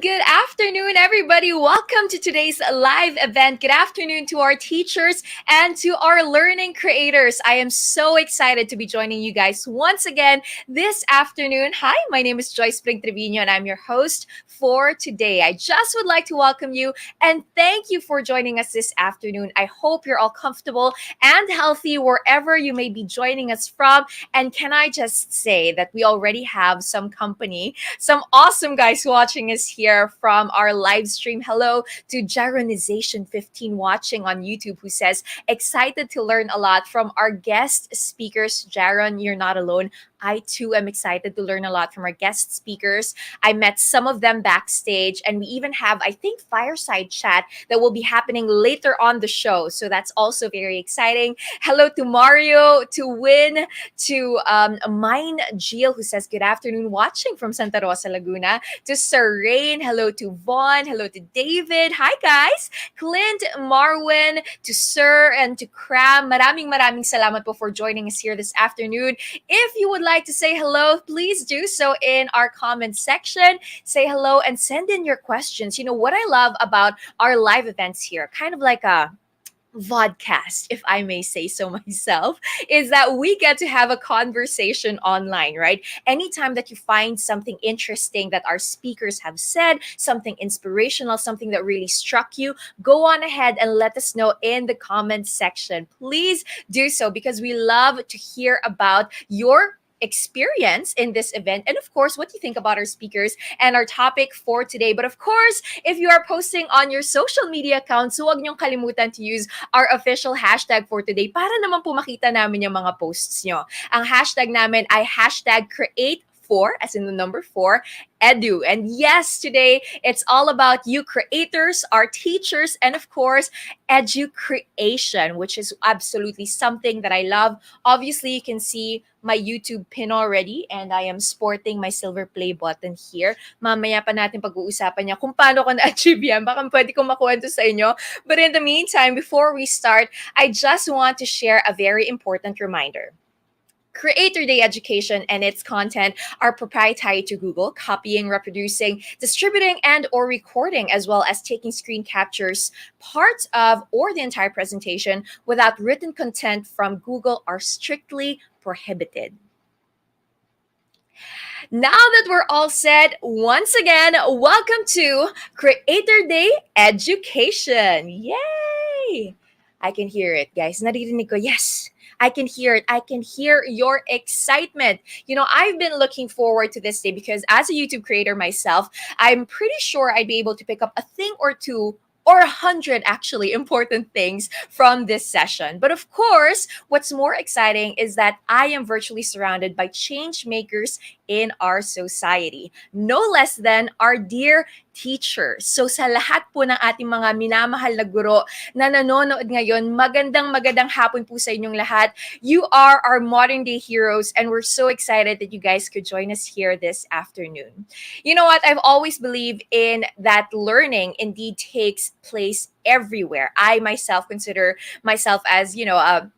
good afternoon, everybody. Welcome to today's live event. Good afternoon to our teachers and to our learning creators. I am so excited to be joining you guys once again this afternoon. Hi, my name is Joyce Spring Trevino, and I'm your host for today. I just would like to welcome you and thank you for joining us this afternoon. I hope you're all comfortable and healthy wherever you may be joining us from. And can I just say that we already have some company, some awesome guys watching us here from our live stream. Hello to Jaronization15 watching on YouTube, who says, excited to learn a lot from our guest speakers. Jaron, you're not alone. I too am excited to learn a lot from our guest speakers. I met some of them backstage, and we even have, I think, fireside chat that will be happening later on the show. So that's also very exciting. Hello to Mario, to Win, to Mine Jill, who says, good afternoon, watching from Santa Rosa, Laguna. To Sir Rain, hello to Vaughn, hello to David. Hi, guys. Clint, Marwin, to Sir, and to Cram. Maraming salamat po for joining us here this afternoon. If you would like to say hello, please do so in our comment section. Say hello and send in your questions. You know, what I love about our live events here, kind of like a vodcast, if I may say so myself, is that we get to have a conversation online, right? Anytime that you find something interesting that our speakers have said, something inspirational, something that really struck you, go on ahead and let us know in the comment section. Please do so because we love to hear about your experience in this event and of course what you think about our speakers and our topic for today. But of course, if you are posting on your social media accounts, huwag niyong kalimutan to use our official hashtag for today para naman po makita namin yung mga posts nyo. Ang hashtag namin ay hashtag create4, as in the number 4, edu. And yes, today it's all about you creators, our teachers, and of course, edu creation, which is absolutely something that I love. Obviously, you can see my YouTube pin already, and I am sporting my silver play button here. Mamaya pa natin pag-uusapan niya kung paano ko na-achieve yan. Baka pwede kong makuwento sa inyo. But in the meantime, before we start, I just want to share a very important reminder. Creator Day Education and its content are proprietary to Google. Copying, reproducing, distributing, and or recording, as well as taking screen captures, parts of or the entire presentation without written consent from Google are strictly prohibited. Now that we're all set, once again, welcome to Creator Day Education. Yay! I can hear it, guys. Naririnig ko, yes! I can hear it. I can hear your excitement. You know, I've been looking forward to this day because as a YouTube creator myself, I'm pretty sure I'd be able to pick up a thing or two or 100 actually important things from this session. But of course, what's more exciting is that I am virtually surrounded by change makers in our society. No less than our dear teachers. So sa lahat po ng ating mga minamahal na guro na nanonood ngayon, magandang hapon po sa inyong lahat. You are our modern day heroes and we're so excited that you guys could join us here this afternoon. You know what? I've always believed in that learning indeed takes place everywhere. I myself consider myself as, you know, a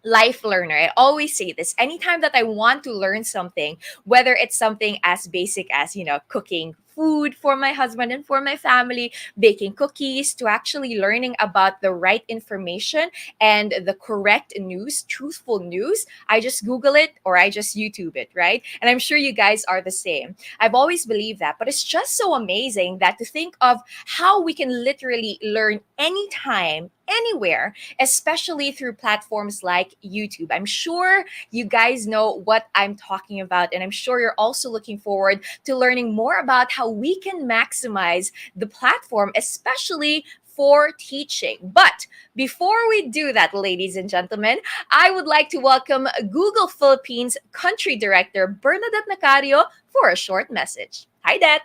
life learner. I always say this. Anytime that I want to learn something, whether it's something as basic as, you know, cooking food for my husband and for my family, baking cookies, to actually learning about the right information and the correct news, truthful news, I just Google it or I just YouTube it, right? And I'm sure you guys are the same. I've always believed that, but it's just so amazing that to think of how we can literally learn anytime, anywhere, especially through platforms like YouTube. I'm sure you guys know what I'm talking about, and I'm sure you're also looking forward to learning more about how we can maximize the platform, especially for teaching. But before we do that, ladies and gentlemen, I would like to welcome Google Philippines Country Director Bernadette Nacario for a short message. Hi, Dad.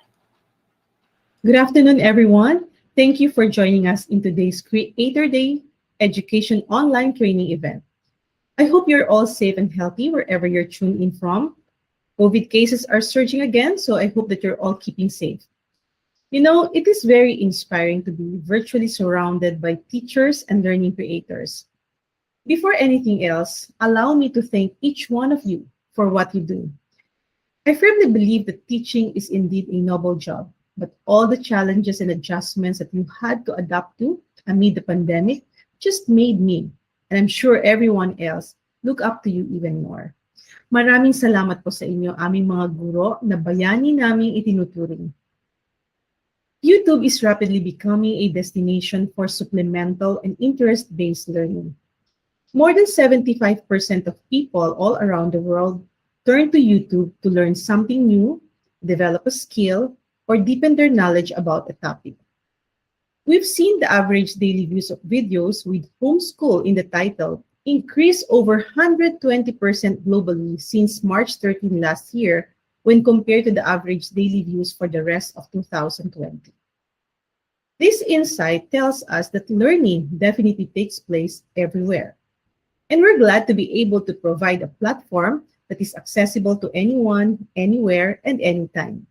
Good afternoon, everyone. Thank you for joining us in today's Creator Day Education Online Training event. I hope you're all safe and healthy wherever you're tuned in from. COVID cases are surging again, so I hope that you're all keeping safe. You know, it is very inspiring to be virtually surrounded by teachers and learning creators. Before anything else, allow me to thank each one of you for what you do. I firmly believe that teaching is indeed a noble job. but all the challenges and adjustments that you had to adapt to amid the pandemic just made me, and I'm sure everyone else, look up to you even more. Maraming salamat po sa inyo, aming mga guro na bayani naming itinuturing. YouTube is rapidly becoming a destination for supplemental and interest-based learning. More than 75% of people all around the world turn to YouTube to learn something new, develop a skill, or deepen their knowledge about a topic. We've seen the average daily views of videos with homeschool in the title increase over 120% globally since March 13 last year when compared to the average daily views for the rest of 2020. This insight tells us that learning definitely takes place everywhere. And we're glad to be able to provide a platform that is accessible to anyone, anywhere, and anytime.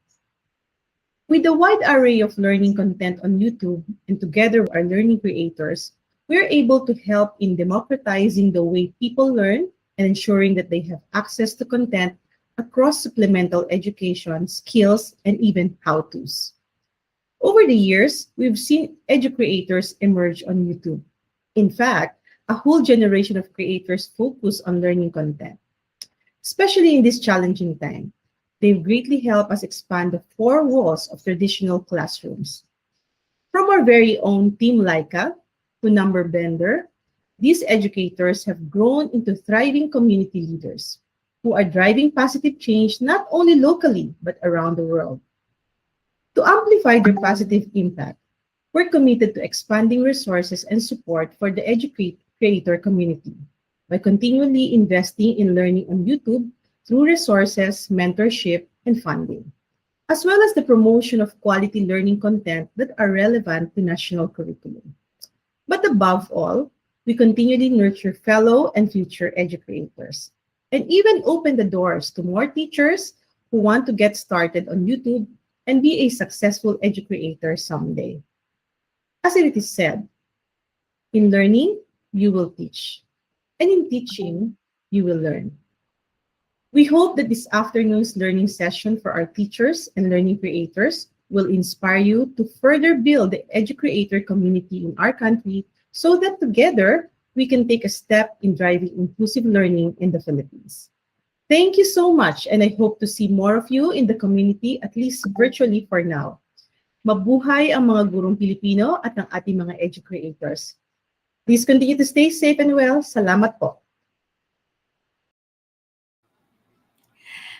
With the wide array of learning content on YouTube and together with our learning creators, we're able to help in democratizing the way people learn and ensuring that they have access to content across supplemental education, skills, and even how-tos. Over the years, we've seen edu-creators emerge on YouTube. In fact, a whole generation of creators focus on learning content. Especially in this challenging time, they've greatly helped us expand the four walls of traditional classrooms. From our very own Team Laika to Number Blender, these educators have grown into thriving community leaders who are driving positive change not only locally but around the world. To amplify their positive impact, we're committed to expanding resources and support for the educator community by continually investing in learning on YouTube through resources, mentorship, and funding, as well as the promotion of quality learning content that are relevant to national curriculum. But above all, we continually nurture fellow and future educators and even open the doors to more teachers who want to get started on YouTube and be a successful educator someday. As it is said, in learning, you will teach, and in teaching, you will learn. We hope that this afternoon's learning session for our teachers and learning creators will inspire you to further build the educator community in our country so that together we can take a step in driving inclusive learning in the Philippines. Thank you so much, and I hope to see more of you in the community, at least virtually for now. Mabuhay ang mga gurong Pilipino at ang ating mga edu-creators. Please continue to stay safe and well. Salamat po.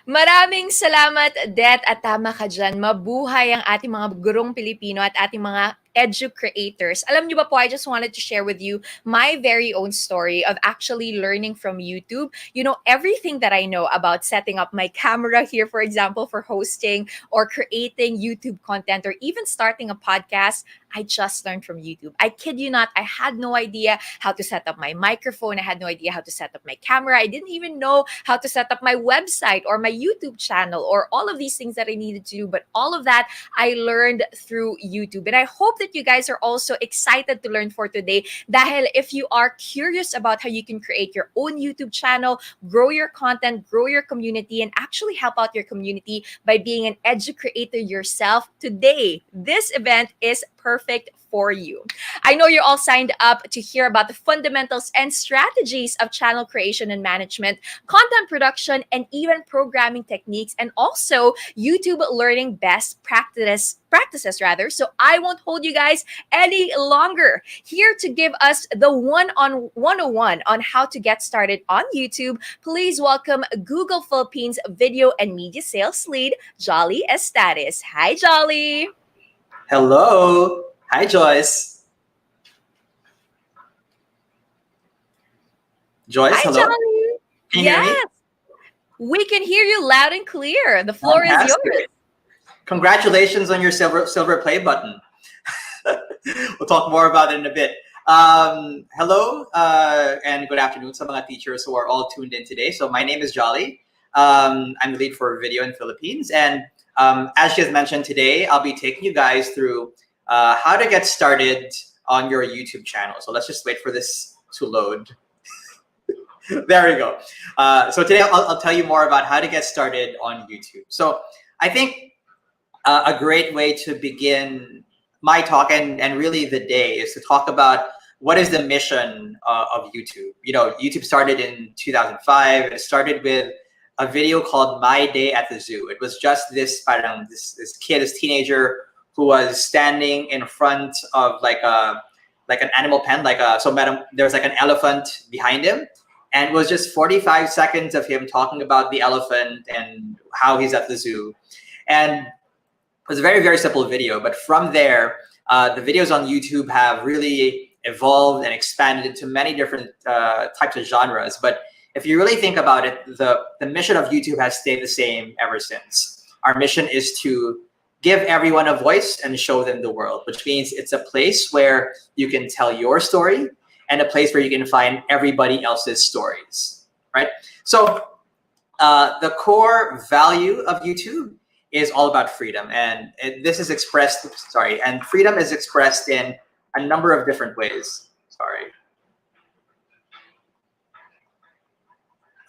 Maraming salamat, Det, at tama ka dyan. Mabuhay ang ating mga gurong Pilipino at ating mga edu-creators. Alam niyo ba po, I just wanted to share with you my very own story of actually learning from YouTube. You know, everything that I know about setting up my camera here, for example, for hosting or creating YouTube content or even starting a podcast, I just learned from YouTube. I kid you not, I had no idea how to set up my microphone. I had no idea how to set up my camera. I didn't even know how to set up my website or my YouTube channel or all of these things that I needed to do. But all of that I learned through YouTube. And I hope that you guys are also excited to learn for today. Dahil if you are curious about how you can create your own YouTube channel, grow your content, grow your community, and actually help out your community by being an edu-creator yourself, today, this event is perfect for you. I know you're all signed up to hear about the fundamentals and strategies of channel creation and management, content production, and even programming techniques, and also YouTube learning best practices rather. So I won't hold you guys any longer. Here to give us the 101 on how to get started on YouTube, please welcome Google Philippines Video and Media Sales Lead, Jolly Estatis. Hi, Jolly. Hello. Hi, Joyce. Joyce, Hi, hello. Jolly. Can you hear me? We can hear you loud and clear. The floor is yours. Congratulations on your silver play button. We'll talk more about it in a bit. Hello and good afternoon sa mga teachers who are all tuned in today. So my name is Jolly. I'm the lead for video in Philippines. And as she has mentioned today, I'll be taking you guys through how to get started on your YouTube channel. So let's just wait for this to load. There we go. So today I'll tell you more about how to get started on YouTube. So I think a great way to begin my talk and really the day is to talk about what is the mission of YouTube. You know, YouTube started in 2005. It started with a video called My Day at the Zoo. It was just this parang this kid, this teenager who was standing in front of like an animal pen, there's like an elephant behind him, and it was just 45 seconds of him talking about the elephant and how he's at the zoo. And it was a very, very simple video, but from there, the videos on YouTube have really evolved and expanded into many different types of genres. But if you really think about it, the mission of YouTube has stayed the same ever since. Our mission is to give everyone a voice and show them the world, which means it's a place where you can tell your story and a place where you can find everybody else's stories, right? So the core value of YouTube is all about freedom. And this is expressed, and freedom is expressed in a number of different ways.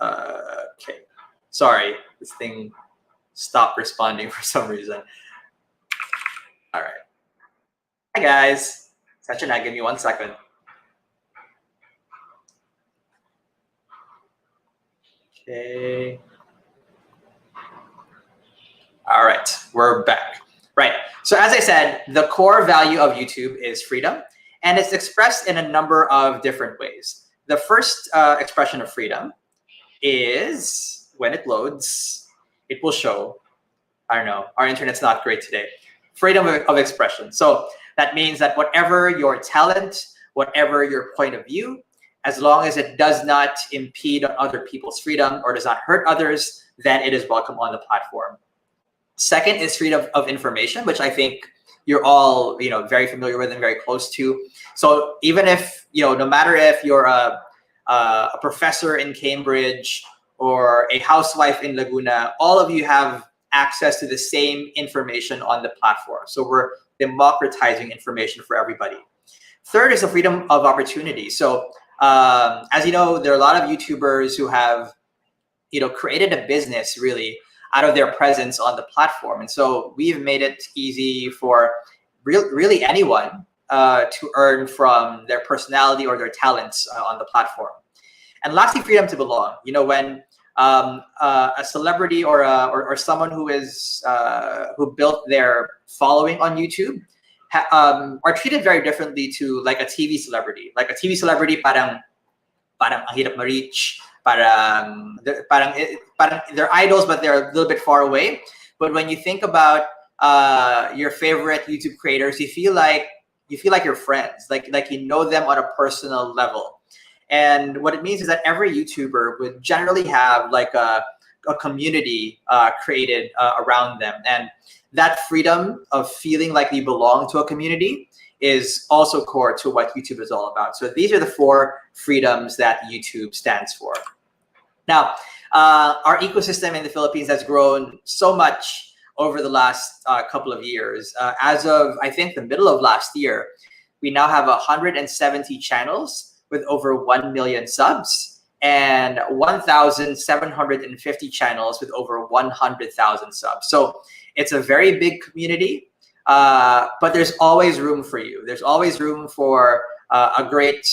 Okay. Sorry, this thing stopped responding for some reason. All right. Hi guys. Sachin, give me 1 second. Okay. All right, we're back. Right. So as I said, the core value of YouTube is freedom, and it's expressed in a number of different ways. The first expression of freedom is when it loads, it will show, I don't know, our internet's not great today, freedom of expression. So that means that whatever your talent, whatever your point of view, as long as it does not impede on other people's freedom or does not hurt others, then it is welcome on the platform. Second is freedom of information, which I think you're all, very familiar with and very close to. So even if, no matter if you're a professor in Cambridge or a housewife in Laguna, all of you have access to the same information on the platform. So we're democratizing information for everybody. Third is the freedom of opportunity. So as you know, there are a lot of YouTubers who have, created a business really out of their presence on the platform. And so we've made it easy for really anyone to earn from their personality or their talents on the platform. And lastly, freedom to belong. When a celebrity or someone who is who built their following on YouTube are treated very differently to like a TV celebrity. Like a TV celebrity, parang ang hirap ma-reach. Parang they're idols, but they're a little bit far away. But when you think about your favorite YouTube creators, you feel like you're friends, like you know them on a personal level. And what it means is that every YouTuber would generally have like a community created around them, and that freedom of feeling like you belong to a community is also core to what YouTube is all about. So these are the 4 freedoms that YouTube stands for. Now, our ecosystem in the Philippines has grown so much over the last couple of years. As of, I think, the middle of last year, we now have 170 channels with over 1 million subs and 1,750 channels with over 100,000 subs. So it's a very big community. But there's always room for you. There's always room for a great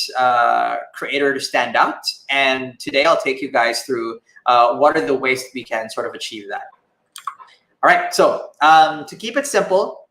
creator to stand out. And today I'll take you guys through what are the ways we can sort of achieve that. All right, so to keep it simple,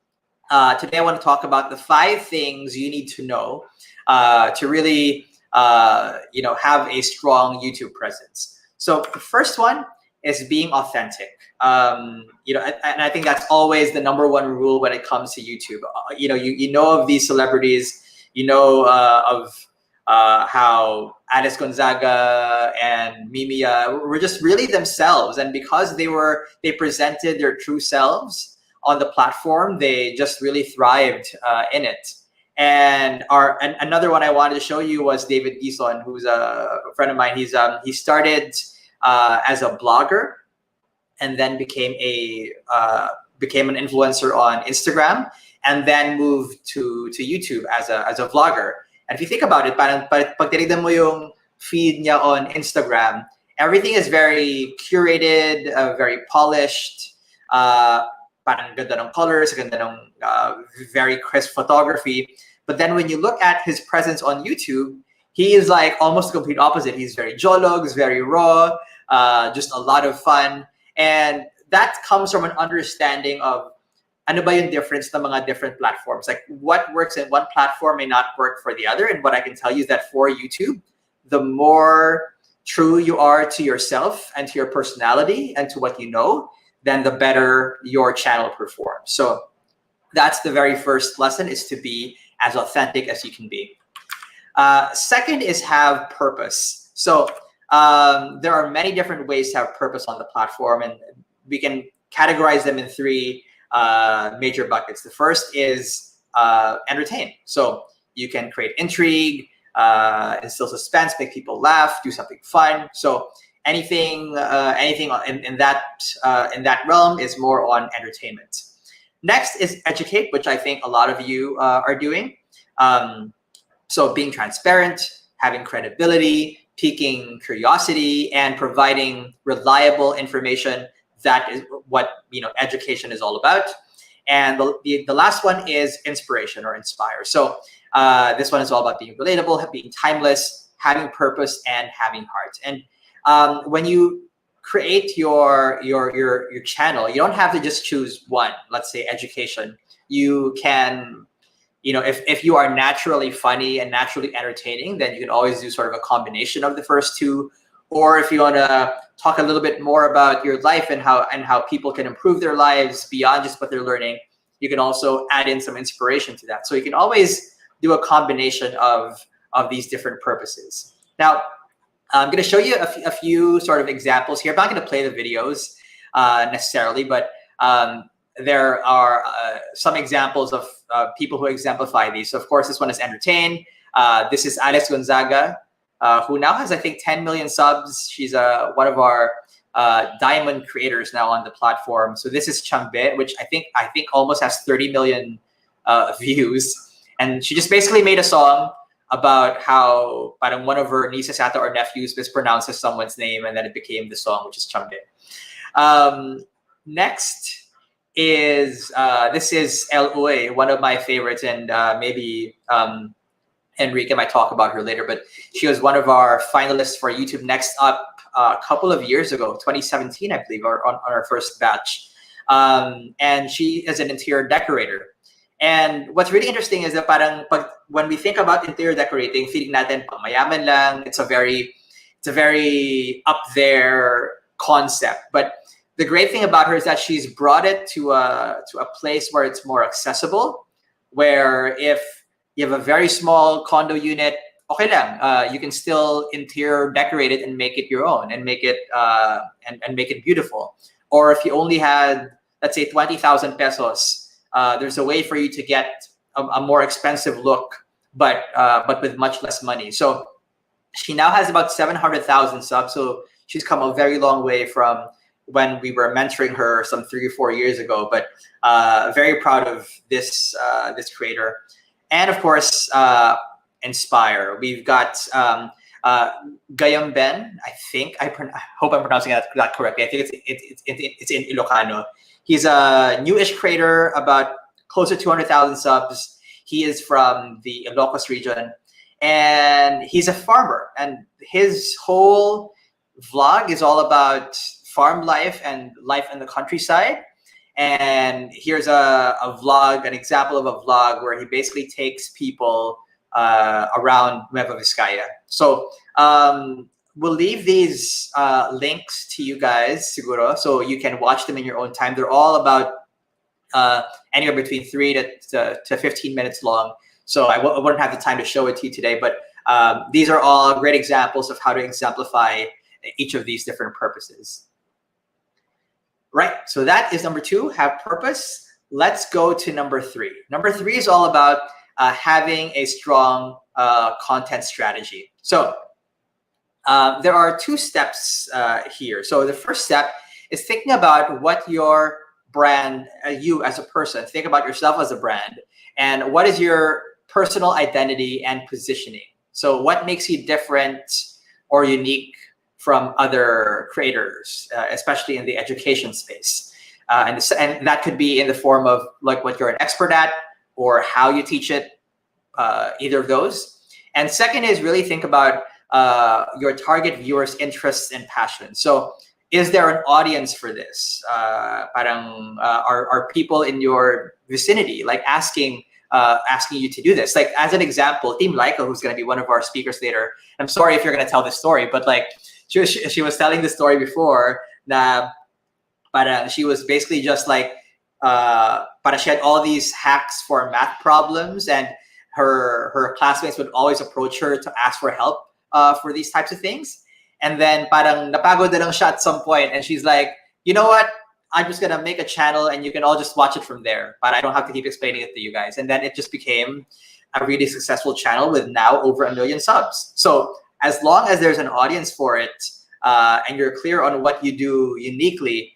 today I want to talk about the 5 things you need to know to really have a strong YouTube presence. So the first one is being authentic. And I think that's always the #1 rule when it comes to YouTube. You know of these celebrities, of how Alice Gonzaga and Mimia were just really themselves, and because they presented their true selves on the platform, they just really thrived in it. And another one I wanted to show you was David Gison, who's a friend of mine. He started as a blogger, and then became an influencer on Instagram, and then moved to YouTube as a vlogger. And if you think about it, parang pag tinignan mo yung feed niya on Instagram, everything is very curated, very polished. parang ganda ng colors, ganda ng very crisp photography. But then when you look at his presence on YouTube, he is like almost the complete opposite. He's very jologs, very raw, just a lot of fun. And that comes from an understanding of ano ba yung difference ng mga different platforms. Like what works in one platform may not work for the other. And what I can tell you is that for YouTube, the more true you are to yourself and to your personality and to what you know, then the better your channel performs. So that's the very first lesson, is to be as authentic as you can be. Second is have purpose. So there are many different ways to have purpose on the platform, and we can categorize them in three major buckets. The first is entertain. So you can create intrigue, instill suspense, make people laugh, do something fun. So anything in that realm is more on entertainment. Next is educate, which I think a lot of you are doing. So being transparent, having credibility, piquing curiosity, and providing reliable information. That is what education is all about. And the last one is inspiration or inspire. So this one is all about being relatable, being timeless, having purpose, and having heart. And when you create your channel, you don't have to just choose one. Let's say education. You can, if you are naturally funny and naturally entertaining, then you can always do sort of a combination of the first two. Or if you want to talk a little bit more about your life and how people can improve their lives beyond just what they're learning, you can also add in some inspiration to that. So you can always do a combination of these different purposes. Now, I'm going to show you a few sort of examples here. I'm not going to play the videos necessarily, but there are some examples of people who exemplify these. So of course, this one is entertain. This is Alex Gonzaga, who now has, I think, 10 million subs. She's one of our diamond creators now on the platform. So this is Chambe, which I think almost has 30 million views. And she just basically made a song about how parang one of her nieces or nephews mispronounces someone's name, and then it became the song, which is Chambe. Next is this is El Uy, one of my favorites, and maybe Enrique might talk about her later, but she was one of our finalists for YouTube Next Up a couple of years ago, 2017, I believe, or on our first batch. And she is an interior decorator. And what's really interesting is that parang when we think about interior decorating, feeling natin pang mayaman lang, it's a very up there concept. But the great thing about her is that she's brought it to a place where it's more accessible, where if you have a very small condo unit, okay lang, you can still interior decorate it and make it your own and make it and make it beautiful. Or if you only had, let's say, 20,000 pesos, there's a way for you to get a more expensive look, but with much less money. So she now has about 700,000 subs. So she's come a very long way from when we were mentoring her some 3 or 4 years ago. But very proud of this creator. And of course, inspire. We've got Gayam Ben. I think I hope I'm pronouncing that correctly. I think it's in Ilocano. He's a newish creator, about close to 200,000 subs. He is from the Ilocos region, and he's a farmer. And his whole vlog is all about farm life and life in the countryside. And here's a vlog, an example of a vlog where he basically takes people around Nueva Vizcaya. So we'll leave these links to you guys, siguro, so you can watch them in your own time. They're all about anywhere between 3 to 15 minutes long. So I wouldn't have the time to show it to you today, but these are all great examples of how to exemplify each of these different purposes. Right, so that is number 2, have purpose. Let's go to number 3. Number 3 is all about having a strong content strategy. So there are 2 steps here. So the first step is thinking about what your brand, you as a person, think about yourself as a brand, and what is your personal identity and positioning. So what makes you different or unique from other creators, especially in the education space. and that could be in the form of like what you're an expert at or how you teach it, either of those. And second is really think about your target viewers' interests and passions. So is there an audience for this? Are people in your vicinity like asking you to do this? Like as an example, Team Laika, who's going to be one of our speakers later. I'm sorry if you're going to tell this story, but like she was telling the story before that. But she was basically just like, but she had all these hacks for math problems, and her classmates would always approach her to ask for help for these types of things. And then parang napagod na lang siya at some point, and she's like, you know what? I'm just gonna make a channel, and you can all just watch it from there. But I don't have to keep explaining it to you guys. And then it just became a really successful channel with now over 1 million subs. So as long as there's an audience for it, and you're clear on what you do uniquely,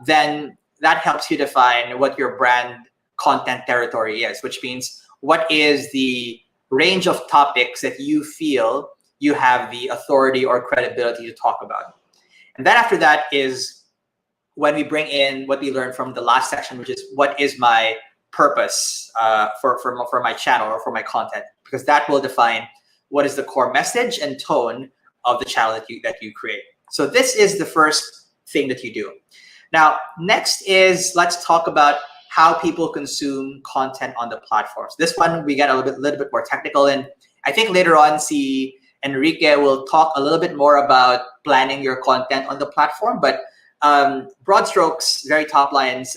then that helps you define what your brand content territory is, which means what is the range of topics that you feel you have the authority or credibility to talk about. And then after that is when we bring in what we learned from the last section, which is what is my purpose for my channel or for my content, because that will define what is the core message and tone of the channel that you create. So this is the first thing that you do. Now, next is let's talk about how people consume content on the platforms. This one we get a little bit more technical, and I think later on, Enrique will talk a little bit more about planning your content on the platform. But broad strokes, very top lines,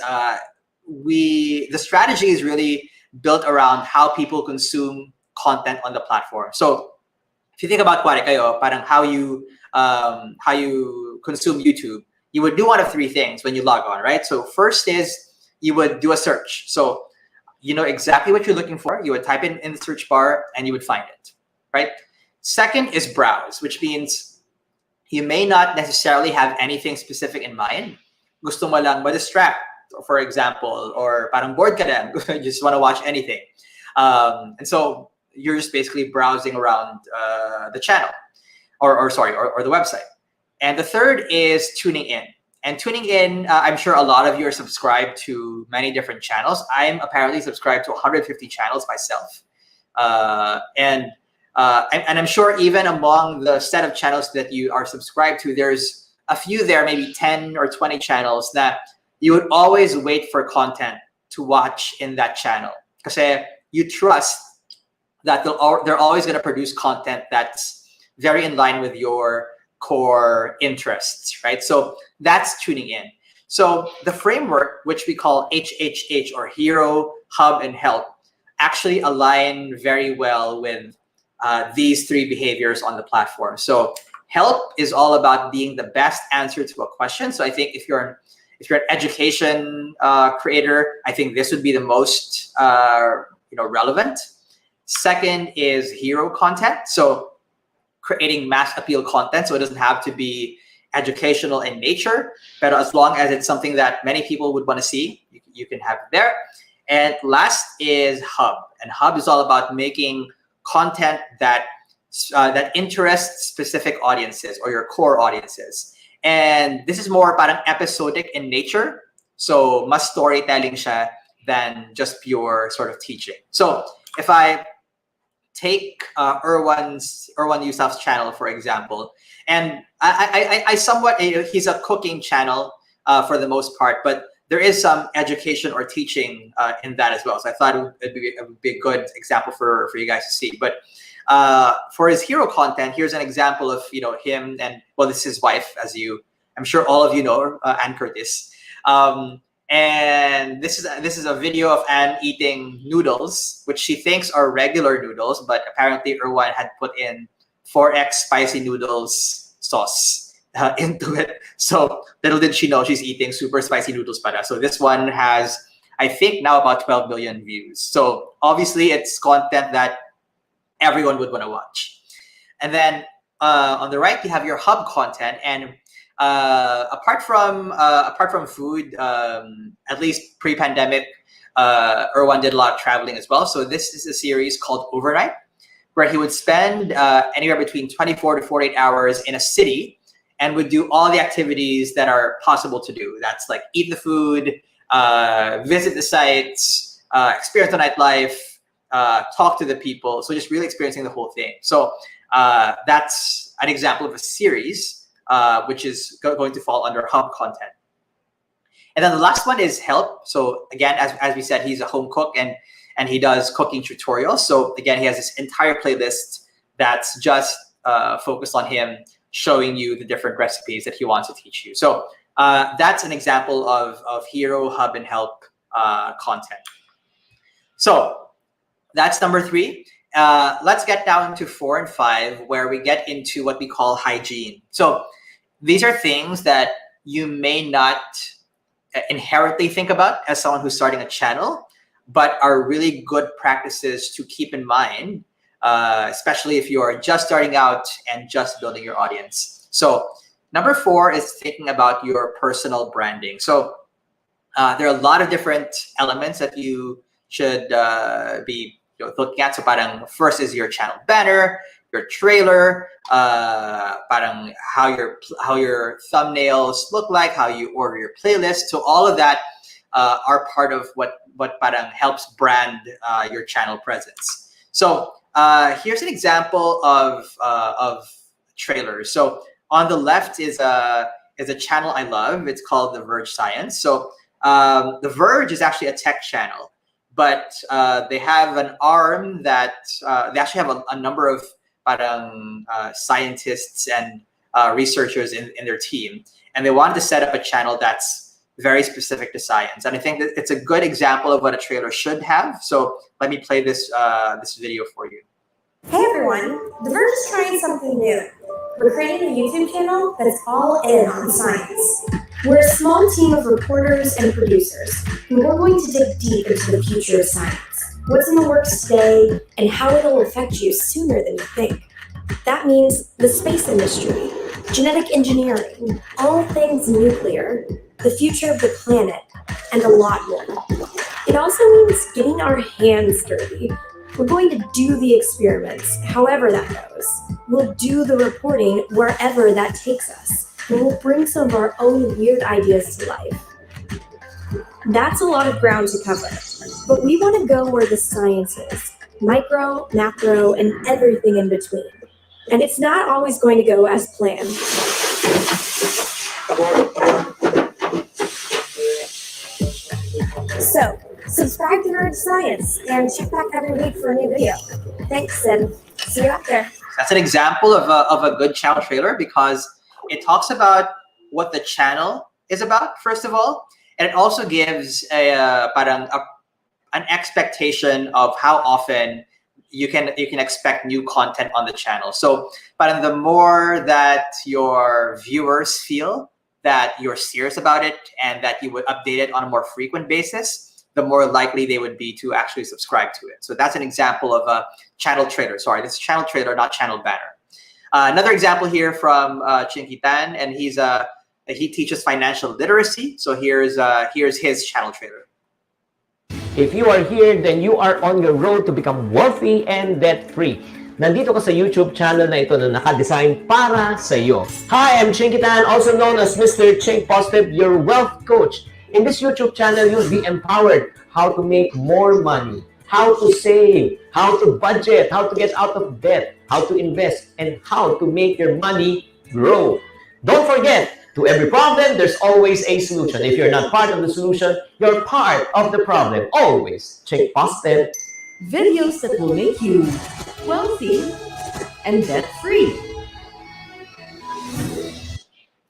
the strategy is really built around how people consume content on the platform. So if you think about parang how you consume YouTube, you would do one of three things when you log on, right? So first is you would do a search. So you know exactly what you're looking for. You would type in the search bar and you would find it, right? Second is browse, which means you may not necessarily have anything specific in mind. Gusto mo lang ma-distract, for example, or parang bored ka lang, you just want to watch anything. And so you're just basically browsing around the channel or the website. And the third is tuning in. And tuning in, I'm sure a lot of you are subscribed to many different channels. I'm apparently subscribed to 150 channels myself. And I'm sure even among the set of channels that you are subscribed to, there's a few there, maybe 10 or 20 channels that you would always wait for content to watch in that channel. Because you trust that they're always going to produce content that's very in line with your core interests, right? So that's tuning in. So the framework, which we call HHH, or Hero, Hub, and Help, actually align very well with these three behaviors on the platform. So help is all about being the best answer to a question. So I think if you're an education creator, I think this would be the most relevant. Second is hero content. So creating mass appeal content, so it doesn't have to be educational in nature, but as long as it's something that many people would want to see, you can have it there. And last is hub, and hub is all about making content that interests specific audiences or your core audiences. And this is more parang episodic in nature, so mas storytelling siya than just pure sort of teaching. So if I take Erwan Yusuf's channel, for example, and I somewhat, he's a cooking channel for the most part, but there is some education or teaching in that as well. So I thought it would be a good example for you guys to see. But for his hero content, here's an example of him and, well, this is his wife, as I'm sure all of you know, Ann Curtis. And this is a video of Anne eating noodles, which she thinks are regular noodles, but apparently Erwan had put in 4x spicy noodles sauce into it. So little did she know she's eating super spicy noodles para. So this one has, I think, now about 12 million views. So obviously it's content that everyone would want to watch. And then on the right, you have your hub content. And apart from food, at least pre-pandemic, Erwan did a lot of traveling as well. So this is a series called Overnight, where he would spend anywhere between 24 to 48 hours in a city and would do all the activities that are possible to do. That's like eat the food, visit the sites, experience the nightlife, talk to the people. So just really experiencing the whole thing. So that's an example of a series, which is going to fall under hub content. And then the last one is help. So again, as we said, he's a home cook and he does cooking tutorials. So again, he has this entire playlist that's just focused on him showing you the different recipes that he wants to teach you. So that's an example of hero, hub, and help content. So that's number 3. Let's get down to 4 and 5, where we get into what we call hygiene. So these are things that you may not inherently think about as someone who's starting a channel, but are really good practices to keep in mind, especially if you are just starting out and just building your audience. So number 4 is thinking about your personal branding. So there are a lot of different elements that you should be looking at. So parang first is your channel banner, your trailer, parang how your thumbnails look like, how you order your playlist. So all of that are part of what parang helps brand your channel presence. So here's an example of trailers. So on the left is a channel I love. It's called The Verge Science. So The Verge is actually a tech channel, but they have an arm that they actually have a number of parang scientists and researchers in their team, and they wanted to set up a channel that's very specific to science. And I think that it's a good example of what a trailer should have. So let me play this this video for you. Hey everyone, The Verge is trying something new. We're creating a YouTube channel that is all in on science. We're a small team of reporters and producers, and we're going to dig deep into the future of science, what's in the works today, and how it'll affect you sooner than you think. That means the space industry, genetic engineering, all things nuclear, the future of the planet, and a lot more. It also means getting our hands dirty. We're going to do the experiments, however that goes. We'll do the reporting wherever that takes us, and we'll bring some of our own weird ideas to life. That's a lot of ground to cover, but we want to go where the science is, micro, macro, and everything in between. And it's not always going to go as planned. So, subscribe to Nerd Science and check back every week for a new video. Thanks, and see you out there. That's an example of a good channel trailer, because it talks about what the channel is about, first of all, and it also gives an expectation of how often you can expect new content on the channel. So, but the more that your viewers feel that you're serious about it and that you would update it on a more frequent basis, the more likely they would be to actually subscribe to it. So that's an example of a channel trailer. Sorry, this is channel trailer, not channel banner. Another example here from Chinky Tan, and he teaches financial literacy. So here's his channel trailer. If you are here, then you are on your road to become wealthy and debt-free. Nandito ka sa YouTube channel na ito na naka-design para sa iyo. Hi, I'm Chinky Tan, also known as Mr. Chink Positive, your wealth coach. In this YouTube channel, you'll be empowered how to make more money, how to save, how to budget, how to get out of debt, how to invest, and how to make your money grow. Don't forget, to every problem, there's always a solution. If you're not part of the solution, you're part of the problem. Always Chink Positive. Videos that will make you wealthy and debt-free.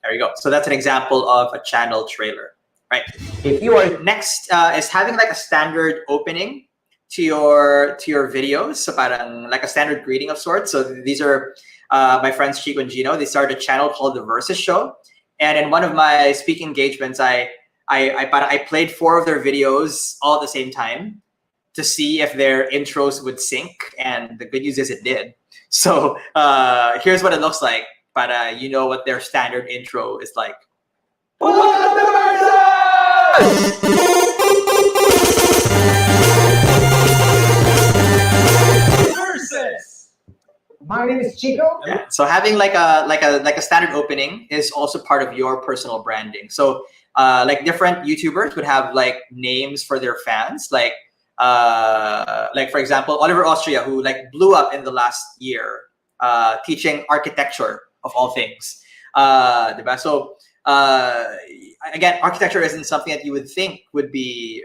There you go. So that's an example of a channel trailer, right? If you are Next is having like a standard opening to your videos. So parang like a standard greeting of sorts. So these are my friends Chico and Gino. They started a channel called The Versus Show. And in one of my speaking engagements, I played 4 of their videos all at the same time to see if their intros would sync, and the good news is it did. So here's what it looks like, but you know what their standard intro is like. My name is Chico. Yeah. So having like a standard opening is also part of your personal branding. So like different YouTubers would have like names for their fans, like for example, Oliver Austria, who like blew up in the last year, teaching architecture of all things. Diba? So again, architecture isn't something that you would think would be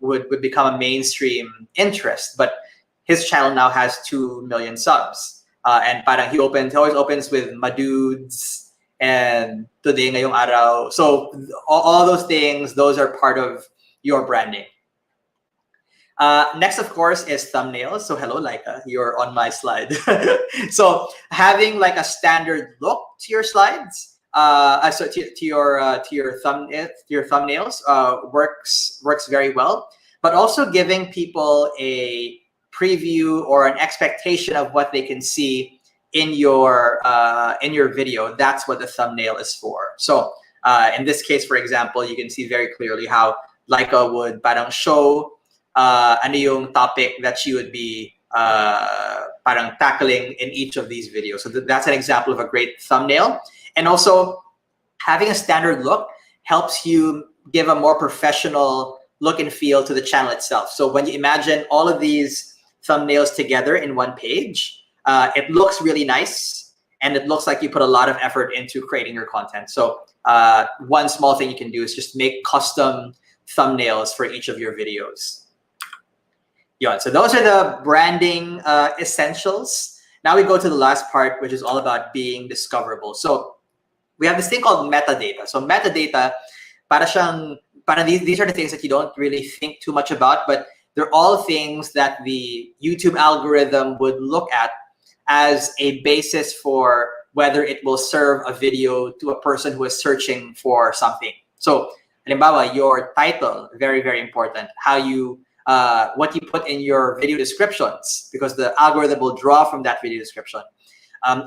would become a mainstream interest, but his channel now has 2 million subs. And parang he always opens with Madudes and Today Ngayong Araw. So all those things, those are part of your branding. Next, of course, is thumbnails. So hello, Laika, you're on my slide. So having like a standard look to your slides, so to your thumbnails works very well. But also giving people a preview or an expectation of what they can see in your video. That's what the thumbnail is for. So in this case, for example, you can see very clearly how Laika would parang show ano yung topic that she would be parang tackling in each of these videos. So that's an example of a great thumbnail. And also having a standard look helps you give a more professional look and feel to the channel itself. So when you imagine all of these thumbnails together in one page, it looks really nice, and it looks like you put a lot of effort into creating your content. So one small thing you can do is just make custom thumbnails for each of your videos. Yeah, so those are the branding essentials. Now we go to the last part, which is all about being discoverable. So we have this thing called metadata. So metadata, these are the things that you don't really think too much about, but they're all things that the YouTube algorithm would look at as a basis for whether it will serve a video to a person who is searching for something. So, halimbawa, your title, very, very important. How you, what you put in your video descriptions, because the algorithm will draw from that video description,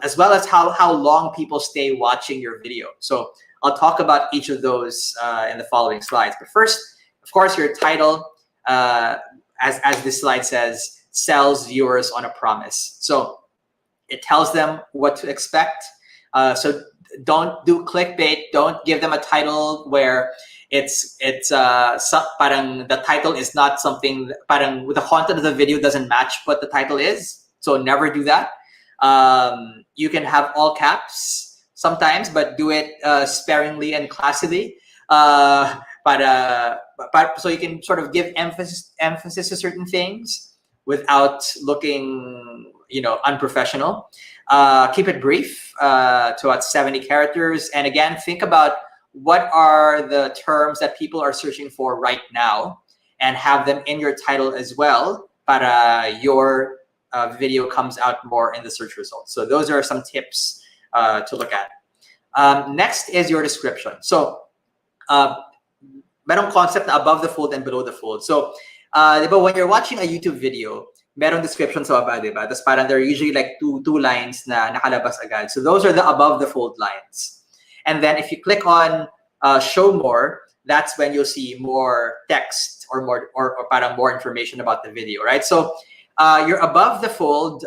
as well as how long people stay watching your video. So I'll talk about each of those in the following slides. But first, of course, your title, as this slide says, sells viewers on a promise. So it tells them what to expect. So don't do clickbait. Don't give them a title where parang the title is not something, parang the content of the video doesn't match what the title is. So never do that. You can have all caps sometimes, but do it sparingly and classily. So you can sort of give emphasis to certain things without looking, unprofessional. Keep it brief to about 70 characters. And again, think about what are the terms that people are searching for right now, and have them in your title as well, para your video comes out more in the search results. So those are some tips to look at. Next is your description. So merong concept na above the fold and below the fold. So diba, when you're watching a YouTube video, merong description sa baba, diba? Tapos parang there are usually like two lines na nakalabas agad. So those are the above the fold lines. And then if you click on show more, that's when you'll see more text or parang more information about the video, right? So your above the fold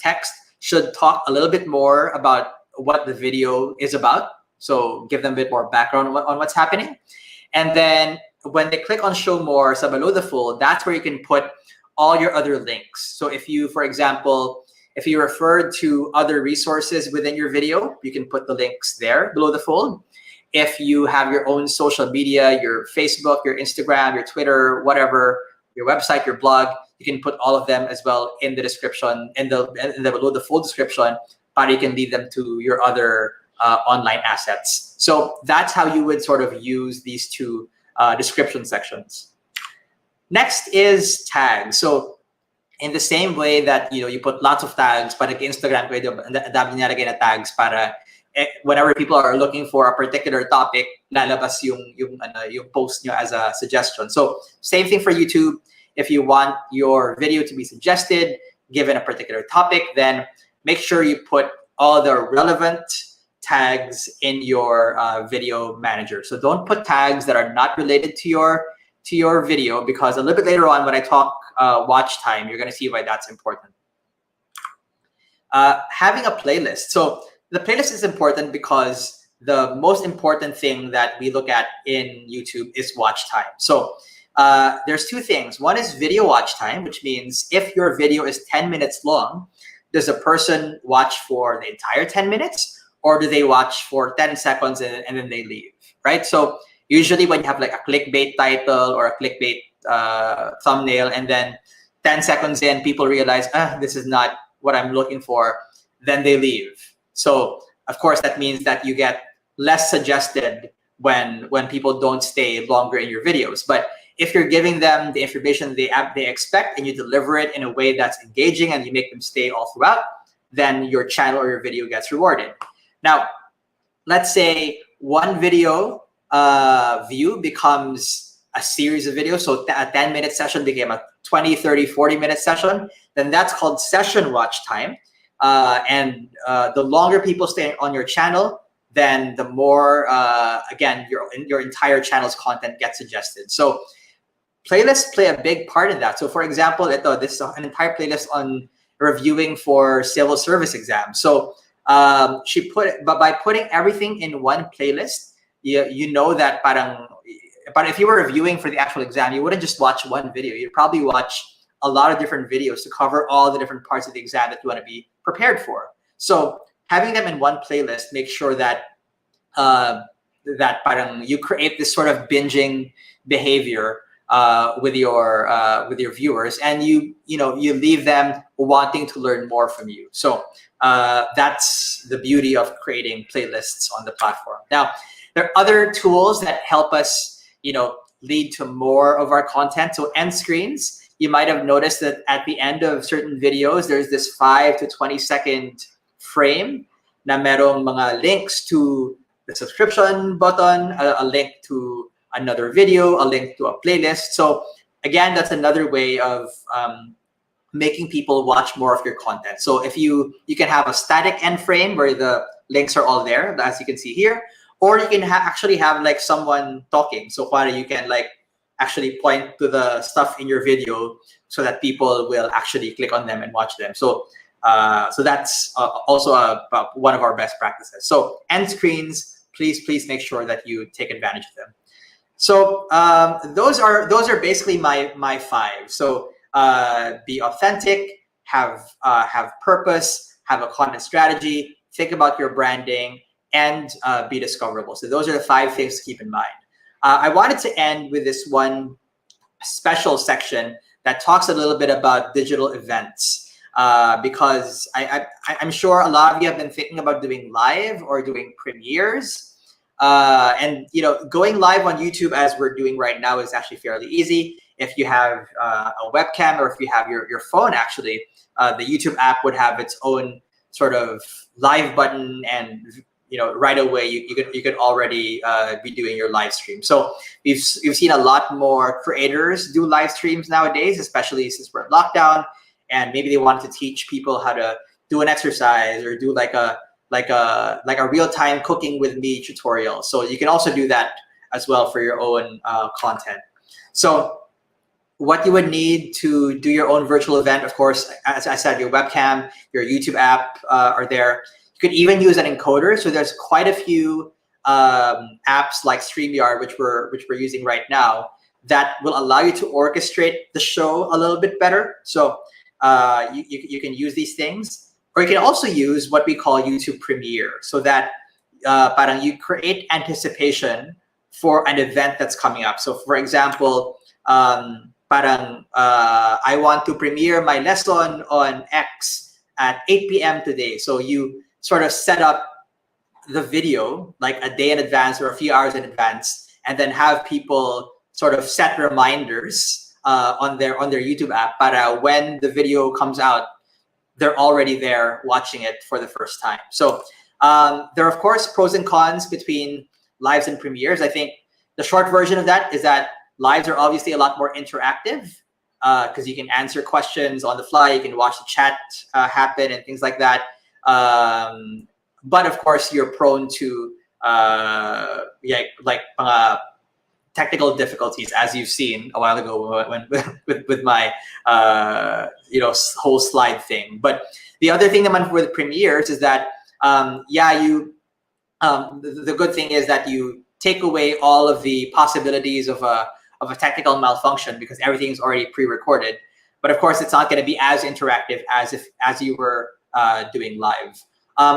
text should talk a little bit more about what the video is about. So give them a bit more background on what's happening. And then when they click on show more, so below the fold, that's where you can put all your other links. So if you, for example, if you refer to other resources within your video, you can put the links there below the fold. If you have your own social media, your Facebook, your Instagram, your Twitter, whatever, your website, your blog, you can put all of them as well in the description, in the below the fold description, but you can lead them to your other online assets. So that's how you would sort of use these two description sections. Next is tags. So in the same way that you put lots of tags, para kay Instagram ko dami nilalagay na tags para whenever people are looking for a particular topic, lalabas yung post nyo as a suggestion. So same thing for YouTube. If you want your video to be suggested given a particular topic, then make sure you put all the relevant tags in your video manager. So don't put tags that are not related to your video, because a little bit later on when I talk watch time, you're going to see why that's important. having a playlist. So the playlist is important because the most important thing that we look at in YouTube is watch time. So there's two things. One is video watch time, which means if your video is 10 minutes long, does a person watch for the entire 10 minutes or do they watch for 10 seconds and then they leave, right? So usually when you have like a clickbait title or a clickbait thumbnail and then 10 seconds in, people realize, this is not what I'm looking for, then they leave. So of course, that means that you get less suggested when people don't stay longer in your videos. But if you're giving them the information they expect and you deliver it in a way that's engaging and you make them stay all throughout, then your channel or your video gets rewarded. Now, let's say one video view becomes a series of videos. So a 10-minute session became a 20, 30, 40-minute session. Then that's called session watch time. And the longer people stay on your channel, then the more, again, your entire channel's content gets suggested. So playlists play a big part in that. So for example, this is an entire playlist on reviewing for civil service exams. So by putting everything in one playlist, you know that but if you were reviewing for the actual exam, you wouldn't just watch one video. You'd probably watch a lot of different videos to cover all the different parts of the exam that you want to be prepared for. So having them in one playlist makes sure that you create this sort of binging behavior with your viewers, and you leave them wanting to learn more from you. So that's the beauty of creating playlists on the platform. Now, there are other tools that help us, lead to more of our content. So end screens. You might have noticed that at the end of certain videos, there's this 5 to 20 second frame na merong mga links to the subscription button, a link to another video, a link to a playlist. So again, that's another way of making people watch more of your content. So if you can have a static end frame where the links are all there, as you can see here, or you can actually have like someone talking. So you can like actually point to the stuff in your video so that people will actually click on them and watch them. So that's also one of our best practices. So end screens, please make sure that you take advantage of them. So those are basically my 5. So be authentic, have purpose, have a content strategy, think about your branding, and be discoverable. So those are the 5 things to keep in mind. I wanted to end with this one special section that talks a little bit about digital events, because I'm sure a lot of you have been thinking about doing live or doing premieres. And going live on YouTube, as we're doing right now, is actually fairly easy. If you have a webcam or if you have your phone, actually, the YouTube app would have its own sort of live button, and right away you could already be doing your live stream. So we've seen a lot more creators do live streams nowadays, especially since we're in lockdown, and maybe they want to teach people how to do an exercise or do like a real-time cooking with me tutorial. So you can also do that as well for your own content. So what you would need to do your own virtual event, of course, as I said, your webcam, your YouTube app are there. You could even use an encoder. So there's quite a few apps like StreamYard, which we're using right now, that will allow you to orchestrate the show a little bit better. So you can use these things, or you can also use what we call YouTube Premiere, so that parang you create anticipation for an event that's coming up. So for example, I want to premiere my lesson on X at 8 p.m. today. So you sort of set up the video like a day in advance or a few hours in advance, and then have people sort of set reminders on their YouTube app. But when the video comes out, they're already there watching it for the first time. So there are, of course, pros and cons between lives and premieres. I think the short version of that is that lives are obviously a lot more interactive, because you can answer questions on the fly, you can watch the chat happen and things like that. But of course, you're prone to technical difficulties, as you've seen a while ago when with my whole slide thing. But The other thing naman with premieres is that the good thing is that you take away all of the possibilities of a technical malfunction because everything is already pre-recorded. But of course, it's not going to be as interactive as you were doing live.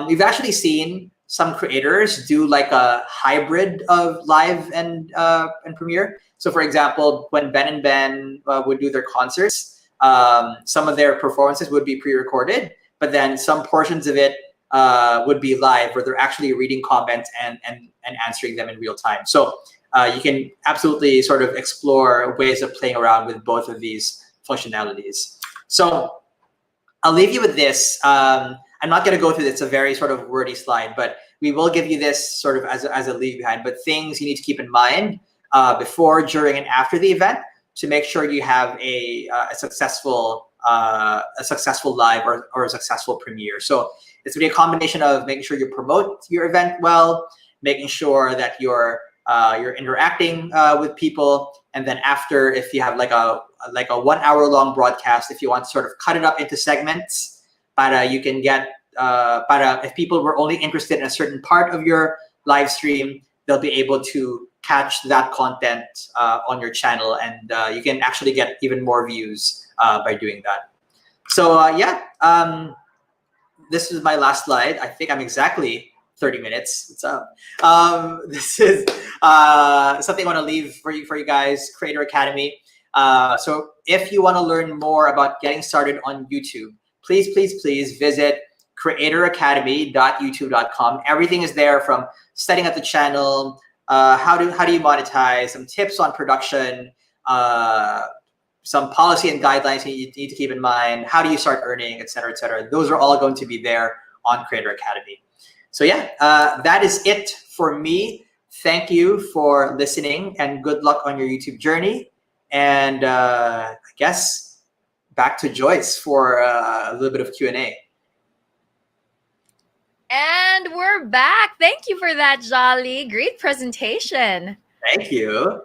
We've actually seen some creators do like a hybrid of live and premiere. So, for example, when Ben and Ben would do their concerts, some of their performances would be pre-recorded, but then some portions of it would be live, where they're actually reading comments and answering them in real time. So you can absolutely sort of explore ways of playing around with both of these functionalities. So I'll leave you with this. I'm not going to go through this. It's a very sort of wordy slide, but we will give you this sort of as a leave behind. But things you need to keep in mind before, during, and after the event to make sure you have a successful live or a successful premiere. So it's going to be a combination of making sure you promote your event well, making sure that you're interacting with people, and then after, if you have like a 1 hour long broadcast, if you want to sort of cut it up into segments, para you can get para if people were only interested in a certain part of your live stream, they'll be able to catch that content on your channel, and you can actually get even more views by doing that. So this is my last slide. I think I'm exactly 30 minutes. What's up? This is something I want to leave for you guys, Creator Academy. So if you want to learn more about getting started on YouTube, please visit creatoracademy.youtube.com. Everything is there, from setting up the channel, how do you monetize, some tips on production, some policy and guidelines you need to keep in mind, how do you start earning, et cetera, et cetera. Those are all going to be there on Creator Academy. So that is it for me. Thank you for listening, and good luck on your YouTube journey. And I guess back to Joyce for a little bit of Q&A. And we're back. Thank you for that, Jolly. Great presentation. Thank you.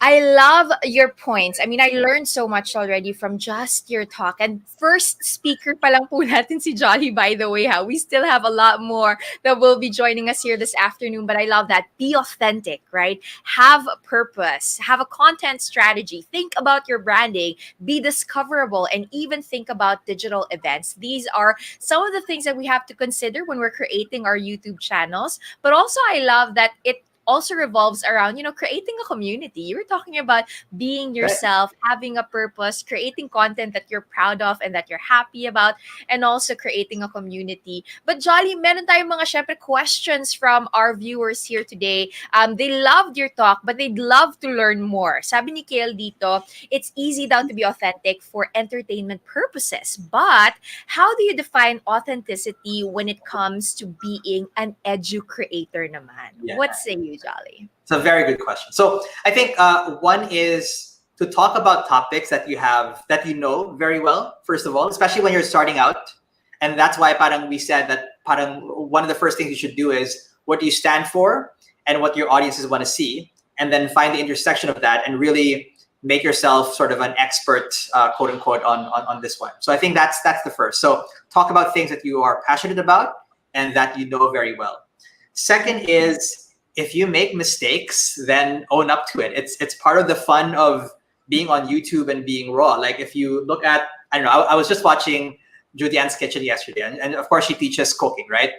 I love your points. I mean, I learned so much already from just your talk. And first speaker pa lang po natin si Jolly, by the way. We still have a lot more that will be joining us here this afternoon. But I love that. Be authentic, right? Have a purpose. Have a content strategy. Think about your branding. Be discoverable. And even think about digital events. These are some of the things that we have to consider when we're creating our YouTube channels. But also, I love that it also revolves around, creating a community. You were talking about being yourself, having a purpose, creating content that you're proud of and that you're happy about, and also creating a community. But Jolly, meron tayong mga syempre questions from our viewers here today. They loved your talk, but they'd love to learn more. Sabi ni Kale dito, it's easy daw to be authentic for entertainment purposes. But how do you define authenticity when it comes to being an edu-creator naman? Yeah. What say you, Jolly? It's a very good question. So I think one is to talk about topics that you know very well, first of all, especially when you're starting out. And that's why we said that one of the first things you should do is what do you stand for and what your audiences want to see, and then find the intersection of that and really make yourself sort of an expert, quote unquote, on this one. So I think that's the first. So talk about things that you are passionate about and that you know very well. Second is, if you make mistakes, then own up to it. It's part of the fun of being on YouTube and being raw. Like if you look at, I don't know, I was just watching Judy Ann's Kitchen yesterday, and of course she teaches cooking, right?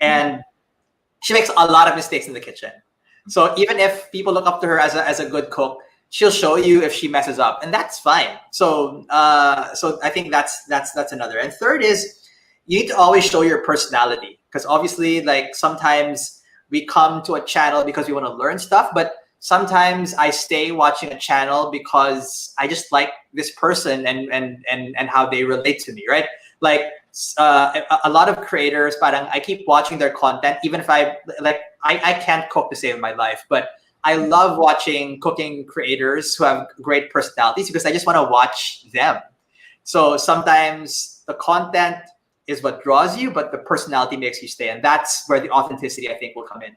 And she makes a lot of mistakes in the kitchen. So even if people look up to her as a good cook, she'll show you if she messes up, and that's fine. So I think that's another. And third is, you need to always show your personality, because obviously, like, sometimes we come to a channel because we want to learn stuff, but sometimes I stay watching a channel because I just like this person and how they relate to me, right? Like a lot of creators, parang I keep watching their content, even if I can't cook to save my life, but I love watching cooking creators who have great personalities because I just want to watch them. So sometimes the content is what draws you, but the personality makes you stay. And that's where the authenticity, I think, will come in.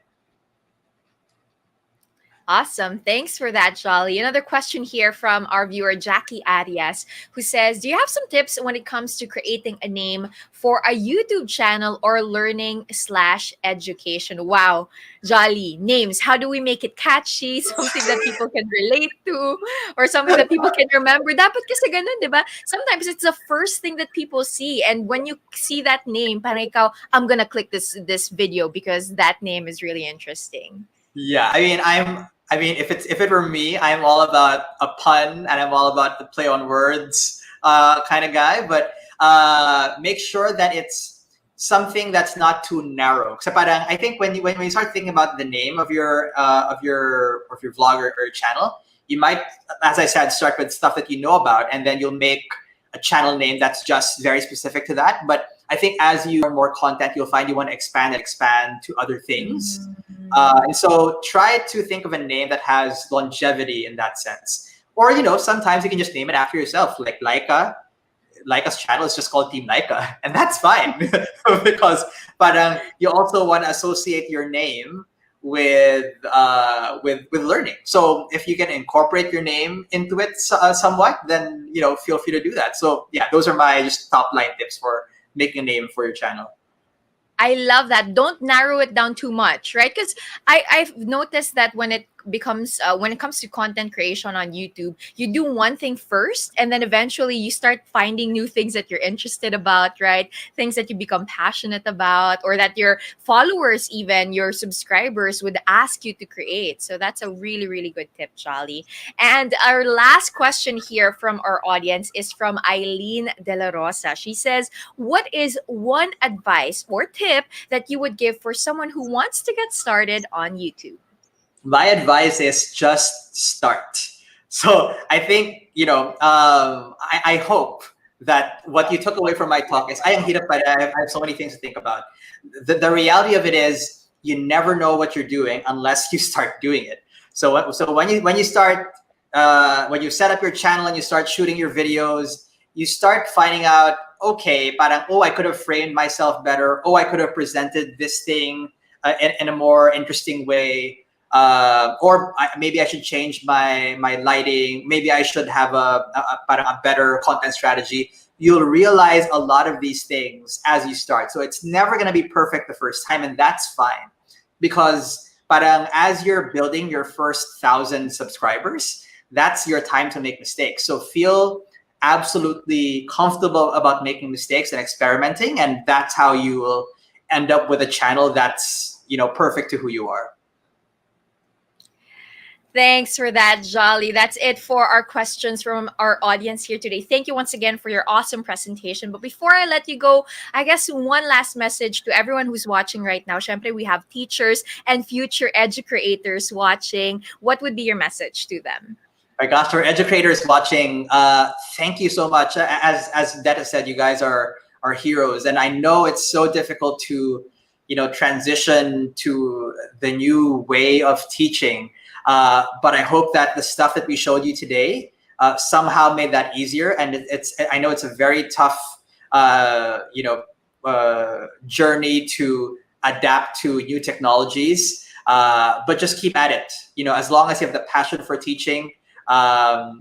Awesome. Thanks for that, Jolly. Another question here from our viewer, Jackie Arias, who says, do you have some tips when it comes to creating a name for a YouTube channel or learning slash education? Wow, Jolly, names. How do we make it catchy? Something that people can relate to or something that people can remember. Dapat kasi ganun, di ba? Sometimes it's the first thing that people see. And when you see that name, parang ikaw, I'm gonna click this video because that name is really interesting. Yeah, I mean, if it were me, I'm all about a pun and I'm all about the play on words kind of guy. But make sure that it's something that's not too narrow. Kasi parang I think when you start thinking about the name of your vlog or your channel, you might, as I said, start with stuff that you know about, and then you'll make a channel name that's just very specific to that. But I think as you learn more content, you'll find you want to expand to other things. And so try to think of a name that has longevity in that sense. Or, sometimes you can just name it after yourself, like Laika. Laika's channel is just called Team Laika, and that's fine because, but you also want to associate your name with learning. So if you can incorporate your name into it somewhat, then feel free to do that. So yeah, those are my just top line tips for making a name for your channel. I love that. Don't narrow it down too much, right? Because I've noticed that when it comes to content creation on YouTube, you do one thing first, and then eventually you start finding new things that you're interested about, right? Things that you become passionate about, or that your followers, even your subscribers, would ask you to create. So that's a really, really good tip, Jolly. And our last question here from our audience is from Eileen De La Rosa. She says, what is one advice or tip that you would give for someone who wants to get started on YouTube? My advice is just start. So I think, I hope that what you took away from my talk is, I have so many things to think about. The reality of it is, you never know what you're doing unless you start doing it. So when you start, when you set up your channel and you start shooting your videos, you start finding out, okay, parang, I could have framed myself better. I could have presented this thing in a more interesting way. Maybe I should change my lighting. Maybe I should have a better content strategy. You'll realize a lot of these things as you start. So it's never going to be perfect the first time, and that's fine, because parang as you're building your first 1,000 subscribers, that's your time to make mistakes. So feel absolutely comfortable about making mistakes and experimenting, and that's how you will end up with a channel that's perfect to who you are. Thanks for that, Jolly. That's it for our questions from our audience here today. Thank you once again for your awesome presentation. But before I let you go, I guess one last message to everyone who's watching right now. Syempre, we have teachers and future educators watching. What would be your message to them? My gosh, to our educators watching, thank you so much. As Detta said, you guys are heroes. And I know it's so difficult to, transition to the new way of teaching. But I hope that the stuff that we showed you today somehow made that easier. And I know it's a very tough, journey to adapt to new technologies. But just keep at it. As long as you have the passion for teaching,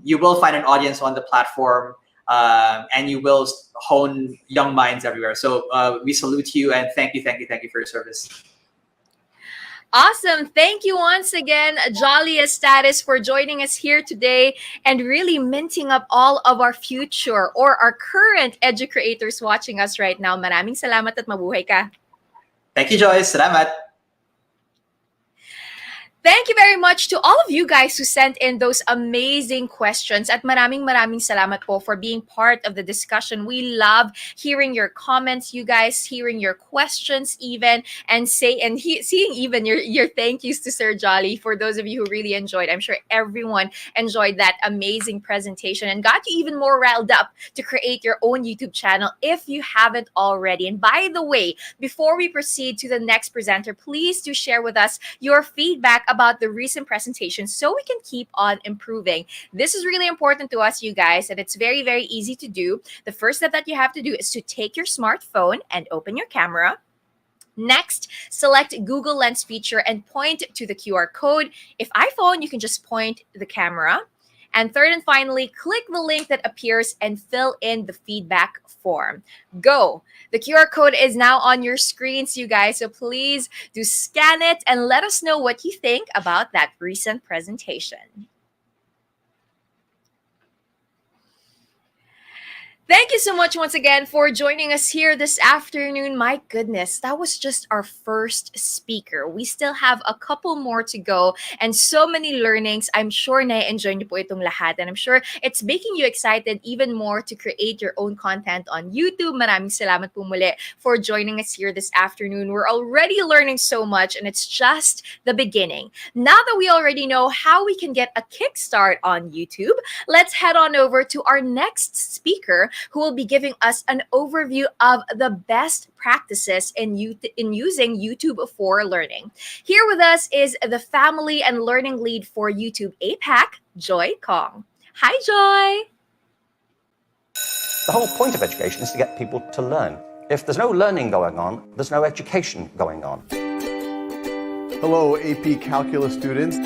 you will find an audience on the platform, and you will hone young minds everywhere. So we salute you and thank you for your service. Awesome. Thank you once again, Jolly Estates, for joining us here today and really minting up all of our future or our current educators watching us right now. Maraming salamat at mabuhay ka. Thank you, Joyce. Salamat. Thank you very much to all of you guys who sent in those amazing questions. At maraming salamat po for being part of the discussion. We love hearing your comments, you guys, hearing your questions even, and seeing even your thank yous to Sir Jolly for those of you who really enjoyed. I'm sure everyone enjoyed that amazing presentation and got you even more riled up to create your own YouTube channel if you haven't already. And by the way, before we proceed to the next presenter, please do share with us your feedback about the recent presentation so we can keep on improving. This is really important to us, you guys, and it's very, very easy to do. The first step that you have to do is to take your smartphone and open your camera. Next, select Google Lens feature and point to the QR code. If iPhone, you can just point the camera. And third and finally, click the link that appears and fill in the feedback form. Go! The QR code is now on your screens, you guys, so please do scan it and let us know what you think about that recent presentation. Thank you so much once again for joining us here this afternoon. My goodness, that was just our first speaker. We still have a couple more to go and so many learnings. I'm sure na-enjoy niyo po itong lahat, and I'm sure it's making you excited even more to create your own content on YouTube. Maraming salamat po muli for joining us here this afternoon. We're already learning so much, and it's just the beginning. Now that we already know how we can get a kickstart on YouTube, let's head on over to our next speaker, who will be giving us an overview of the best practices in using YouTube for learning. Here with us is the Family and Learning Lead for YouTube APAC, Joy Kong. Hi, Joy. The whole point of education is to get people to learn. If there's no learning going on, there's no education going on. Hello, AP Calculus students.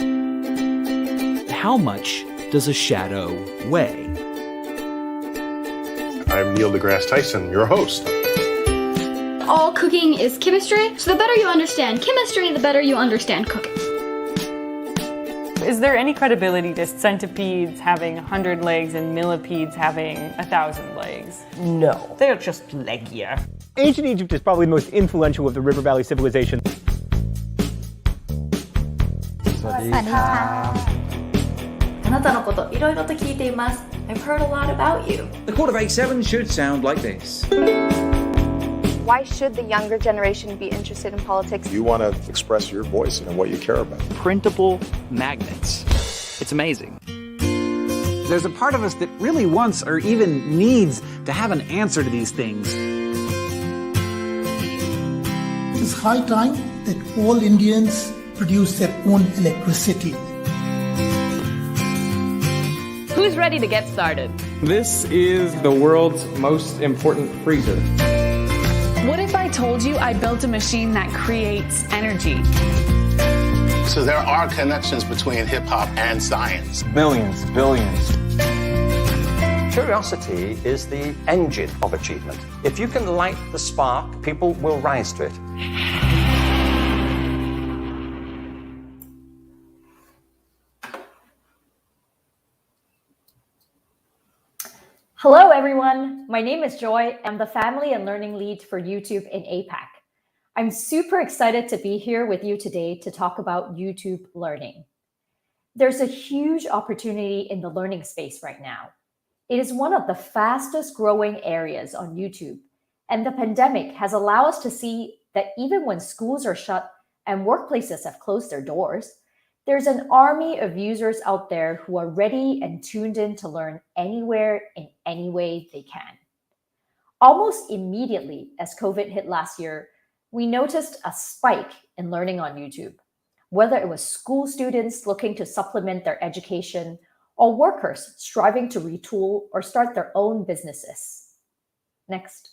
How much does a shadow weigh? I'm Neil deGrasse Tyson, your host. All cooking is chemistry, so the better you understand chemistry, the better you understand cooking. Is there any credibility to centipedes having 100 legs and millipedes having 1,000 legs? No, they're just leggier. Ancient Egypt is probably the most influential of the River Valley civilization. I've heard a lot about you. The Code of 87 should sound like this. Why should the younger generation be interested in politics? You want to express your voice and what you care about. Printable magnets. It's amazing. There's a part of us that really wants or even needs to have an answer to these things. It's high time that all Indians produce their own electricity. Who's ready to get started? This is the world's most important freezer. What if I told you I built a machine that creates energy? So there are connections between hip-hop and science. Millions, billions. Curiosity is the engine of achievement. If you can light the spark, people will rise to it. Hello, everyone. My name is Joy. I'm the Family and Learning Lead for YouTube in APAC. I'm super excited to be here with you today to talk about YouTube learning. There's a huge opportunity in the learning space right now. It is one of the fastest growing areas on YouTube, and the pandemic has allowed us to see that even when schools are shut and workplaces have closed their doors, there's an army of users out there who are ready and tuned in to learn anywhere in any way they can. Almost immediately as COVID hit last year, we noticed a spike in learning on YouTube, whether it was school students looking to supplement their education or workers striving to retool or start their own businesses. Next.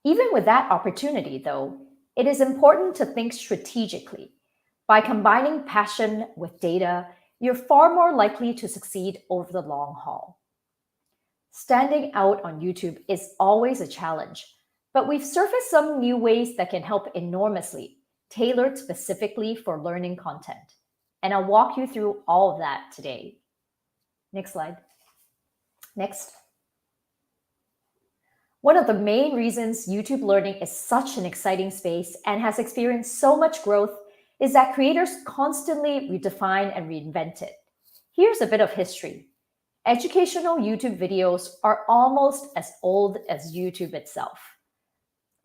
Even with that opportunity, though, it is important to think strategically. By combining passion with data, you're far more likely to succeed over the long haul. Standing out on YouTube is always a challenge, but we've surfaced some new ways that can help enormously, tailored specifically for learning content. And I'll walk you through all of that today. Next slide. Next. One of the main reasons YouTube learning is such an exciting space and has experienced so much growth is that creators constantly redefine and reinvent it. Here's a bit of history. Educational YouTube videos are almost as old as YouTube itself.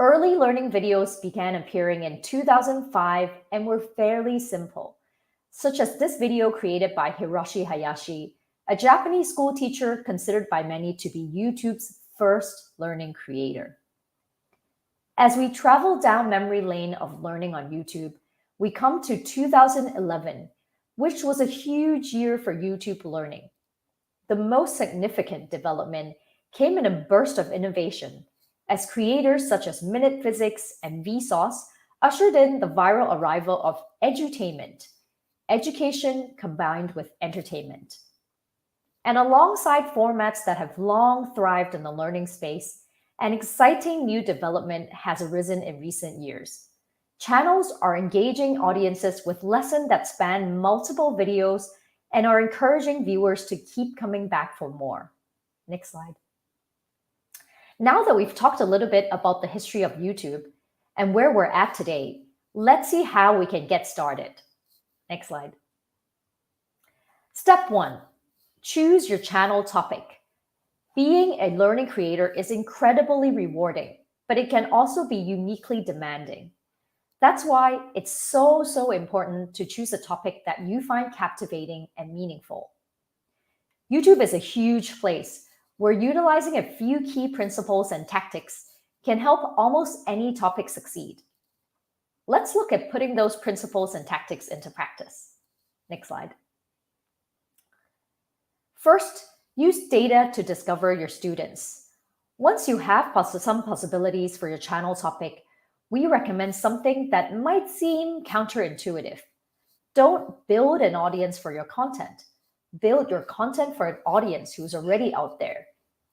Early learning videos began appearing in 2005 and were fairly simple, such as this video created by Hiroshi Hayashi, a Japanese school teacher considered by many to be YouTube's first learning creator. As we travel down memory lane of learning on YouTube, we come to 2011, which was a huge year for YouTube learning. The most significant development came in a burst of innovation as creators such as Minute Physics and Vsauce ushered in the viral arrival of edutainment, education combined with entertainment. And alongside formats that have long thrived in the learning space, an exciting new development has arisen in recent years. Channels are engaging audiences with lessons that span multiple videos and are encouraging viewers to keep coming back for more. Next slide. Now that we've talked a little bit about the history of YouTube and where we're at today, let's see how we can get started. Next slide. Step 1, choose your channel topic. Being a learning creator is incredibly rewarding, but it can also be uniquely demanding. That's why it's so important to choose a topic that you find captivating and meaningful. YouTube is a huge place where utilizing a few key principles and tactics can help almost any topic succeed. Let's look at putting those principles and tactics into practice. Next slide. First, use data to discover your students. Once you have some possibilities for your channel topic, we recommend something that might seem counterintuitive. Don't build an audience for your content. Build your content for an audience who's already out there.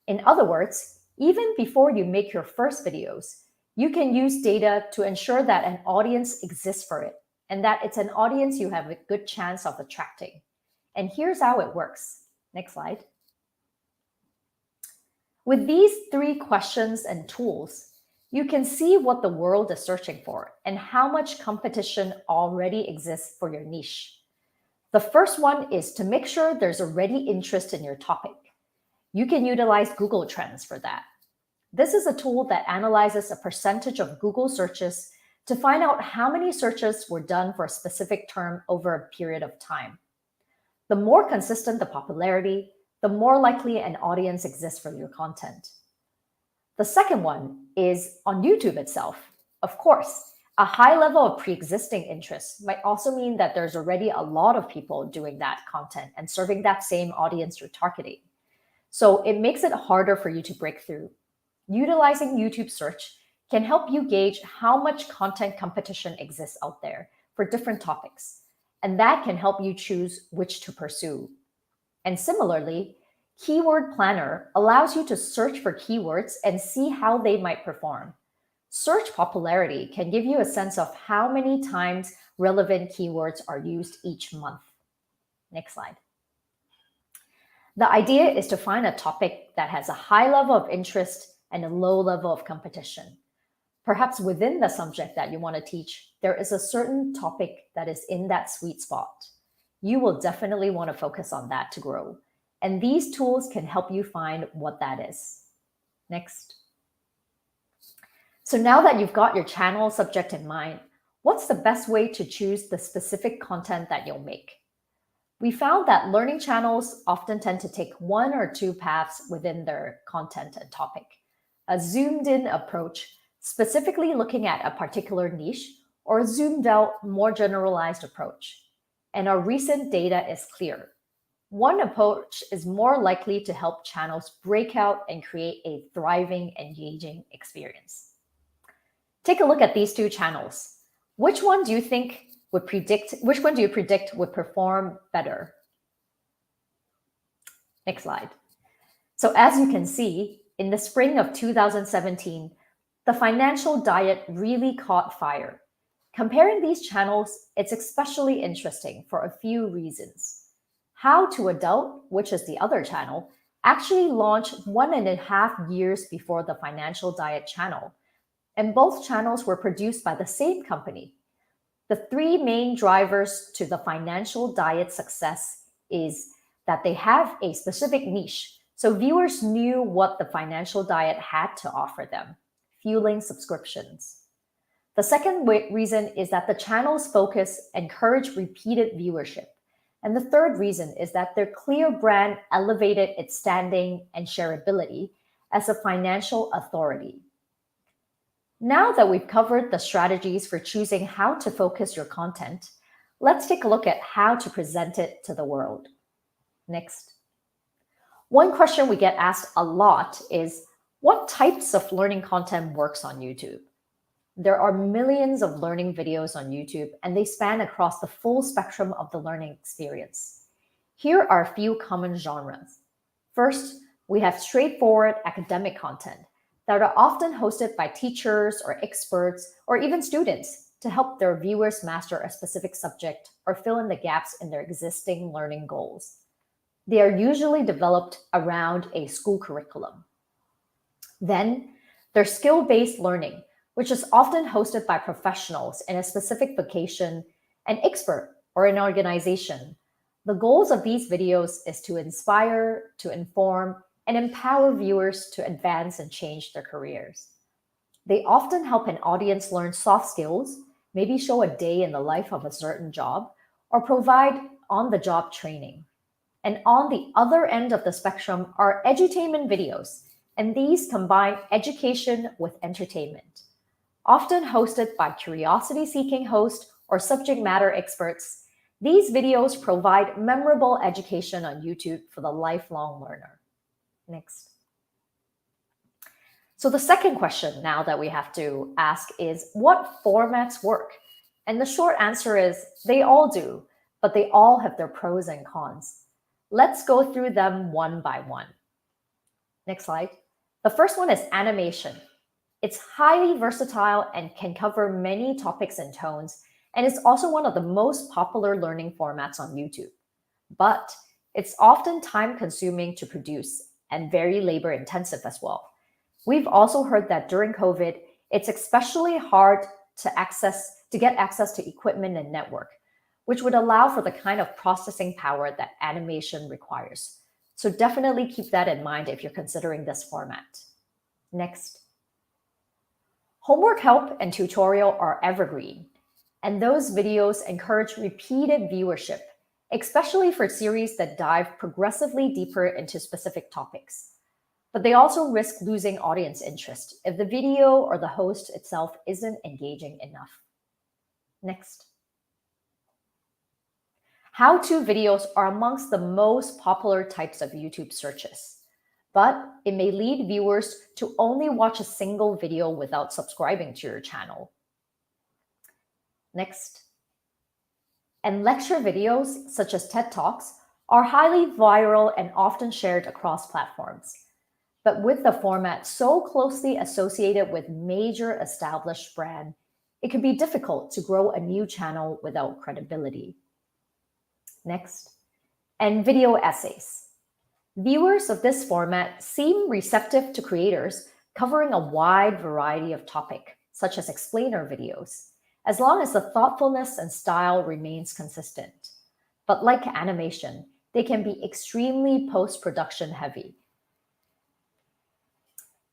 In other words, even before you make your first videos, you can use data to ensure that an audience exists for it and that it's an audience you have a good chance of attracting. And here's how it works. Next slide. With these 3 questions and tools, you can see what the world is searching for and how much competition already exists for your niche. The first one is to make sure there's already interest in your topic. You can utilize Google Trends for that. This is a tool that analyzes a percentage of Google searches to find out how many searches were done for a specific term over a period of time. The more consistent the popularity, the more likely an audience exists for your content. The second one is on YouTube itself. Of course, a high level of pre-existing interest might also mean that there's already a lot of people doing that content and serving that same audience you're targeting. So it makes it harder for you to break through. Utilizing YouTube search can help you gauge how much content competition exists out there for different topics, and that can help you choose which to pursue. And similarly, Keyword Planner allows you to search for keywords and see how they might perform. Search popularity can give you a sense of how many times relevant keywords are used each month. Next slide. The idea is to find a topic that has a high level of interest and a low level of competition. Perhaps within the subject that you want to teach, there is a certain topic that is in that sweet spot. You will definitely want to focus on that to grow. And these tools can help you find what that is. Next. So now that you've got your channel subject in mind, what's the best way to choose the specific content that you'll make? We found that learning channels often tend to take 1 or 2 paths within their content and topic. A zoomed-in approach, specifically looking at a particular niche, or a zoomed-out, more generalized approach. And our recent data is clear. One approach is more likely to help channels break out and create a thriving, engaging experience. Take a look at these 2 channels. Which one do you predict would perform better? Next slide. So as you can see, in the spring of 2017, the financial diet really caught fire. Comparing these channels, it's especially interesting for a few reasons. How to Adult, which is the other channel, actually launched 1.5 years before the Financial Diet channel, and both channels were produced by the same company. The 3 main drivers to the Financial Diet success is that they have a specific niche, so viewers knew what the Financial Diet had to offer them, fueling subscriptions. The second reason is that the channel's focus encouraged repeated viewership. And the third reason is that their clear brand elevated its standing and shareability as a financial authority. Now that we've covered the strategies for choosing how to focus your content, let's take a look at how to present it to the world. Next. One question we get asked a lot is, What types of learning content works on YouTube? There are millions of learning videos on YouTube, and they span across the full spectrum of the learning experience. Here are a few common genres. First, we have straightforward academic content that are often hosted by teachers or experts or even students to help their viewers master a specific subject or fill in the gaps in their existing learning goals. They are usually developed around a school curriculum. Then, there's skill-based learning, which is often hosted by professionals in a specific vocation, an expert, or an organization. The goals of these videos is to inspire, to inform, and empower viewers to advance and change their careers. They often help an audience learn soft skills, maybe show a day in the life of a certain job, or provide on-the-job training. And on the other end of the spectrum are edutainment videos, and these combine education with entertainment. Often hosted by curiosity-seeking hosts or subject matter experts, these videos provide memorable education on YouTube for the lifelong learner. Next. So the second question now that we have to ask is, what formats work? And the short answer is, they all do, but they all have their pros and cons. Let's go through them one by one. Next slide. The first one is animation. It's highly versatile and can cover many topics and tones, and it's also one of the most popular learning formats on YouTube. But it's often time-consuming to produce and very labor-intensive as well. We've also heard that during COVID, it's especially hard to get access to equipment and network, which would allow for the kind of processing power that animation requires. So definitely keep that in mind if you're considering this format. Next. Homework help and tutorial are evergreen, and those videos encourage repeated viewership, especially for series that dive progressively deeper into specific topics. But they also risk losing audience interest if the video or the host itself isn't engaging enough. Next. How-to videos are amongst the most popular types of YouTube searches, but it may lead viewers to only watch a single video without subscribing to your channel. Next. And lecture videos, such as TED Talks, are highly viral and often shared across platforms. But with the format so closely associated with major established brand, it can be difficult to grow a new channel without credibility. Next. And video essays. Viewers of this format seem receptive to creators covering a wide variety of topics, such as explainer videos, as long as the thoughtfulness and style remains consistent. But like animation, they can be extremely post-production heavy.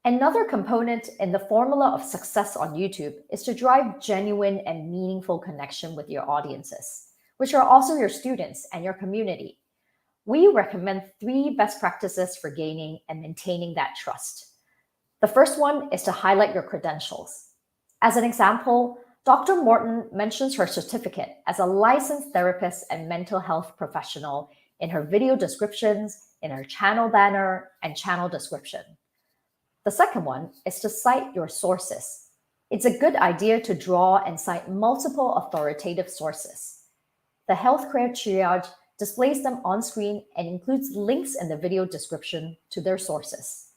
Another component in the formula of success on YouTube is to drive genuine and meaningful connection with your audiences, which are also your students and your community. We recommend 3 best practices for gaining and maintaining that trust. The first one is to highlight your credentials. As an example, Dr. Morton mentions her certificate as a licensed therapist and mental health professional in her video descriptions, in her channel banner, and channel description. The second one is to cite your sources. It's a good idea to draw and cite multiple authoritative sources. The Healthcare Triage displays them on screen and includes links in the video description to their sources.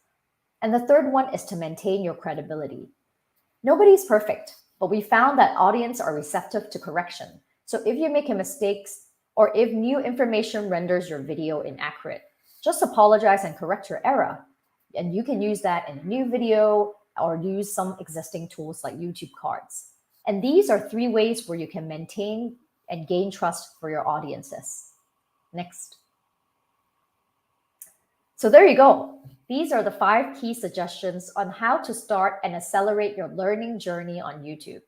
And the third one is to maintain your credibility. Nobody's perfect, but we found that audience are receptive to correction. So if you make mistakes or if new information renders your video inaccurate, just apologize and correct your error. And you can use that in a new video or use some existing tools like YouTube cards. And these are 3 ways where you can maintain and gain trust for your audiences. Next. So there you go. These are the 5 key suggestions on how to start and accelerate your learning journey on YouTube.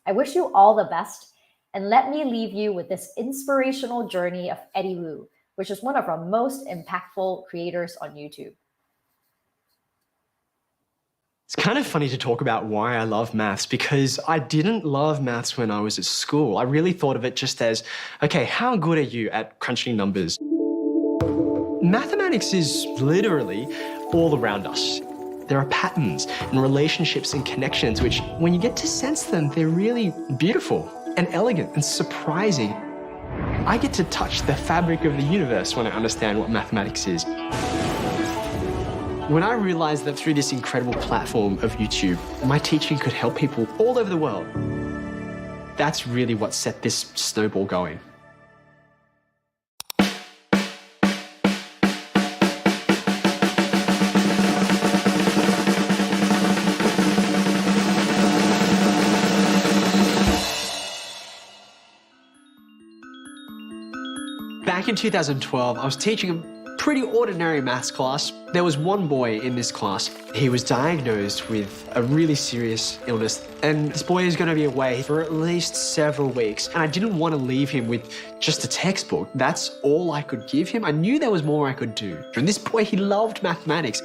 I wish you all the best, and let me leave you with this inspirational journey of Eddie Wu, which is one of our most impactful creators on YouTube. It's kind of funny to talk about why I love maths, because I didn't love maths when I was at school. I really thought of it just as, okay, how good are you at crunching numbers? Mathematics is literally all around us. There are patterns and relationships and connections which, when you get to sense them, they're really beautiful and elegant and surprising. I get to touch the fabric of the universe when I understand what mathematics is. When I realized that through this incredible platform of YouTube, my teaching could help people all over the world, that's really what set this snowball going. Back in 2012, I was teaching a pretty ordinary maths class. There was one boy in this class. He was diagnosed with a really serious illness, and this boy is going to be away for at least several weeks. And I didn't want to leave him with just a textbook. That's all I could give him. I knew there was more I could do. And this boy, he loved mathematics.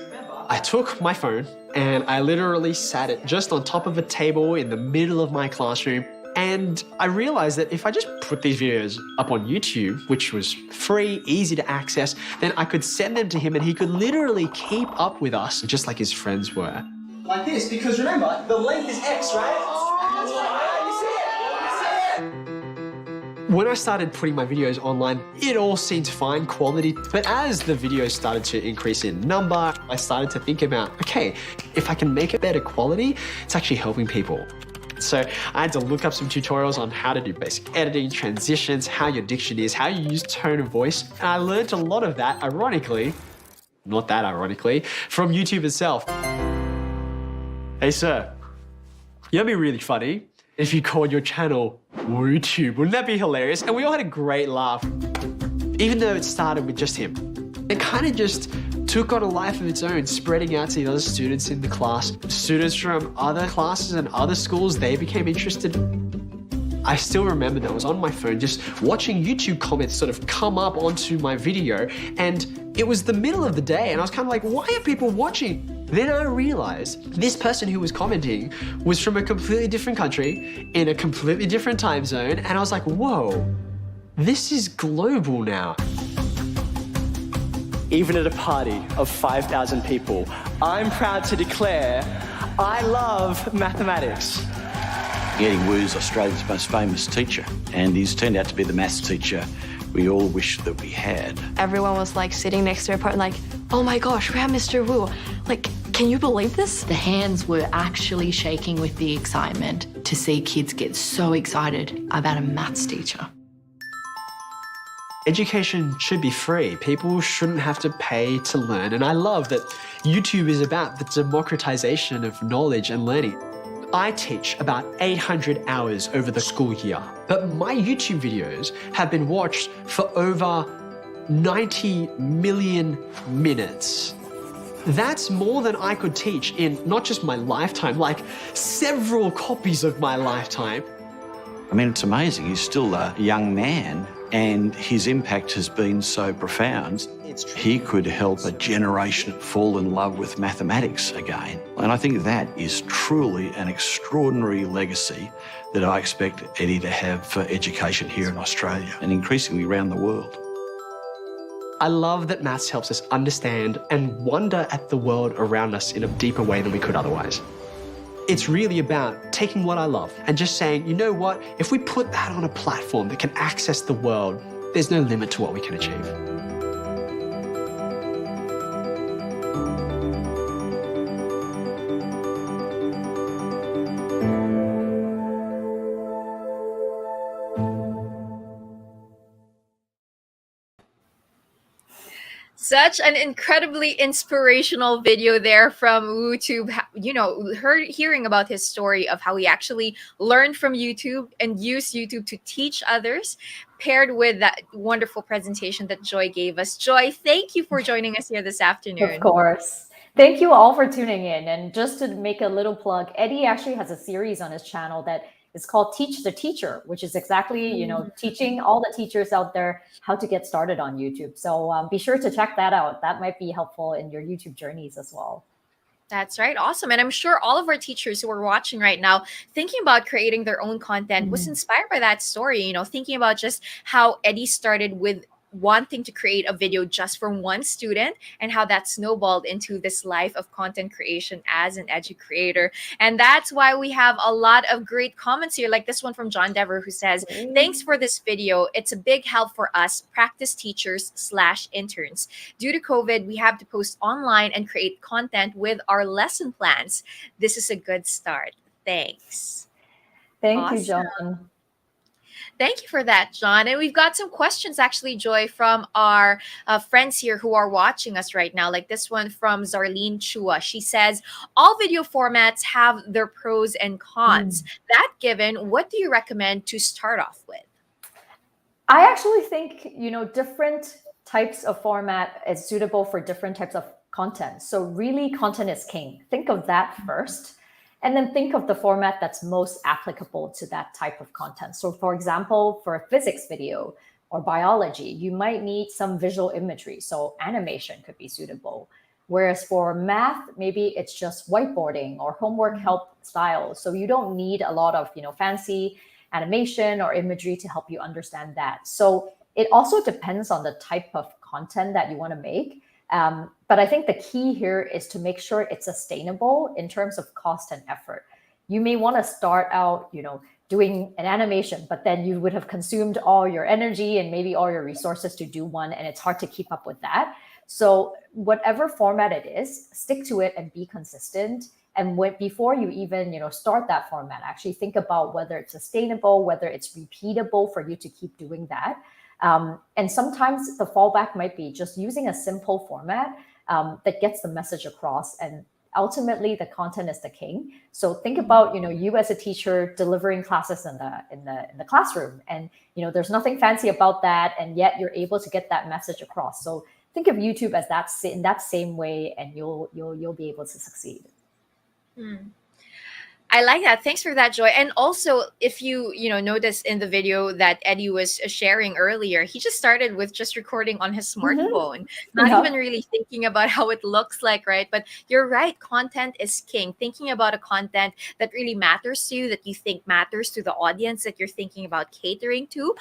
I took my phone and I literally sat it just on top of a table in the middle of my classroom. And I realized that if I just put these videos up on YouTube, which was free, easy to access, then I could send them to him and he could literally keep up with us just like his friends were. Like this, because remember, the length is X, right? When I started putting my videos online, it all seemed fine quality. But as the videos started to increase in number, I started to think about, okay, if I can make it better quality, it's actually helping people. So I had to look up some tutorials on how to do basic editing, transitions, how your diction is, how you use tone of voice. And I learned a lot of that, ironically, not that ironically, from YouTube itself. Hey, sir, you know what'd be really funny? If you called your channel WooTube, wouldn't that be hilarious? And we all had a great laugh, even though it started with just him. It kind of just took on a life of its own, spreading out to the other students in the class. Students from other classes and other schools, they became interested. I still remember that I was on my phone just watching YouTube comments sort of come up onto my video, and it was the middle of the day and I was kind of like, why are people watching? Then I realized this person who was commenting was from a completely different country, in a completely different time zone, and I was like, whoa, this is global now. Even at a party of 5,000 people, I'm proud to declare I love mathematics. Eddie Wu's Australia's most famous teacher, and he's turned out to be the maths teacher we all wish that we had. Everyone was like sitting next to a part like, oh my gosh, we have Mr. Wu. Like, can you believe this? The hands were actually shaking with the excitement to see kids get so excited about a maths teacher. Education should be free. People shouldn't have to pay to learn. And I love that YouTube is about the democratization of knowledge and learning. I teach about 800 hours over the school year, but my YouTube videos have been watched for over 90 million minutes. That's more than I could teach in not just my lifetime, like several copies of my lifetime. I mean, it's amazing. He's still a young man, and his impact has been so profound. He could help a generation fall in love with mathematics again. And I think that is truly an extraordinary legacy that I expect Eddie to have for education here in Australia and increasingly around the world. I love that maths helps us understand and wonder at the world around us in a deeper way than we could otherwise. It's really about taking what I love and just saying, you know what, if we put that on a platform that can access the world, there's no limit to what we can achieve. Such an incredibly inspirational video there from WooTube. You know, hearing about his story of how he actually learned from YouTube and used YouTube to teach others, paired with that wonderful presentation that Joy gave us. Joy, thank you for joining us here this afternoon. Of course. Thank you all for tuning in. And just to make a little plug, Eddie actually has a series on his channel that is called Teach the Teacher, which is exactly, you know, teaching all the teachers out there how to get started on YouTube. So be sure to check that out. That might be helpful in your YouTube journeys as well. That's right. Awesome. And I'm sure all of our teachers who are watching right now, thinking about creating their own content, was inspired by that story, you know, thinking about just how Eddie started with wanting to create a video just for one student and how that snowballed into this life of content creation as an edu creator. And that's why we have a lot of great comments here, like this one from John Dever, who says, thanks for this video. It's a big help for us practice teachers / interns. Due to COVID, we have to post online and create content with our lesson plans. This is a good start. Thanks. Thank you, John. Thank you for that, John. And we've got some questions actually, Joy, from our friends here who are watching us right now. Like this one from Zarlene Chua. She says, all video formats have their pros and cons. That given, what do you recommend to start off with? I actually think, different types of format is suitable for different types of content. So really, content is king. Think of that first. And then think of the format that's most applicable to that type of content. So for example, for a physics video or biology, you might need some visual imagery. So animation could be suitable. Whereas for math, maybe it's just whiteboarding or homework help style. So you don't need a lot of, fancy animation or imagery to help you understand that. So it also depends on the type of content that you want to make. But I think the key here is to make sure it's sustainable in terms of cost and effort. You may want to start out, doing an animation, but then you would have consumed all your energy and maybe all your resources to do one, and it's hard to keep up with that. So whatever format it is, stick to it and be consistent. And before you even, start that format, actually think about whether it's sustainable, whether it's repeatable for you to keep doing that. And sometimes the fallback might be just using a simple format that gets the message across. And ultimately, the content is the king. So think about, you as a teacher delivering classes in the classroom, and there's nothing fancy about that, and yet you're able to get that message across. So think of YouTube as that in that same way, and you'll be able to succeed. I like that. Thanks for that, Joy. And also, if you notice in the video that Eddie was sharing earlier, he just started with just recording on his smartphone, not even really thinking about how it looks like, right? But you're right, content is king. Thinking about a content that really matters to you, that you think matters to the audience that you're thinking about catering to,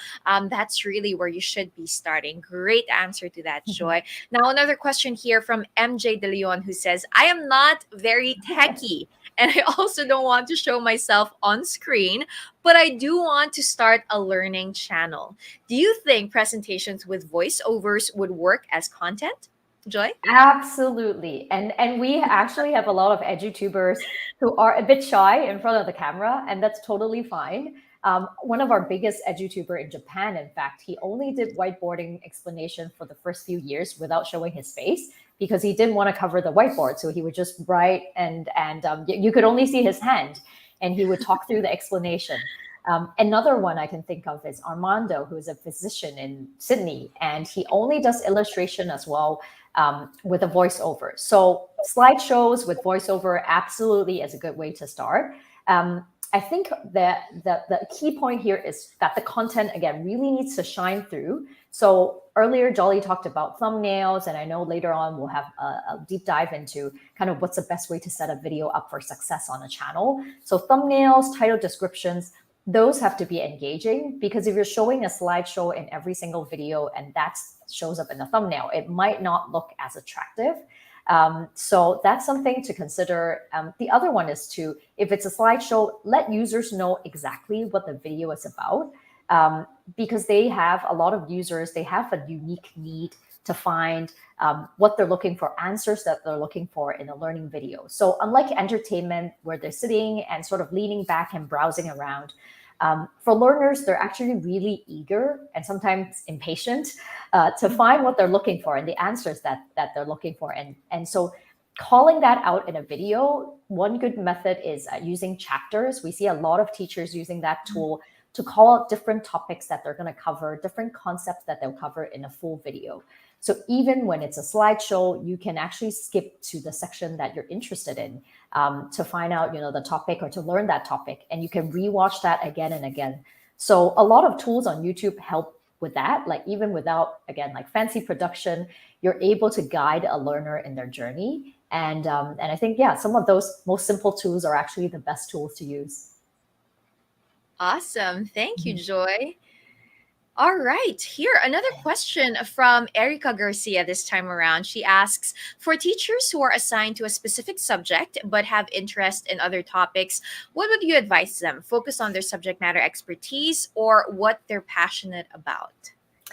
that's really where you should be starting. Great answer to that, Joy. Now, another question here from MJ De Leon, who says, I am not very techie, and I also don't want to show myself on screen, but I do want to start a learning channel. Do you think presentations with voiceovers would work as content? Joy? Absolutely. And we actually have a lot of edutubers who are a bit shy in front of the camera, and that's totally fine. One of our biggest edutuber in Japan, in fact, he only did whiteboarding explanation for the first few years without showing his face, because he didn't want to cover the whiteboard. So he would just write and you could only see his hand, and he would talk through the explanation. Another one I can think of is Armando, who is a physician in Sydney, and he only does illustration as well with a voiceover. So slideshows with voiceover absolutely is a good way to start. I think that the key point here is that the content, again, really needs to shine through. So earlier, Jolly talked about thumbnails, and I know later on we'll have a deep dive into kind of what's the best way to set a video up for success on a channel. So thumbnails, title descriptions, those have to be engaging, because if you're showing a slideshow in every single video and that shows up in the thumbnail, it might not look as attractive. So that's something to consider. The other one is to, if it's a slideshow, let users know exactly what the video is about, because they have a lot of users, they have a unique need to find what they're looking for, answers that they're looking for in a learning video. So unlike entertainment, where they're sitting and sort of leaning back and browsing around, for learners, they're actually really eager and sometimes impatient to find what they're looking for and the answers that they're looking for. And so calling that out in a video, one good method is using chapters. We see a lot of teachers using that tool to call out different topics that they're going to cover, different concepts that they'll cover in a full video. So even when it's a slideshow, you can actually skip to the section that you're interested in to find out, the topic or to learn that topic, and you can rewatch that again and again. So a lot of tools on YouTube help with that. Like even without, again, like fancy production, you're able to guide a learner in their journey. And I think, yeah, some of those most simple tools are actually the best tools to use. Awesome. Thank you, Joy. All right, here another question from Erica Garcia this time around. She asks, for teachers who are assigned to a specific subject but have interest in other topics, what would you advise them? Focus on their subject matter expertise or what they're passionate about?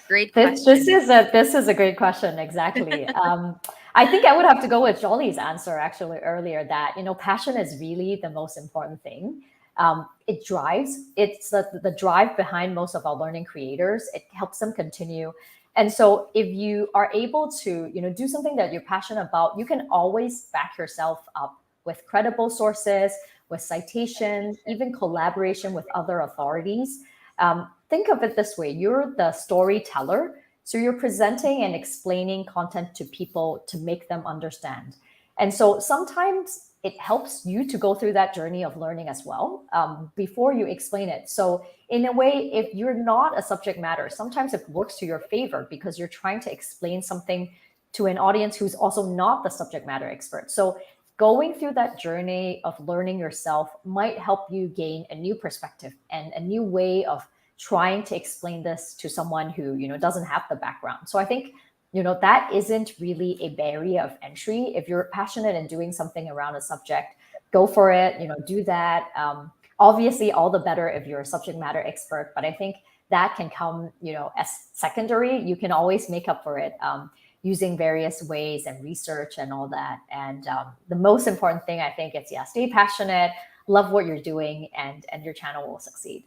Great question. This is a great question. Exactly. I think I would have to go with Jolly's answer actually earlier that, passion is really the most important thing. It drives, it's the drive behind most of our learning creators. It helps them continue. And so if you are able to, do something that you're passionate about, you can always back yourself up with credible sources, with citations, even collaboration with other authorities. Think of it this way. You're the storyteller. So you're presenting and explaining content to people to make them understand. And so sometimes it helps you to go through that journey of learning as well before you explain it. So in a way, if you're not a subject matter, sometimes it works to your favor because you're trying to explain something to an audience who's also not the subject matter expert. So going through that journey of learning yourself might help you gain a new perspective and a new way of trying to explain this to someone who, doesn't have the background. So I think, that isn't really a barrier of entry. If you're passionate in doing something around a subject, go for it, do that. Obviously, all the better if you're a subject matter expert, but I think that can come, as secondary. You can always make up for it using various ways and research and all that. And the most important thing, I think, is, stay passionate, love what you're doing, and your channel will succeed.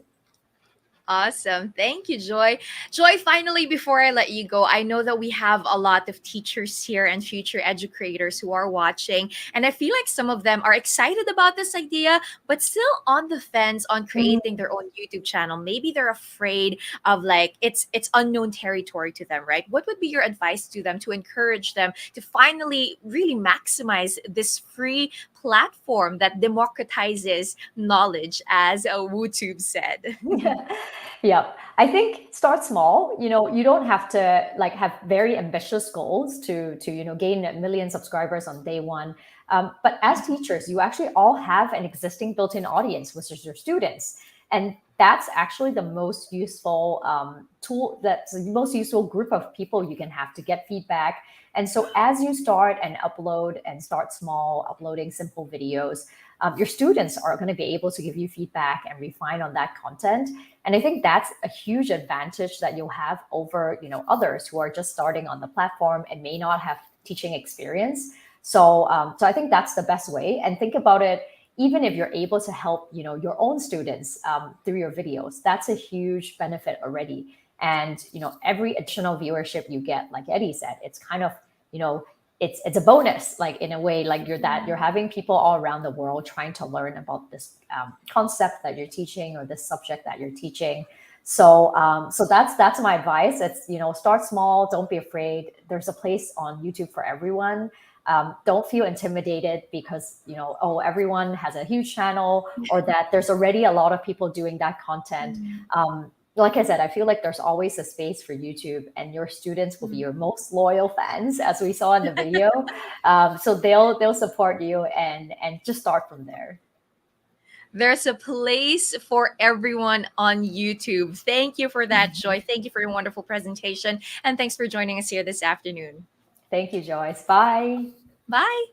Awesome. Thank you, Joy. Joy, finally, before I let you go, I know that we have a lot of teachers here and future educators who are watching. And I feel like some of them are excited about this idea, but still on the fence on creating their own YouTube channel. Maybe they're afraid of it's unknown territory to them, right? What would be your advice to them to encourage them to finally really maximize this free platform that democratizes knowledge, as WooTube said? Yeah, I think start small. You don't have to have very ambitious goals to gain 1 million subscribers on day one. But as teachers, you actually all have an existing built-in audience, which is your students. And that's actually the most useful tool, that's the most useful group of people you can have to get feedback. And so as you start and upload and start small, uploading simple videos, your students are going to be able to give you feedback and refine on that content. And I think that's a huge advantage that you'll have over, others who are just starting on the platform and may not have teaching experience. So I think that's the best way. And think about it, even if you're able to help, your own students through your videos, that's a huge benefit already. And, every additional viewership you get, like Eddie said, it's kind of, it's a bonus, in a way, you're having people all around the world trying to learn about this concept that you're teaching or this subject that you're teaching. So that's my advice. It's, start small, don't be afraid. There's a place on YouTube for everyone. Don't feel intimidated because, everyone has a huge channel or that there's already a lot of people doing that content. Like I said, I feel like there's always a space for YouTube, and your students will be your most loyal fans, as we saw in the video. So they'll support you and just start from there. There's a place for everyone on YouTube. Thank you for that, Joy. Thank you for your wonderful presentation. And thanks for joining us here this afternoon. Thank you, Joyce. Bye. Bye.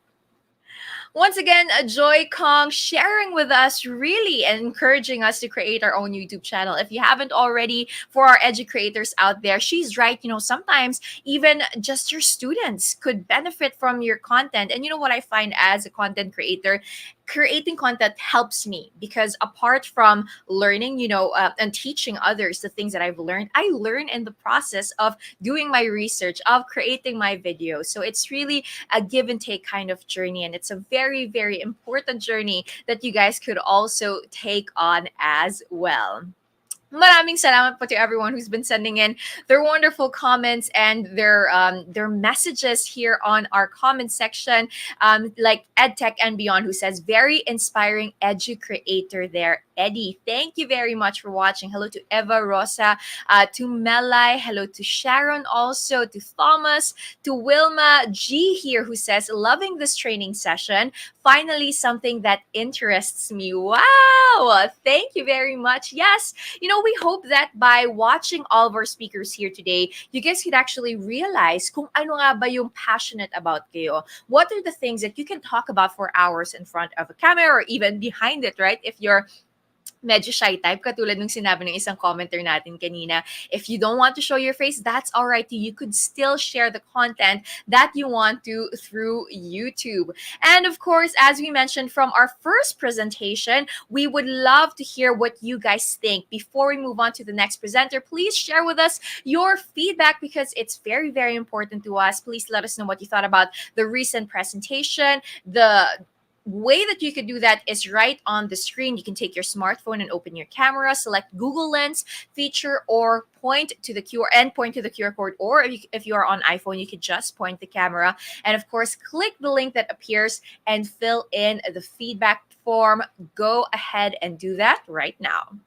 Once again, Joy Kong sharing with us, really encouraging us to create our own YouTube channel. If you haven't already, for our educators out there, she's right. Sometimes even just your students could benefit from your content. And what I find as a content creator, creating content helps me because apart from learning, and teaching others the things that I've learned, I learn in the process of doing my research, of creating my videos. So it's really a give and take kind of journey. And it's a very, very important journey that you guys could also take on as well. Maraming salamat po to everyone who's been sending in their wonderful comments and their messages here on our comment section. Like EdTech and Beyond, who says, very inspiring edu creator there. Eddie. Thank you very much for watching. Hello to Eva Rosa, to Melai, hello to Sharon also, to Thomas, to Wilma G here who says, loving this training session. Finally, something that interests me. Wow! Thank you very much. Yes, we hope that by watching all of our speakers here today, you guys could actually realize kung ano nga ba yung passionate about kayo. What are the things that you can talk about for hours in front of a camera or even behind it, right? If you're medyo shy type, katulad nung sinabi ng isang commenter natin kanina. If you don't want to show your face, that's all right too. You could still share the content that you want to through YouTube. And of course, as we mentioned from our first presentation, we would love to hear what you guys think. Before we move on to the next presenter, please share with us your feedback because it's very, very important to us. Please let us know what you thought about the recent presentation. The way that you could do that is right on the screen. You can take your smartphone and open your camera, select Google Lens feature, or point to the QR code. Or if you are on iPhone, you could just point the camera. And of course, click the link that appears and fill in the feedback form. Go ahead and do that right now.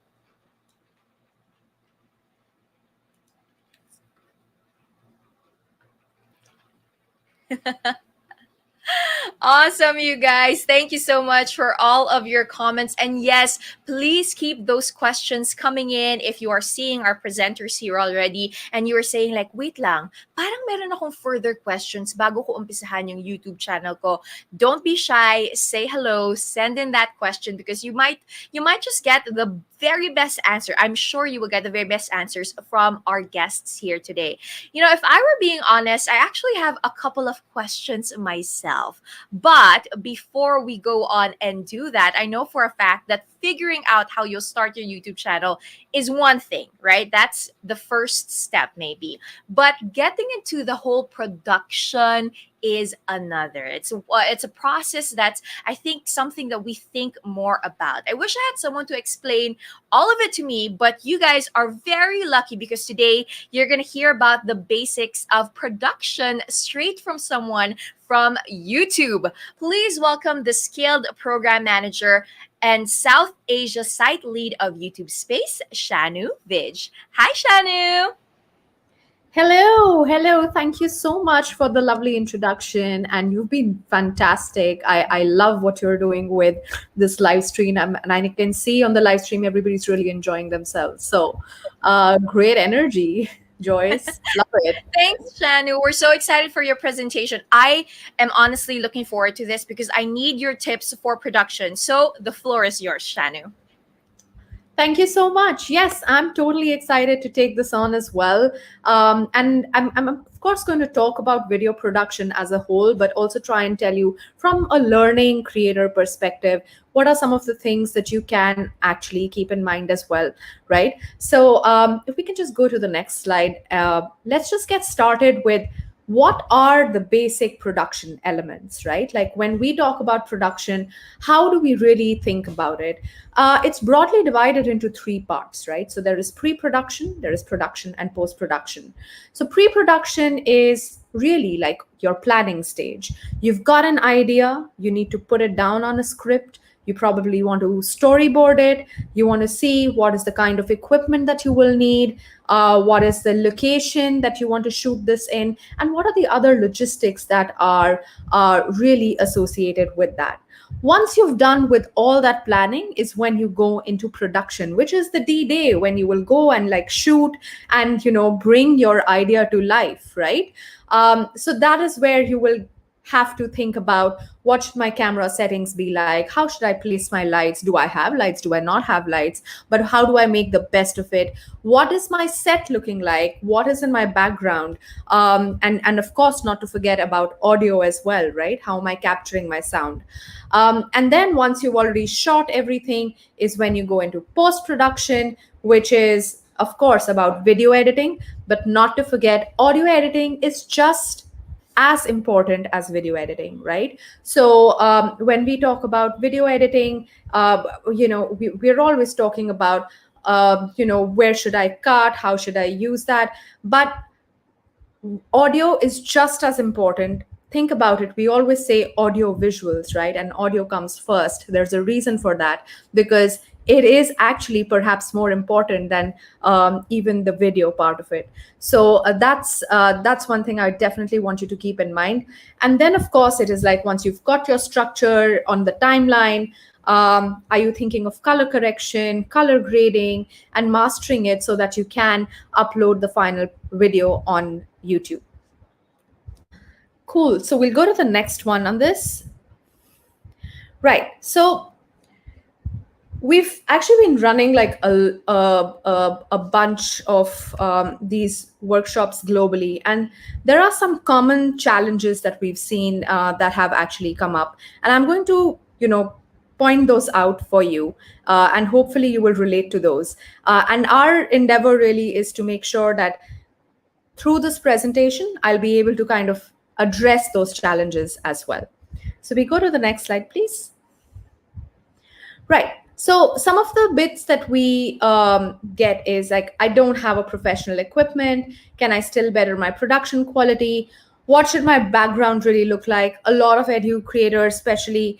Awesome, you guys. Thank you so much for all of your comments. And yes, please keep those questions coming in. If you are seeing our presenters here already and you are saying like, wait lang, parang meron akong further questions bago ko umpisahan yung YouTube channel ko. Don't be shy. Say hello. Send in that question because you might just get the very best answer. I'm sure you will get the very best answers from our guests here today. If I were being honest, I actually have a couple of questions myself. But before we go on and do that, I know for a fact that figuring out how you'll start your YouTube channel is one thing, right? That's the first step maybe. But getting into the whole production is another. It's a process that's, I think, something that we think more about. I wish I had someone to explain all of it to me, but you guys are very lucky because today you're going to hear about the basics of production straight from someone from YouTube. Please welcome the skilled program manager and South Asia site lead of YouTube Space, Shanu Vij. Hi, Shanu. Hello. Thank you so much for the lovely introduction. And you've been fantastic. I love what you're doing with this live stream. And I can see on the live stream, everybody's really enjoying themselves. So great energy, Joyce. Love it. Thanks, Shanu. We're so excited for your presentation. I am honestly looking forward to this because I need your tips for production. So the floor is yours, Shanu. Thank you so much. Yes, I'm totally excited to take this on as well. And I'm of course going to talk about video production as a whole, but also try and tell you from a learning creator perspective, what are some of the things that you can actually keep in mind as well, right? So if we can just go to the next slide, let's just get started with what are the basic production elements, right? Like when we talk about production, how do we really think about it? It's broadly divided into three parts, right? So there is pre-production, there is production, and post-production. So pre-production is really like your planning stage. You've got an idea, you need to put it down on a script. You probably want to storyboard it. You want to see what is the kind of equipment that you will need, what is the location that you want to shoot this in, and what are the other logistics that are really associated with that. Once you've done with all that planning is when you go into production, which is the D-Day when you will go and like shoot and, bring your idea to life, right? So that is where you will have to think about what should my camera settings be like? How should I place my lights? Do I have lights? Do I not have lights? But how do I make the best of it? What is my set looking like? What is in my background? And of course, not to forget about audio as well, right? How am I capturing my sound? And then once you've already shot everything is when you go into post-production, which is, of course, about video editing, but not to forget audio editing is just as important as video editing, right? So when we talk about video editing, we're always talking about, where should I cut? How should I use that? But audio is just as important. Think about it. We always say audio visuals, right? And audio comes first. There's a reason for that because it is actually perhaps more important than even the video part of it. So that's one thing I definitely want you to keep in mind. And then of course it is like, once you've got your structure on the timeline, are you thinking of color correction, color grading, and mastering it so that you can upload the final video on YouTube? Cool. So we'll go to the next one on this. Right. So we've actually been running like a bunch of these workshops globally, and there are some common challenges that we've seen that have actually come up, and I'm going to, point those out for you, and hopefully you will relate to those. And our endeavor really is to make sure that through this presentation, I'll be able to kind of address those challenges as well. So we go to the next slide, please. Right. So some of the bits that we get is like, I don't have a professional equipment. Can I still better my production quality? What should my background really look like? A lot of edu creators, especially,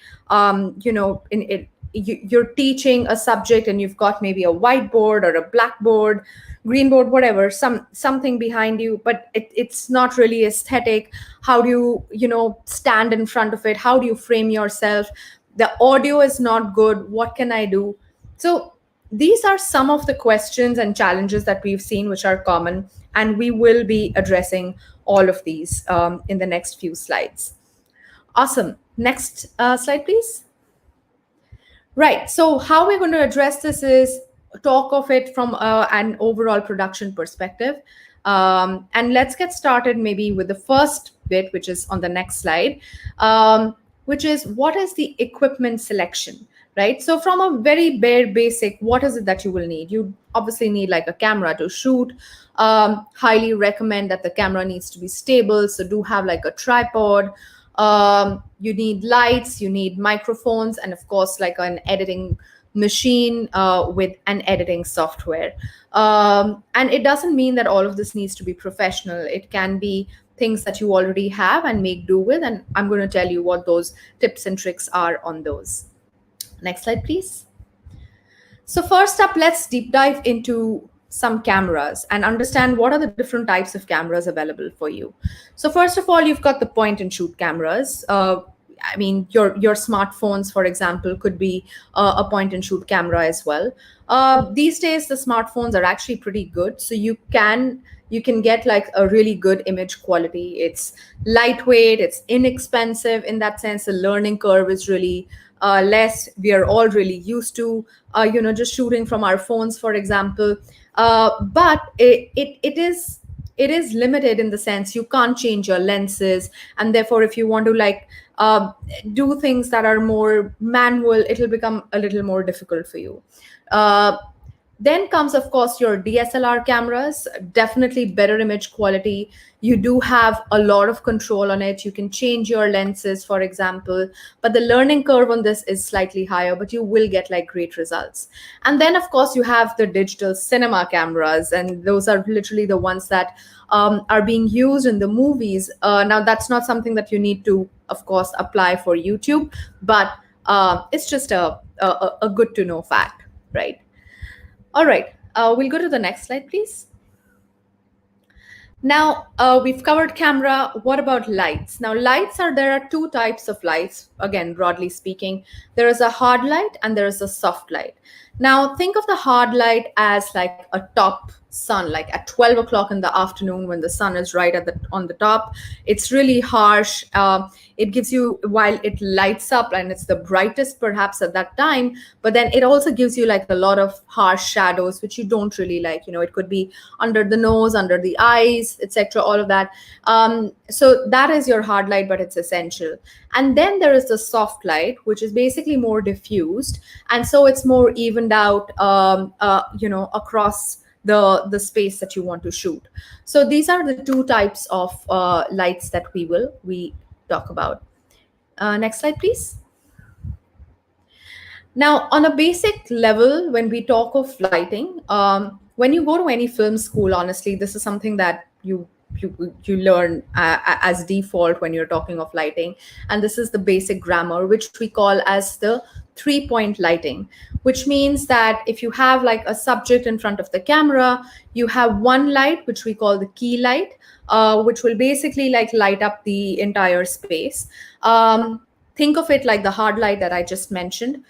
you're teaching a subject and you've got maybe a whiteboard or a blackboard, green board, whatever, something behind you, but it's not really aesthetic. How do you, stand in front of it? How do you frame yourself? The audio is not good. What can I do? So these are some of the questions and challenges that we've seen, which are common, and we will be addressing all of these in the next few slides. Awesome. Next slide, please. Right. So how we're going to address this is talk of it from an overall production perspective. And let's get started maybe with the first bit, which is on the next slide, which is what is the equipment selection, right? So from a very bare basic, what is it that you will need? You obviously need like a camera to shoot. Highly recommend that the camera needs to be stable. So do have like a tripod. You need lights, you need microphones, and of course like an editing machine with an editing software. And it doesn't mean that all of this needs to be professional. It can be things that you already have and make do with, and I'm going to tell you what those tips and tricks are on those. Next slide, please. So first up, let's deep dive into some cameras and understand what are the different types of cameras available for you. So first of all, you've got the point and shoot cameras. I mean, your smartphones, for example, could be a point and shoot camera as well. These days, the smartphones are actually pretty good. So you can get like a really good image quality. It's lightweight, it's inexpensive in that sense. The learning curve is really less. We are all really used to, just shooting from our phones, for example. But it is limited in the sense you can't change your lenses, and therefore if you want to like do things that are more manual, it'll become a little more difficult for you. Then comes, of course, your DSLR cameras, definitely better image quality. You do have a lot of control on it. You can change your lenses, for example, but the learning curve on this is slightly higher, but you will get like great results. And then, of course, you have the digital cinema cameras, and those are literally the ones that are being used in the movies. Now, that's not something that you need to, of course, apply for YouTube, but it's just a good to know fact, right? All right, we'll go to the next slide, please. Now, we've covered camera. What about lights? Now, there are two types of lights, again, broadly speaking. There is a hard light and there is a soft light. Now, think of the hard light as like a top sun, like at 12 o'clock in the afternoon when the sun is right on the top. It's really harsh. It gives you, while it lights up and it's the brightest perhaps at that time, but then it also gives you like a lot of harsh shadows, which you don't really like. It could be under the nose, under the eyes, etc., all of that. So that is your hard light, but it's essential. And then there is the soft light, which is basically more diffused. And so it's more evened out, across the space that you want to shoot. So these are the two types of lights that we talk about. Next slide, please. Now, on a basic level, when we talk of lighting, when you go to any film school, honestly, this is something that you learn as default when you're talking of lighting. And this is the basic grammar, which we call as the 3-point lighting, which means that if you have like a subject in front of the camera, you have one light, which we call the key light, which will basically like light up the entire space. Think of it like the hard light that I just mentioned.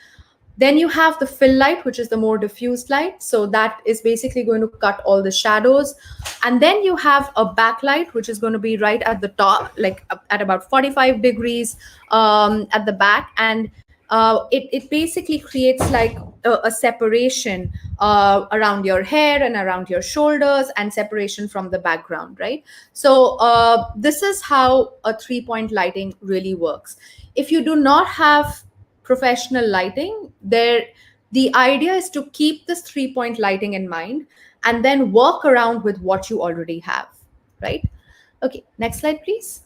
Then you have the fill light, which is the more diffused light. So that is basically going to cut all the shadows. And then you have a backlight, which is going to be right at the top, like at about 45 degrees at the back. And it basically creates like a separation around your hair and around your shoulders and separation from the background, right? So this is how a 3-point lighting really works. If you do not have professional lighting, the idea is to keep this 3-point lighting in mind and then work around with what you already have, right? Okay, next slide, please.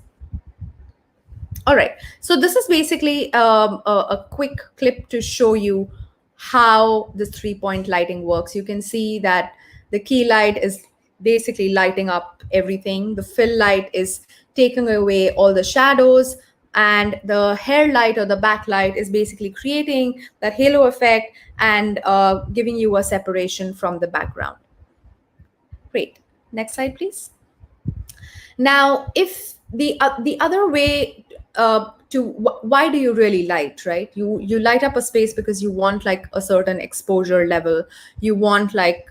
All right, so this is basically a quick clip to show you how this 3-point lighting works. You can see that the key light is basically lighting up everything. The fill light is taking away all the shadows, and the hair light or the backlight is basically creating that halo effect and giving you a separation from the background. Great. Next slide, please. Now, if the other way why do you really light, right? You light up a space because you want like a certain exposure level. You want like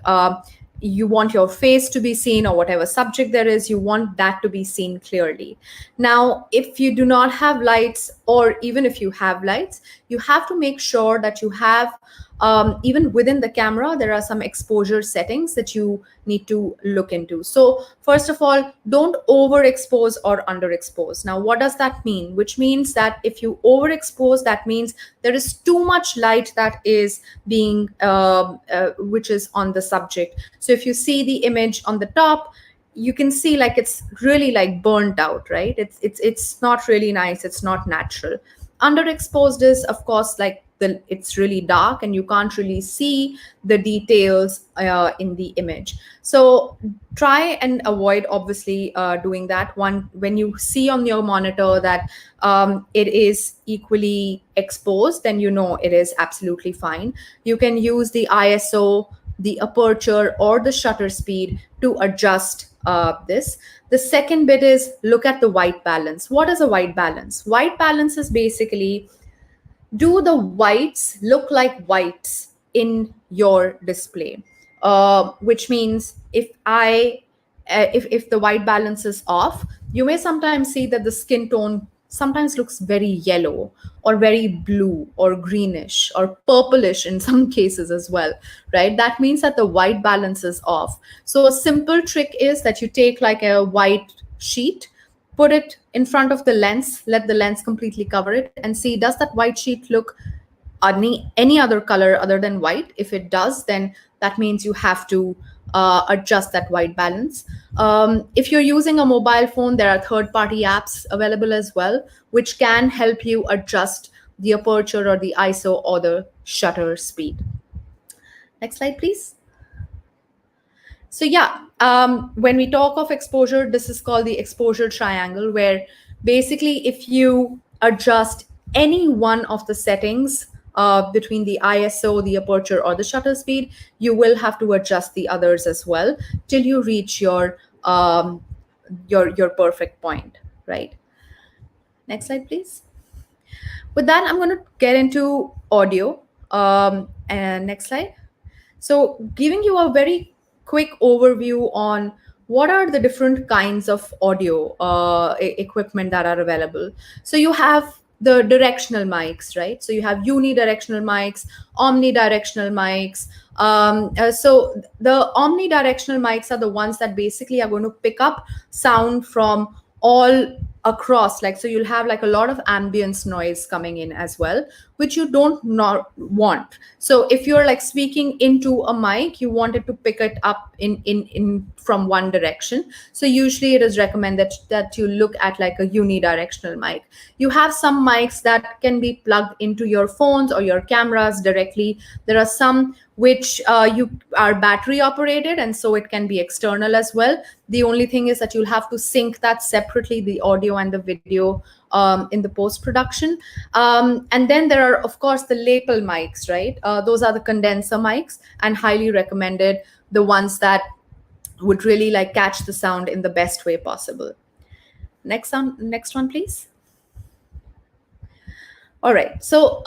you want your face to be seen, or whatever subject there is, you want that to be seen clearly. Now, if you do not have lights, or even if you have lights, you have to make sure that you have, even within the camera, there are some exposure settings that you need to look into. So first of all, don't overexpose or underexpose. Now, what does that mean? Which means that if you overexpose, that means there is too much light that is being, which is on the subject. So if you see the image on the top, you can see like it's really like burnt out, right? It's not really nice. It's not natural. Underexposed is, of course, like it's really dark and you can't really see the details in the image. So try and avoid obviously doing that. When you see on your monitor that it is equally exposed, then you know it is absolutely fine. You can use the ISO, the aperture, or the shutter speed to adjust this. The second bit is look at the white balance. What is a white balance? White balance is basically, do the whites look like whites in your display? Which means if the white balance is off, you may sometimes see that the skin tone sometimes looks very yellow or very blue or greenish or purplish in some cases as well, right? That means that the white balance is off. So a simple trick is that you take like a white sheet, put it in front of the lens, let the lens completely cover it, and see, does that white sheet look any other color other than white? If it does, then that means you have to adjust that white balance. If you're using a mobile phone, there are third-party apps available as well, which can help you adjust the aperture or the ISO or the shutter speed. Next slide, please. So yeah, when we talk of exposure, this is called the exposure triangle, where basically if you adjust any one of the settings between the ISO, the aperture, or the shutter speed, you will have to adjust the others as well till you reach your perfect point, right? Next slide, please. With that, I'm going to get into audio. And next slide. So giving you a very quick overview on what are the different kinds of audio equipment that are available. So you have the directional mics, right? So you have unidirectional mics, omnidirectional mics. So the omnidirectional mics are the ones that basically are going to pick up sound from all across, like, so you'll have like a lot of ambience noise coming in as well, which you don't not want. So if you're like speaking into a mic, you want it to pick it up in from one direction. So usually it is recommended that you look at like a unidirectional mic. You have some mics that can be plugged into your phones or your cameras directly. There are some which you are battery operated, and so it can be external as well. The only thing is that you'll have to sync that separately, the audio and the video, in the post-production. And then there are, of course, the lapel mics, right? Those are the condenser mics, and highly recommended, the ones that would really like catch the sound in the best way possible. Next one, please. All right. So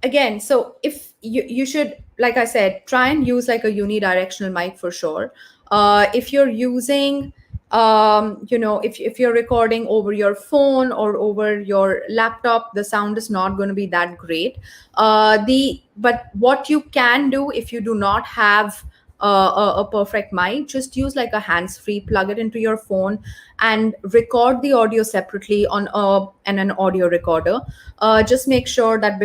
again, so if you should, like I said, try and use like a unidirectional mic for sure. If you're using, if you're recording over your phone or over your laptop, the sound is not going to be that great. But what you can do if you do not have a perfect mic, just use like a hands-free, plug it into your phone and record the audio separately on an audio recorder. Just make sure that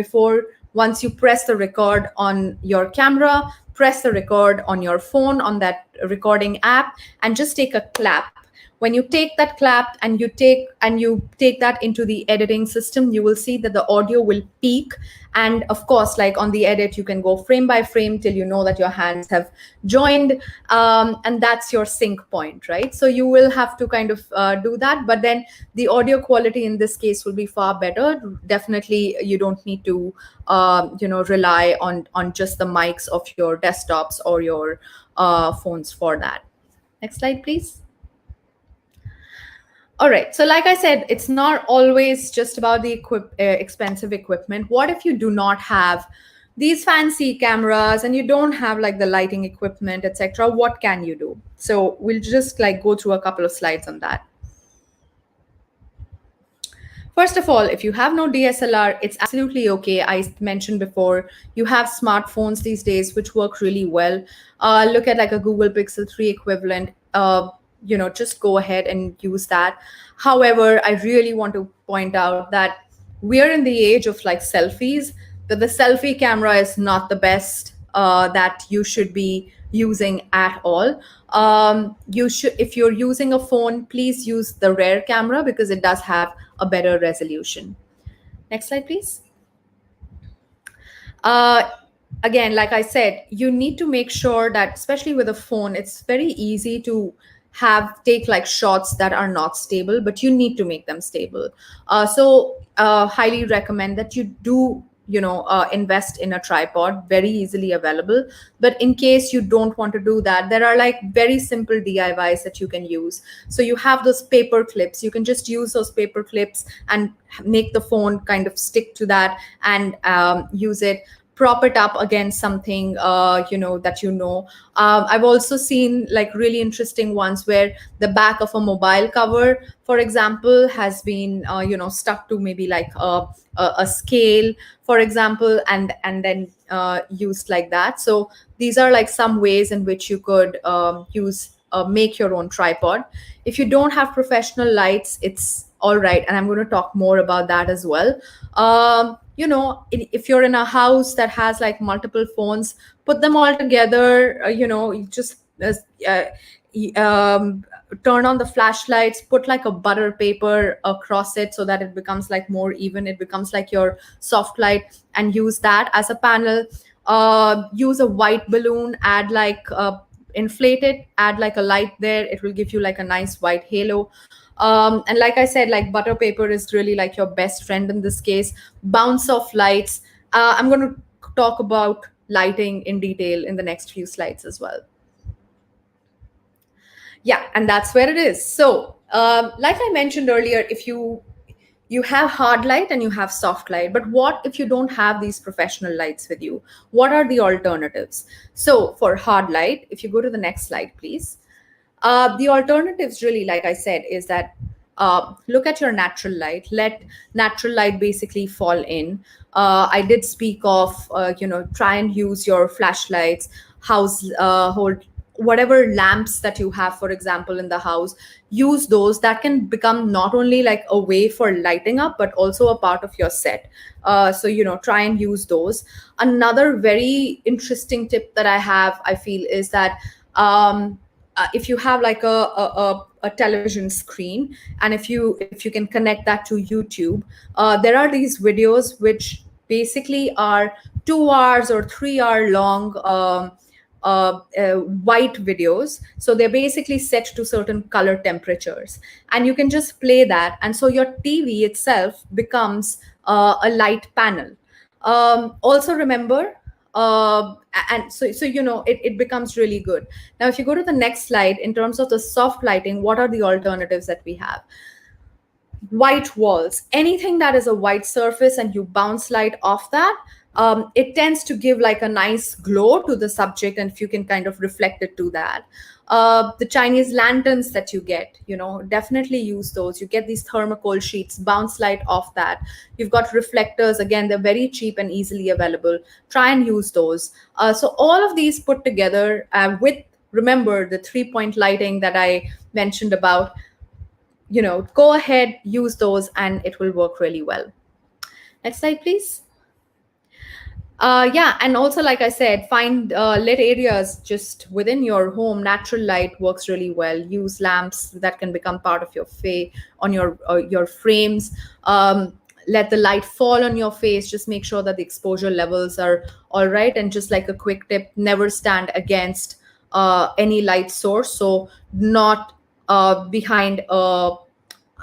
once you press the record on your camera, press the record on your phone on that recording app, and just take a clap. When you take that clap and you take that into the editing system, you will see that the audio will peak. And of course, like on the edit, you can go frame by frame till you know that your hands have joined, and that's your sync point, right? So you will have to kind of do that, but then the audio quality in this case will be far better. Definitely, you don't need to rely on just the mics of your desktops or your phones for that. Next slide, please. All right. So like I said, it's not always just about the expensive equipment. What if you do not have these fancy cameras and you don't have like the lighting equipment, etc.? What can you do? So we'll just like go through a couple of slides on that. First of all, if you have no DSLR, it's absolutely okay. I mentioned before, you have smartphones these days which work really well. Look at like a Google Pixel 3 equivalent. Just go ahead and use that. However, I really want to point out that we're in the age of like selfies, that the selfie camera is not the best that you should be using at all. If you're using a phone, please use the rear camera because it does have a better resolution. Next slide, please. Again, like I said, you need to make sure that, especially with a phone, it's very easy to take like shots that are not stable, but you need to make them stable. So highly recommend that you do invest in a tripod, very easily available. But in case you don't want to do that, there are like very simple DIYs that you can use. So you have those paper clips. You can just use those paper clips and make the phone kind of stick to that and use it. Prop it up against something I've also seen like really interesting ones where the back of a mobile cover, for example, has been stuck to maybe like a scale, for example, and then used like that. So these are like some ways in which you could make your own tripod. If you don't have professional lights, it's all right, and I'm going to talk more about that as well. If you're in a house that has like multiple phones, put them all together, just turn on the flashlights, put like a butter paper across it so that it becomes like more even. It becomes like your soft light, and use that as a panel. Use a white balloon, add like inflate it, add like a light there. It will give you like a nice white halo. And like I said, like butter paper is really like your best friend in this case. Bounce off lights. I'm going to talk about lighting in detail in the next few slides as well. Yeah, and that's where it is. So like I mentioned earlier, if you have hard light and you have soft light, but what if you don't have these professional lights with you? What are the alternatives? So for hard light, if you go to the next slide, please. The alternatives really, like I said, is that look at your natural light. Let natural light basically fall in. I did speak of, try and use your flashlights, hold whatever lamps that you have, for example, in the house. Use those. That can become not only like a way for lighting up, but also a part of your set. So, try and use those. Another very interesting tip that I feel is that if you have like a television screen, and if you can connect that to YouTube, there are these videos which basically are 2 hours or 3 hour long white videos. So they're basically set to certain color temperatures, and you can just play that. And so your TV itself becomes a light panel. Also remember, and so it becomes really good. Now, if you go to the next slide, in terms of the soft lighting, what are the alternatives that we have? White walls, anything that is a white surface and you bounce light off that, it tends to give like a nice glow to the subject, and if you can kind of reflect it to that. The Chinese lanterns that you get, definitely use those. You get these thermocol sheets, bounce light off that. You've got reflectors, again, they're very cheap and easily available. Try and use those. So all of these put together with, remember, the 3-point lighting that I mentioned about, go ahead, use those, and it will work really well. Next slide, please. Yeah, and also, like I said, find lit areas just within your home. Natural light works really well. Use lamps that can become part of your on your frames. Let the light fall on your face. Just make sure that the exposure levels are all right. And just like a quick tip, never stand against any light source. So not behind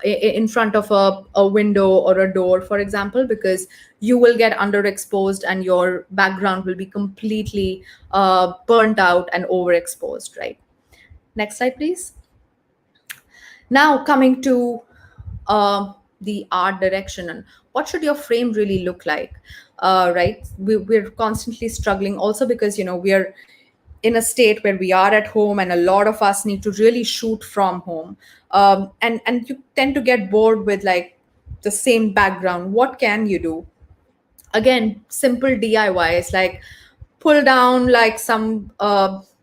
in front of a window or a door, for example, because you will get underexposed and your background will be completely burnt out and overexposed, right? Next slide, please. Now coming to the art direction, and what should your frame really look like, right? We're constantly struggling also because, we are in a state where we are at home and a lot of us need to really shoot from home. And you tend to get bored with like the same background. What can you do? Again, simple DIYs, like pull down like some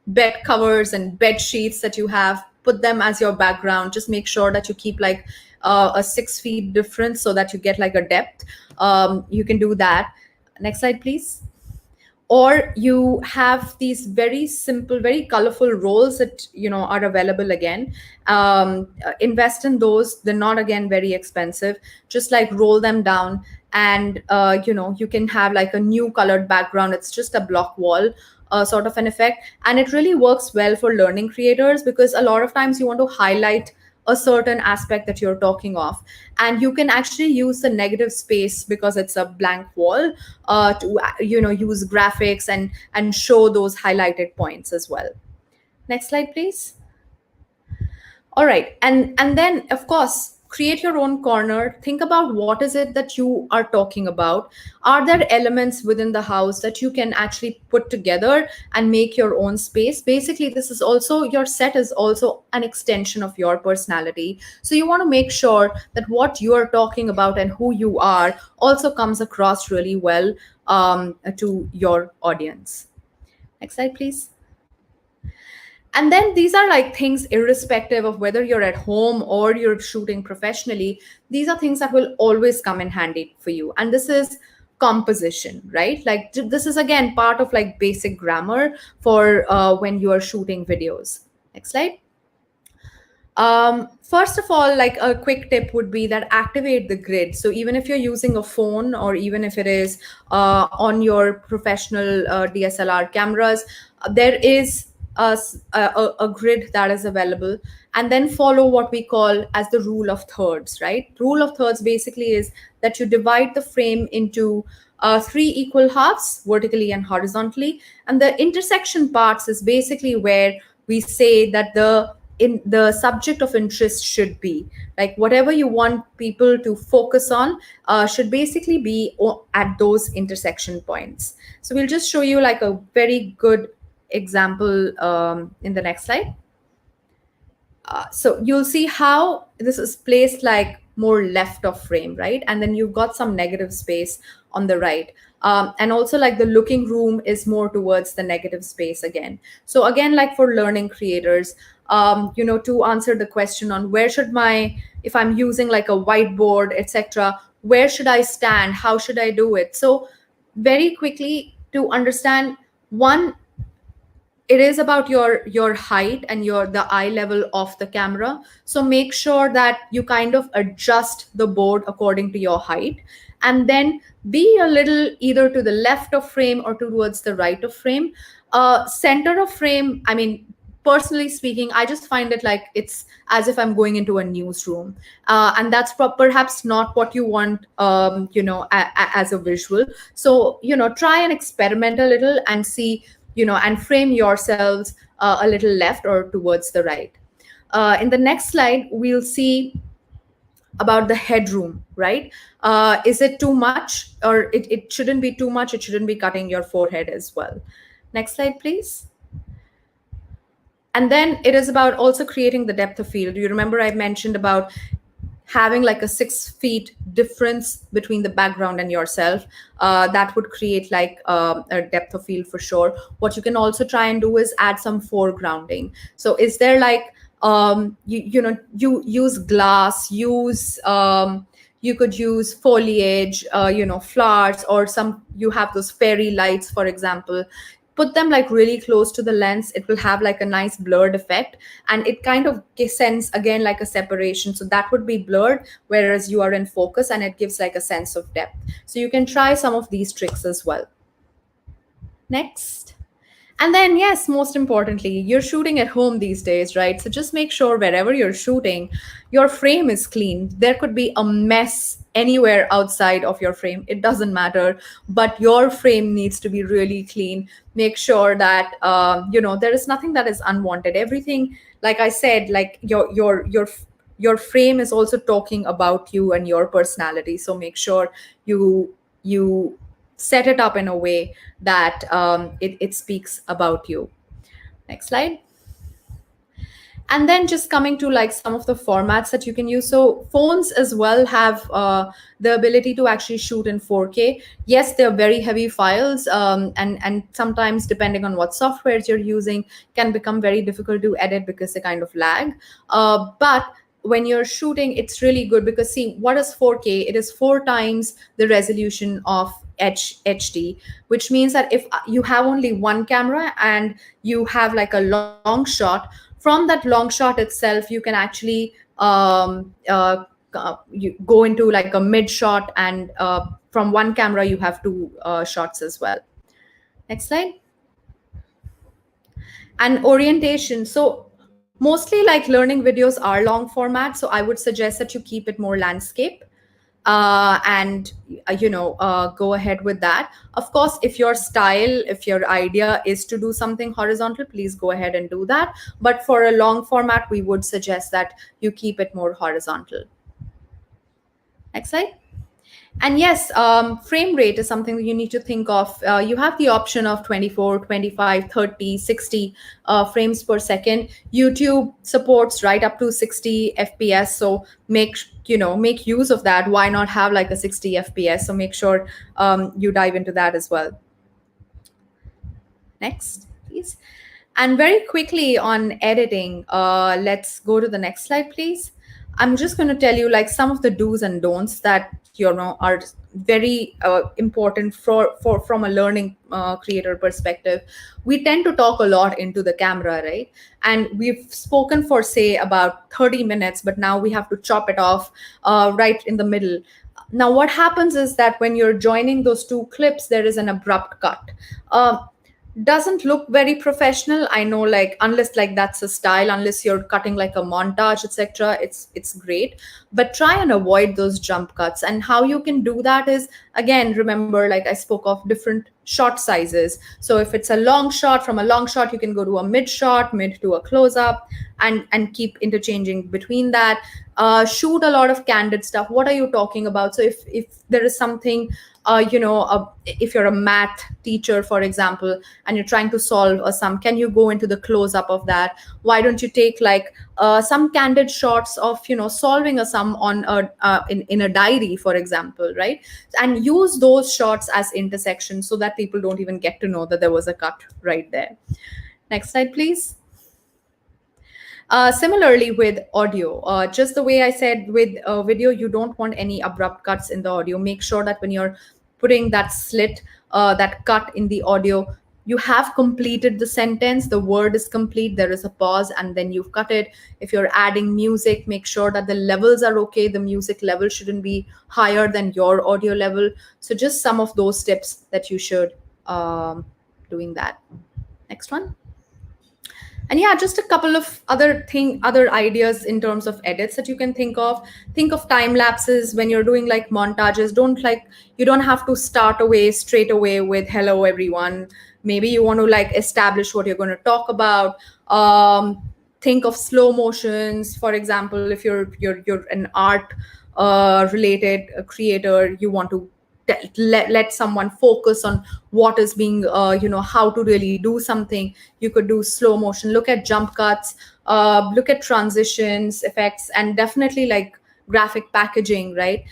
bed covers and bed sheets that you have, put them as your background. Just make sure that you keep like a 6 feet difference so that you get like a depth. You can do that. Next slide, please. Or you have these very simple, very colorful rolls that are available again. Invest in those. They're not, again, very expensive. Just like roll them down, and you can have like a new colored background. It's just a block wall sort of an effect, and it really works well for learning creators because a lot of times you want to highlight a certain aspect that you're talking of, and you can actually use the negative space because it's a blank wall to use graphics and show those highlighted points as well. Next slide, please. All right, and then of course, create your own corner. Think about what is it that you are talking about. Are there elements within the house that you can actually put together and make your own space? Basically, this is also, your set is also an extension of your personality. So you want to make sure that what you are talking about and who you are also comes across really well to your audience. Next slide, please. And then these are like things irrespective of whether you're at home or you're shooting professionally. These are things that will always come in handy for you. And this is composition, right? Like this is, again, part of like basic grammar for when you are shooting videos. Next slide. First of all, like a quick tip would be that activate the grid. So even if you're using a phone, or even if it is on your professional DSLR cameras, there is a grid that is available. And then follow what we call as the rule of thirds, right? Rule of thirds basically is that you divide the frame into 3 equal halves, vertically and horizontally. And the intersection parts is basically where we say that the subject of interest should be, like whatever you want people to focus on should basically be at those intersection points. So we'll just show you like a very good example in the next slide. So you'll see how this is placed like more left of frame, right? And then you've got some negative space on the right. And also like the looking room is more towards the negative space again. So again, like for learning creators, to answer the question on where should if I'm using like a whiteboard, etc., where should I stand? How should I do it? So very quickly, to understand, one, it is about your height and the eye level of the camera. So make sure that you kind of adjust the board according to your height, and then be a little either to the left of frame or towards the right of frame. Center of frame, I mean, personally speaking, I just find it like it's as if I'm going into a newsroom, and that's perhaps not what you want, as a visual. So try and experiment a little and see, and frame yourselves a little left or towards the right. In the next slide, we'll see about the headroom, right? Is it too much, or it shouldn't be too much? It shouldn't be cutting your forehead as well. Next slide, please. And then it is about also creating the depth of field. You remember I mentioned about having like a 6 feet difference between the background and yourself. That would create like a depth of field for sure. What you can also try and do is add some foregrounding. So is there like, you use glass, you could use foliage, flowers, or you have those fairy lights, for example. Put them like really close to the lens. It will have like a nice blurred effect, and it kind of sends again like a separation. So that would be blurred, whereas you are in focus, and it gives like a sense of depth. So you can try some of these tricks as well. Next. And then, yes, most importantly, you're shooting at home these days, right? So just make sure wherever you're shooting, your frame is clean. There could be a mess anywhere outside of your frame. It doesn't matter, but your frame needs to be really clean. Make sure that, there is nothing that is unwanted. Everything, like I said, like your frame is also talking about you and your personality. So make sure you set it up in a way that it speaks about you. Next slide. And then just coming to like some of the formats that you can use. So phones as well have the ability to actually shoot in 4K. Yes, they're very heavy files, and sometimes depending on what softwares you're using can become very difficult to edit because they kind of lag. But when you're shooting, it's really good because see, what is 4K? It is 4 times the resolution of HD, which means that if you have only one camera and you have like a long shot, from that long shot itself, you can actually you go into like a mid shot, and from one camera you have 2 shots as well. Next slide. And orientation. So mostly like learning videos are long format, so I would suggest that you keep it more landscape. And go ahead with that. Of course, if your idea is to do something horizontal, please go ahead and do that. But for a long format, we would suggest that you keep it more horizontal. Next slide. And yes, frame rate is something that you need to think of. You have the option of 24, 25, 30, 60 frames per second. YouTube supports right up to 60 FPS. So make use of that. Why not have like a 60 FPS? So make sure you dive into that as well. Next, please. And very quickly on editing, let's go to the next slide, please. I'm just going to tell you like some of the do's and don'ts that are very important from a learning creator perspective. We tend to talk a lot into the camera, right? And we've spoken for say about 30 minutes, but now we have to chop it off right in the middle. Now what happens is that when you're joining those 2 clips, there is an abrupt cut. Doesn't look very professional, I know, like unless like that's a style, unless you're cutting like a montage, etc. It's great, but try and avoid those jump cuts. And how you can do that is, again, remember, like I spoke of different shot sizes. So if it's a long shot, from a long shot you can go to a mid shot, mid to a close up, and keep interchanging between that. Shoot a lot of candid stuff. What are you talking about? So if there is something, if you're a math teacher, for example, and you're trying to solve a sum, can you go into the close up of that? Why don't you take like some candid shots of solving a sum on in a diary, for example, right? And use those shots as intersections so that people don't even get to know that there was a cut right there. Next slide, please. Similarly with audio, just the way I said with video, you don't want any abrupt cuts in the audio. Make sure that when you're putting that slit, that cut in the audio, you have completed the sentence, the word is complete, there is a pause, and then you've cut it. If you're adding music, make sure that the levels are okay. The music level shouldn't be higher than your audio level. So just some of those tips that you should doing that. Next one. And yeah, just a couple of other ideas in terms of edits that you can think of. Think of time lapses when you're doing like montages. You don't have to start straight away with hello everyone. Maybe you want to like establish what you're going to talk about. Think of slow motions. For example, if you're an art related creator, you want to let someone focus on what is being how to really do something. You could do slow motion, look at jump cuts, look at transitions, effects, and definitely like graphic packaging, right?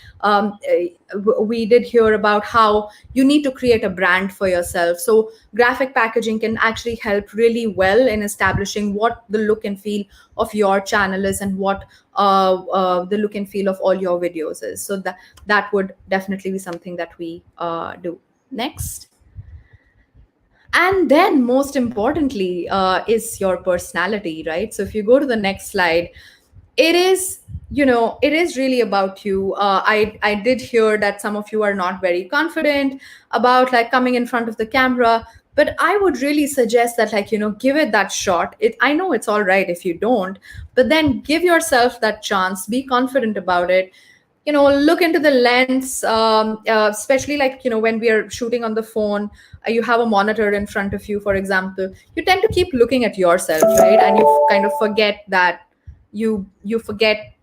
We did hear about how you need to create a brand for yourself. So graphic packaging can actually help really well in establishing what the look and feel of your channel is and what the look and feel of all your videos is. So that would definitely be something that we do. Next. And then most importantly is your personality, right? So if you go to the next slide, it is really about you. I did hear that some of you are not very confident about like coming in front of the camera, but I would really suggest that give it that shot. I know it's all right if you don't, but then give yourself that chance, be confident about it. Look into the lens, especially when we are shooting on the phone, you have a monitor in front of you, for example, you tend to keep looking at yourself, right? And you kind of forget that you forget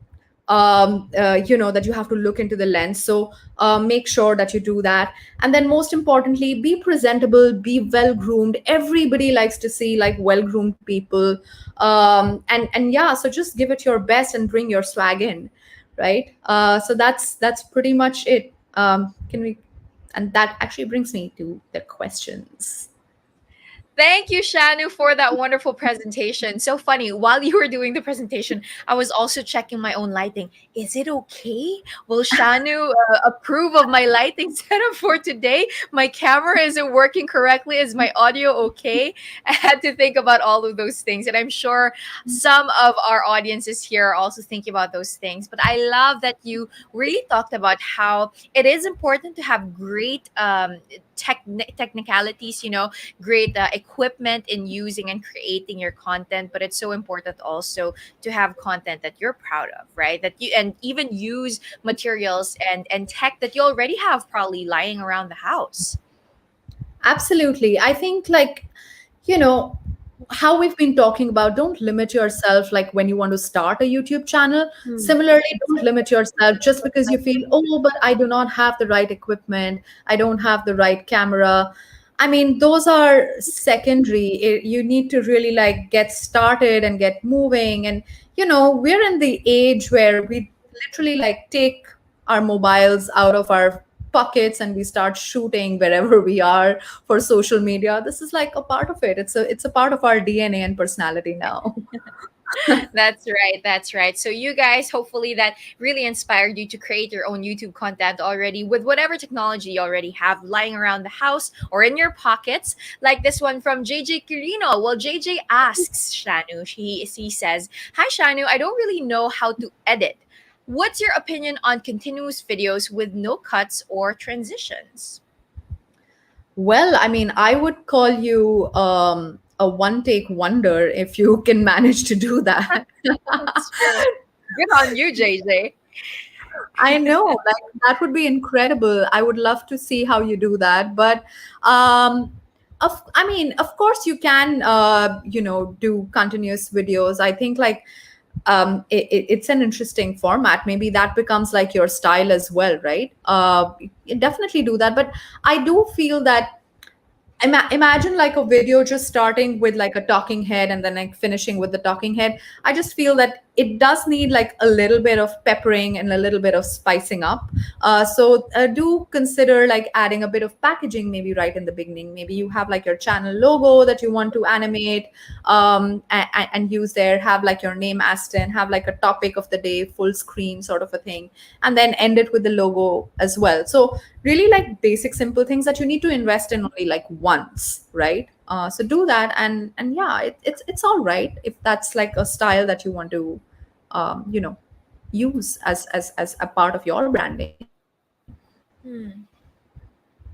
that you have to look into the lens. So make sure that you do that. And then most importantly, be presentable, be well groomed. Everybody likes to see like well groomed people. And yeah, so just give it your best and bring your swag in, right? So that's pretty much it. And that actually brings me to the questions. Thank you, Shanu, for that wonderful presentation. So funny. While you were doing the presentation, I was also checking my own lighting. Is it okay? Will Shanu approve of my lighting setup for today? My camera isn't working correctly. Is my audio okay? I had to think about all of those things. And I'm sure some of our audiences here are also thinking about those things. But I love that you really talked about how it is important to have great technicalities, great equipment in using and creating your content, but it's so important also to have content that you're proud of, right? That you and even use materials and tech that you already have probably lying around the house. Absolutely. I think how we've been talking about, don't limit yourself like when you want to start a YouTube channel. Similarly, don't limit yourself just because you feel, oh, but I do not have the right equipment, I don't have the right camera. I mean, those are secondary. You need to really get started and get moving. And we're in the age where we literally take our mobiles out of our pockets and we start shooting wherever we are for social media. This is like a part of it. It's a part of our DNA and personality now. That's right. So you guys, hopefully that really inspired you to create your own YouTube content already with whatever technology you already have lying around the house or in your pockets, like this one from JJ Quirino. Well, JJ asks Shanu, he says, "Hi Shanu, I don't really know how to edit. What's your opinion on continuous videos with no cuts or transitions?" Well, I mean, I would call you a one-take wonder if you can manage to do that. That's true. Good on you, JJ. I know, that would be incredible. I would love to see how you do that. But of course you can do continuous videos. I think it's an interesting format. Maybe that becomes like your style as well, right? You definitely do that. But I do feel that imagine like a video just starting with like a talking head and then finishing with the talking head. I just feel that it does need like a little bit of peppering and a little bit of spicing up. So do consider like adding a bit of packaging maybe right in the beginning. Maybe you have like your channel logo that you want to animate and use there, have like your name Aston, have like a topic of the day, full screen sort of a thing, and then end it with the logo as well. So really like basic simple things that you need to invest in only like once, right? So do that, and yeah, it's all right if that's like a style that you want to, you know, use as a part of your branding.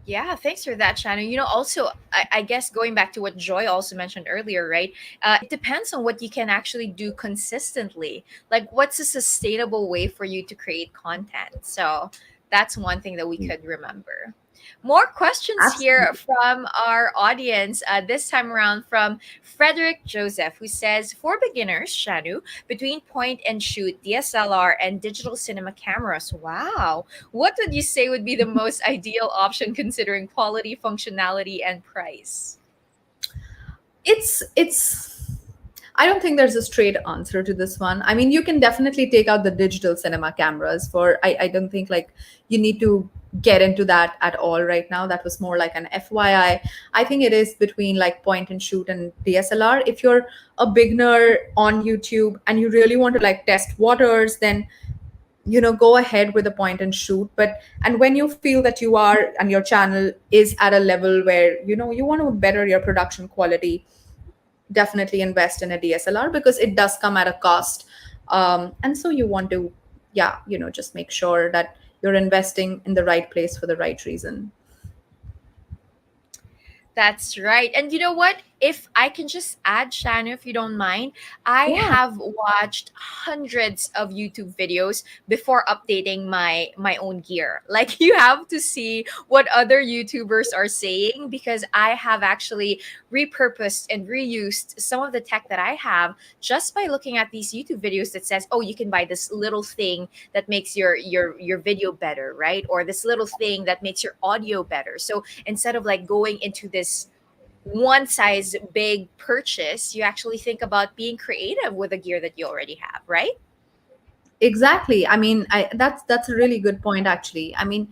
Yeah, thanks for that, Shannon. Also, I guess going back to what Joy also mentioned earlier, right? It depends on what you can actually do consistently. Like, what's a sustainable way for you to create content? So that's one thing that we could remember. More questions here from our audience, this time around from Frederick Joseph, who says, for beginners, Shanu, between point and shoot, DSLR, and digital cinema cameras, wow, what would you say would be the most ideal option considering quality, functionality, and price? It's I don't think there's a straight answer to this one. I mean, you can definitely take out the digital cinema cameras for, I don't think like you need to get into that at all right now. That was more like an FYI. I think it is between like point and shoot and DSLR. If you're a beginner on YouTube and you really want to like test waters, then go ahead with a point and shoot. And when you feel that you are and your channel is at a level where you want to better your production quality, definitely invest in a DSLR because it does come at a cost. And so you want to, just make sure that you're investing in the right place for the right reason. That's right. And you know what? If I can just add, Shanu, if you don't mind, I have watched hundreds of YouTube videos before updating my own gear. Like, you have to see what other YouTubers are saying, because I have actually repurposed and reused some of the tech that I have just by looking at these YouTube videos that says, oh, you can buy this little thing that makes your video better, right? Or this little thing that makes your audio better. So instead of like going into this one size big purchase, you actually think about being creative with the gear that you already have, right? Exactly. I mean, that's a really good point, actually. I mean,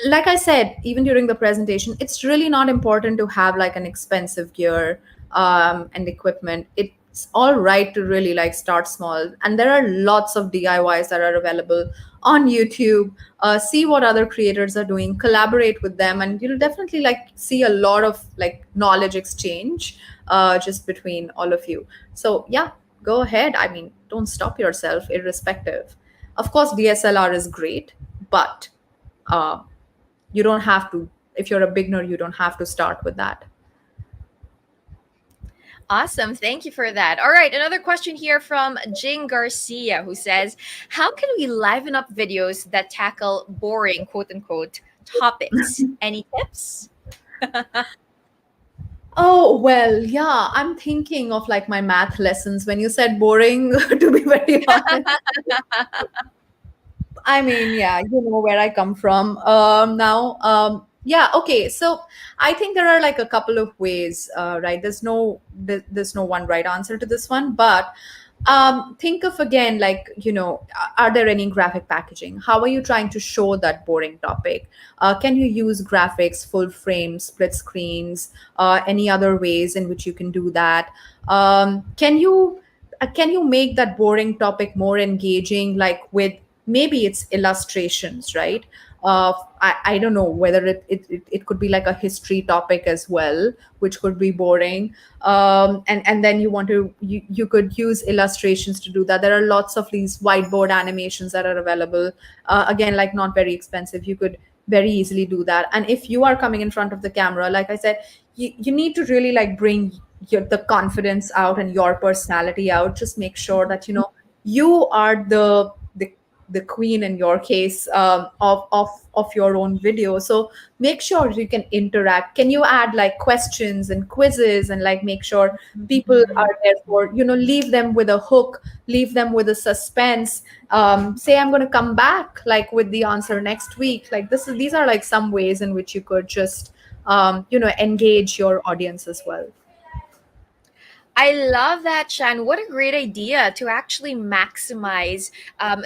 like I said, even during the presentation, it's really not important to have like an expensive gear and equipment. It's all right to really like start small, and there are lots of DIYs that are available on YouTube. See what other creators are doing, collaborate with them, and you'll definitely like see a lot of like knowledge exchange just between all of you. So yeah, go ahead. I mean, don't stop yourself, irrespective. Of course, DSLR is great, but you don't have to. If you're a beginner, you don't have to start with that. Awesome. Thank you for that. All right. Another question here from Jing Garcia, who says, how can we liven up videos that tackle boring, quote unquote, topics? Any tips? Oh, well, yeah, I'm thinking of like my math lessons when you said boring, to be very honest. I mean, yeah, you know where I come from now. Yeah, okay. So I think there are like a couple of ways, right? There's no one right answer to this one, but think of again, like, are there any graphic packaging? How are you trying to show that boring topic? Can you use graphics, full frame, split screens, any other ways in which you can do that? Can you make that boring topic more engaging, like with maybe it's illustrations, right? I don't know whether it could be like a history topic as well, which could be boring. And then you could use illustrations to do that. There are lots of these whiteboard animations that are available. Again, like not very expensive. You could very easily do that. And if you are coming in front of the camera, like I said, you need to really like bring the confidence out and your personality out. Just make sure that you are the queen in your case of your own video. So make sure you can interact. Can you add like questions and quizzes and like make sure people are there for, leave them with a hook, leave them with a suspense. Say I'm going to come back like with the answer next week. Like these are like some ways in which you could just engage your audience as well. I love that, Shan. What a great idea to actually maximize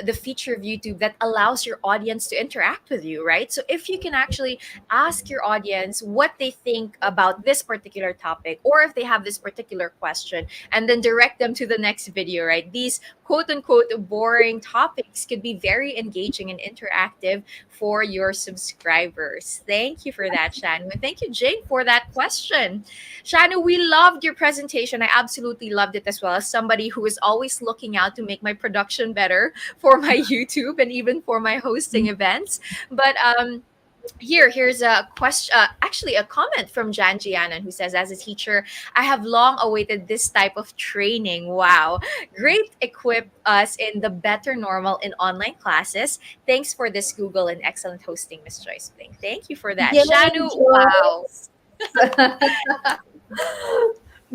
the feature of YouTube that allows your audience to interact with you, right? So if you can actually ask your audience what they think about this particular topic, or if they have this particular question, and then direct them to the next video, right? These quote-unquote boring topics could be very engaging and interactive for your subscribers. Thank you for that, Shanu. And thank you, Jane, for that question. Shanu, we loved your presentation. I absolutely loved it as well, as somebody who is always looking out to make my production better for my YouTube and even for my hosting events. But here's a question, actually a comment from Jan Gianan, who says, as a teacher, I have long awaited this type of training. Wow. Great equip us in the better normal in online classes. Thanks for this, Google, and excellent hosting, Miss Joyce Bling. Thank you for that. Yay, Shanu, Joyce. wow.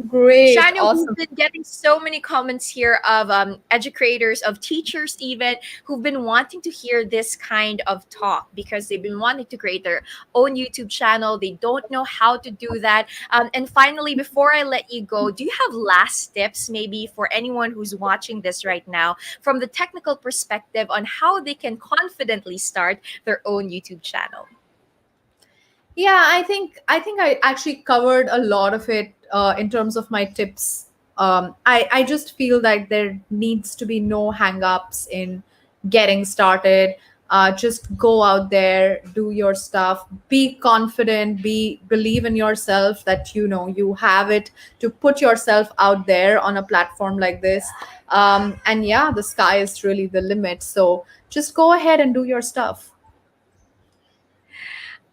Great. Shanu, Awesome. we've been getting so many comments here of educators, of teachers even, who've been wanting to hear this kind of talk because they've been wanting to create their own YouTube channel. They don't know how to do that. And finally, before I let you go, do you have last tips maybe for anyone who's watching this right now from the technical perspective on how they can confidently start their own YouTube channel? Yeah, I think I actually covered a lot of it in terms of my tips. I just feel that there needs to be no hang-ups in getting started. Just go out there, do your stuff, be confident, believe in yourself that you have it to put yourself out there on a platform like this. And yeah, the sky is really the limit. So just go ahead and do your stuff.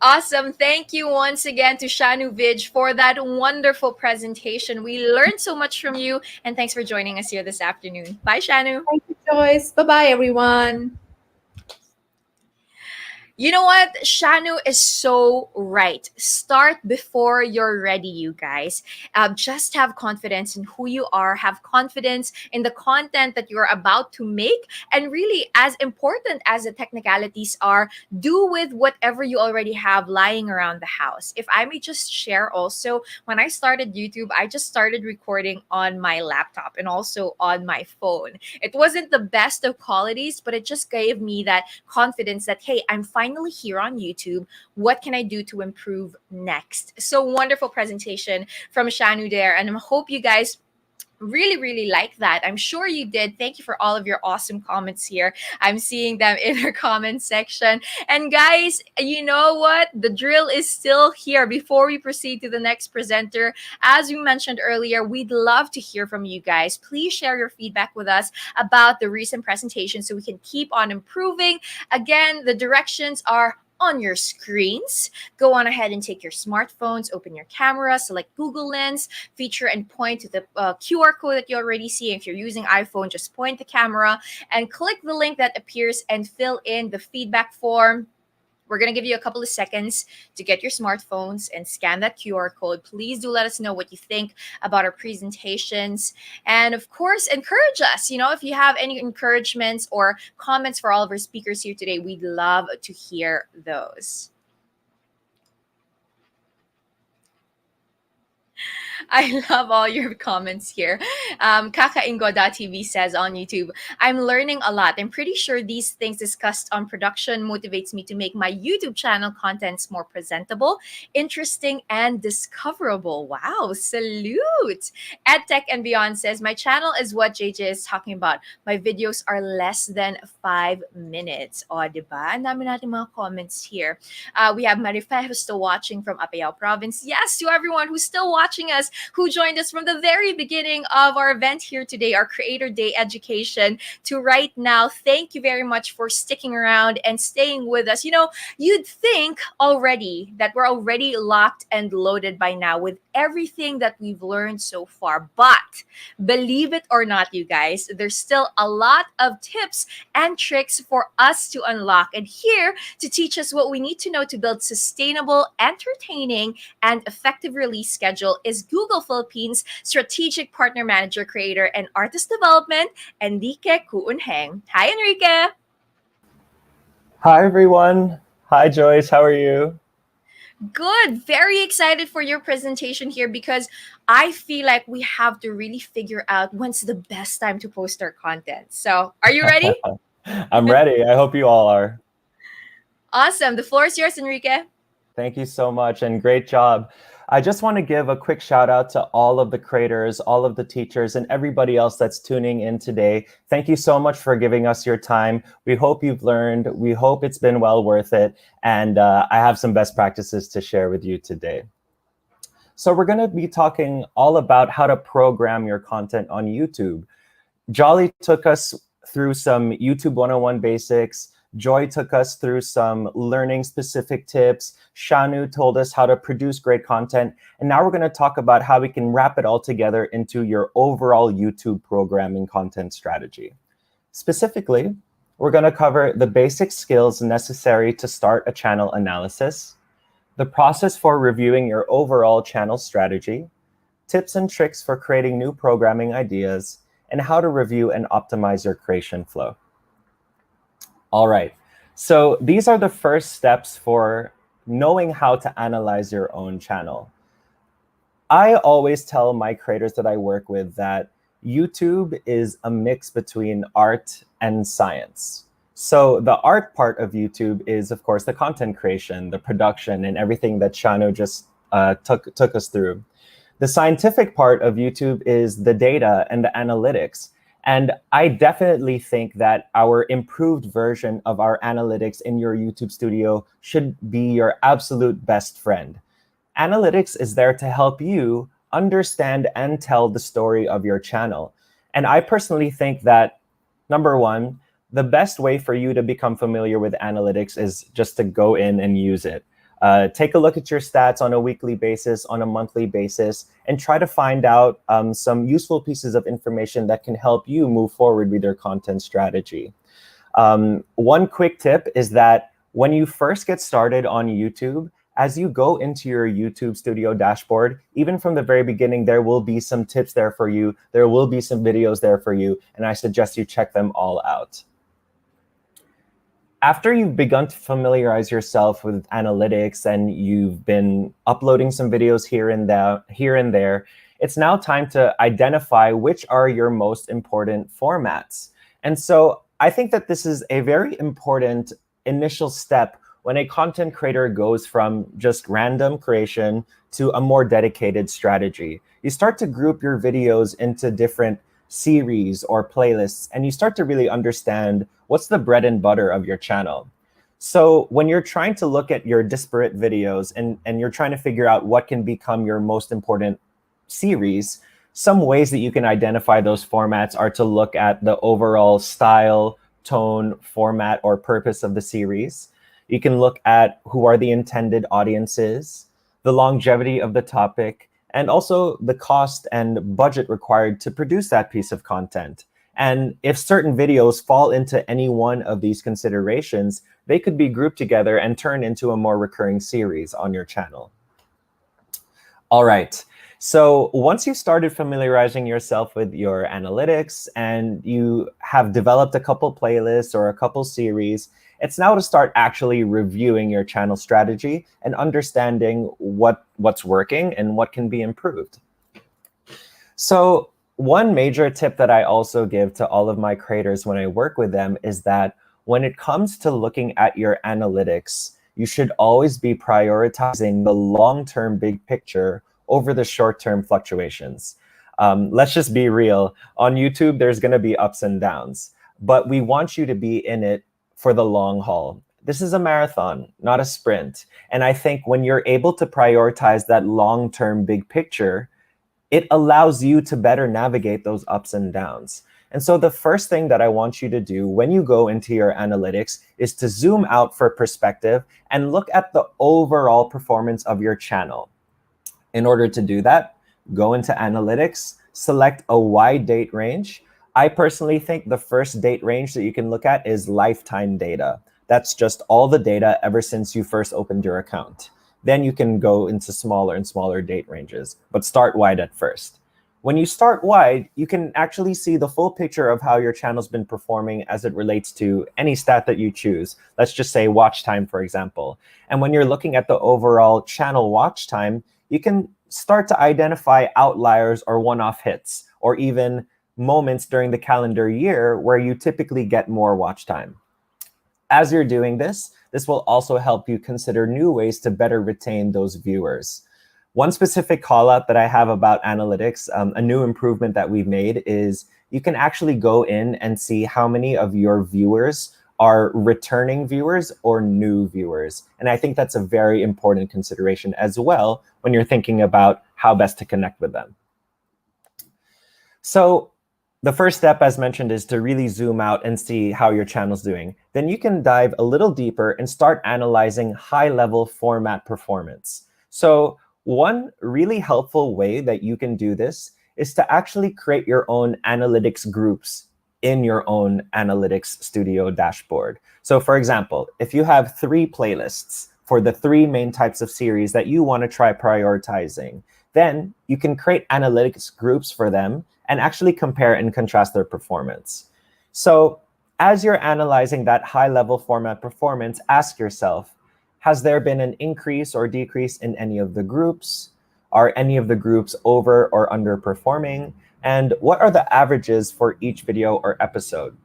Awesome. Thank you once again to Shanu Vij for that wonderful presentation. We learned so much from you, and thanks for joining us here this afternoon. Bye, Shanu. Thank you, Joyce. Bye-bye, everyone. You know what? Shanu is so right. Start before you're ready, you guys. Just have confidence in who you are. Have confidence in the content that you're about to make. And really, as important as the technicalities are, do with whatever you already have lying around the house. If I may just share also, when I started YouTube, I just started recording on my laptop and also on my phone. It wasn't the best of qualities, but it just gave me that confidence that, hey, I'm finally here on YouTube. What can I do to improve next? So wonderful presentation from Shanu there. And I hope you guys really like that. I'm sure you did. Thank you for all of your awesome comments here. I'm seeing them in our comment section. And guys, you know what? The drill is still here. Before we proceed to the next presenter, as we mentioned earlier, we'd love to hear from you guys. Please share your feedback with us about the recent presentation so we can keep on improving. Again, the directions are on your screens. Go on ahead and take your smartphones, open your camera, select Google Lens, feature and point to the QR code that you already see. If you're using iPhone, just point the camera and click the link that appears and fill in the feedback form. We're going to give you a couple of seconds to get your smartphones and scan that QR code. Please do let us know what you think about our presentations. And of course, encourage us. If you have any encouragements or comments for all of our speakers here today, we'd love to hear those. I love all your comments here. Kakaingo.tv says on YouTube, I'm learning a lot. I'm pretty sure these things discussed on production motivates me to make my YouTube channel contents more presentable, interesting, and discoverable. Wow, salute. EdTech and Beyond says, my channel is what JJ is talking about. My videos are less than 5 minutes. O, diba? Ang dami natin mga comments here. We have Marife who's still watching from Apayao Province. Yes, to everyone who's still watching us, who joined us from the very beginning of our event here today, our Creator Day education, to right now. Thank you very much for sticking around and staying with us. You'd think already that we're already locked and loaded by now with everything that we've learned so far. But believe it or not, you guys, there's still a lot of tips and tricks for us to unlock. And here to teach us what we need to know to build sustainable, entertaining, and effective release schedule is Google Philippines Strategic Partner Manager, Creator, and Artist Development, Enrique Cuunheng. Hi, Enrique. Hi, everyone. Hi, Joyce. How are you? Good. Very excited for your presentation here because I feel like we have to really figure out when's the best time to post our content. So, are you ready? I'm ready. I hope you all are. Awesome. The floor is yours, Enrique. Thank you so much and great job. I just want to give a quick shout out to all of the creators, all of the teachers, and everybody else that's tuning in today. Thank you so much for giving us your time. We hope you've learned. We hope it's been well worth it. And I have some best practices to share with you today. So we're going to be talking all about how to program your content on YouTube. Jolly took us through some YouTube 101 basics. Joy took us through some learning specific tips. Shanu told us how to produce great content. And now we're going to talk about how we can wrap it all together into your overall YouTube programming content strategy. Specifically, we're going to cover the basic skills necessary to start a channel analysis, the process for reviewing your overall channel strategy, tips and tricks for creating new programming ideas, and how to review and optimize your creation flow. All right, so these are the first steps for knowing how to analyze your own channel. I always tell my creators that I work with that YouTube is a mix between art and science. So the art part of YouTube is, of course, the content creation, the production, and everything that Shanu just took us through. The scientific part of YouTube is the data and the analytics. And I definitely think that our improved version of our analytics in your YouTube studio should be your absolute best friend. Analytics is there to help you understand and tell the story of your channel. And I personally think that, number one, the best way for you to become familiar with analytics is just to go in and use it. Take a look at your stats on a weekly basis, on a monthly basis, and try to find out some useful pieces of information that can help you move forward with your content strategy. One quick tip is that when you first get started on YouTube, as you go into your YouTube Studio dashboard, even from the very beginning, there will be some tips there for you. There will be some videos there for you, and I suggest you check them all out. After you've begun to familiarize yourself with analytics and you've been uploading some videos here and there, it's now time to identify which are your most important formats. And so I think that this is a very important initial step when a content creator goes from just random creation to a more dedicated strategy. You start to group your videos into different series or playlists, and you start to really understand what's the bread and butter of your channel. So when you're trying to look at your disparate videos and you're trying to figure out what can become your most important series, some ways that you can identify those formats are to look at the overall style, tone, format, or purpose of the series. You can look at who are the intended audiences, the longevity of the topic, and also the cost and budget required to produce that piece of content. And if certain videos fall into any one of these considerations, they could be grouped together and turned into a more recurring series on your channel. All right, so once you started familiarizing yourself with your analytics and you have developed a couple playlists or a couple series, it's now to start actually reviewing your channel strategy and understanding what's working and what can be improved. So one major tip that I also give to all of my creators when I work with them is that when it comes to looking at your analytics, you should always be prioritizing the long-term big picture over the short-term fluctuations. Let's just be real. On YouTube, there's going to be ups and downs, but we want you to be in it for the long haul. This is a marathon, not a sprint. And I think when you're able to prioritize that long-term big picture, it allows you to better navigate those ups and downs. And so the first thing that I want you to do when you go into your analytics is to zoom out for perspective and look at the overall performance of your channel. In order to do that, go into analytics, select a wide date range. I personally think the first date range that you can look at is lifetime data. That's just all the data ever since you first opened your account. Then you can go into smaller and smaller date ranges, but start wide at first. When you start wide, you can actually see the full picture of how your channel's been performing as it relates to any stat that you choose. Let's just say watch time, for example. And when you're looking at the overall channel watch time, you can start to identify outliers or one-off hits, or even moments during the calendar year where you typically get more watch time. As you're doing this, this will also help you consider new ways to better retain those viewers. One specific call out that I have about analytics, a new improvement that we've made is you can actually go in and see how many of your viewers are returning viewers or new viewers. And I think that's a very important consideration as well when you're thinking about how best to connect with them. So the first step, as mentioned, is to really zoom out and see how your channel's doing. Then you can dive a little deeper and start analyzing high-level format performance. So one really helpful way that you can do this is to actually create your own analytics groups in your own Analytics Studio dashboard. So for example, if you have 3 playlists for the 3 main types of series that you want to try prioritizing, then you can create analytics groups for them and actually compare and contrast their performance. So as you're analyzing that high-level format performance, ask yourself, has there been an increase or decrease in any of the groups? Are any of the groups over or underperforming? And what are the averages for each video or episode?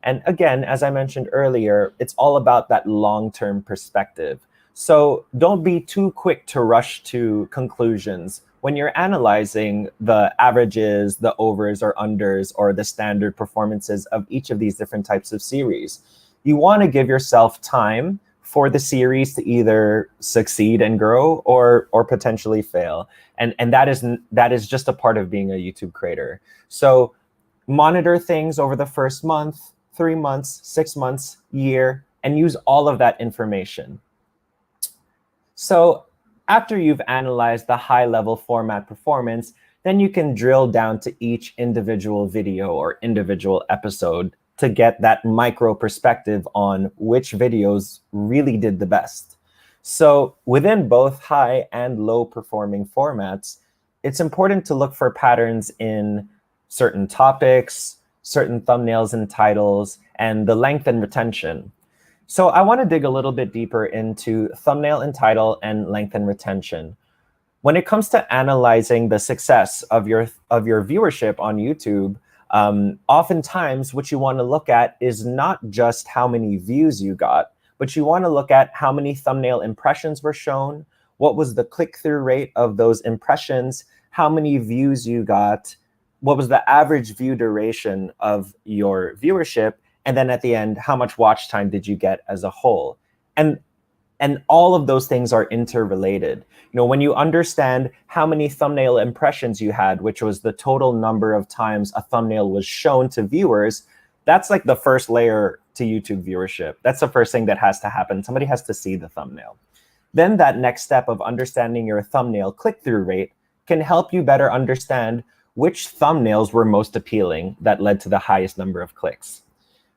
And again, as I mentioned earlier, it's all about that long-term perspective. So don't be too quick to rush to conclusions when you're analyzing the averages, the overs or unders, or the standard performances of each of these different types of series. You want to give yourself time for the series to either succeed and grow or potentially fail. And that is just a part of being a YouTube creator. So monitor things over the first month, 3 months, 6 months, year, and use all of that information. So after you've analyzed the high-level format performance, then you can drill down to each individual video or individual episode to get that micro perspective on which videos really did the best. So within both high and low performing formats, it's important to look for patterns in certain topics, certain thumbnails and titles, and the length and retention. So I want to dig a little bit deeper into thumbnail and title and length and retention. When it comes to analyzing the success of your viewership on YouTube, oftentimes what you want to look at is not just how many views you got, but you want to look at how many thumbnail impressions were shown, what was the click-through rate of those impressions, how many views you got, what was the average view duration of your viewership, and then at the end, how much watch time did you get as a whole? And all of those things are interrelated. You know, when you understand how many thumbnail impressions you had, which was the total number of times a thumbnail was shown to viewers, that's like the first layer to YouTube viewership. That's the first thing that has to happen. Somebody has to see the thumbnail. Then that next step of understanding your thumbnail click-through rate can help you better understand which thumbnails were most appealing that led to the highest number of clicks.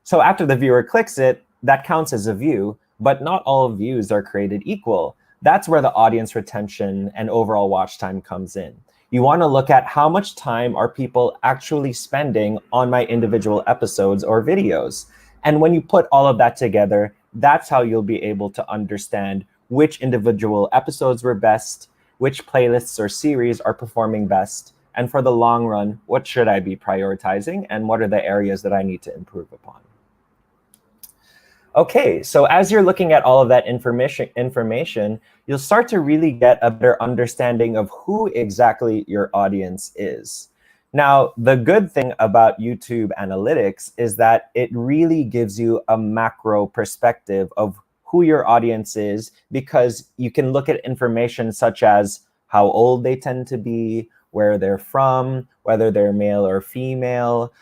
So after the viewer clicks it, that counts as a view, but not all views are created equal. That's where the audience retention and overall watch time comes in. You want to look at how much time are people actually spending on my individual episodes or videos. And when you put all of that together, that's how you'll be able to understand which individual episodes were best, which playlists or series are performing best, and for the long run, what should I be prioritizing and what are the areas that I need to improve upon. Okay, so as you're looking at all of that information, you'll start to really get a better understanding of who exactly your audience is. Now, the good thing about YouTube Analytics is that it really gives you a macro perspective of who your audience is, because you can look at information such as how old they tend to be, where they're from, whether they're male or female,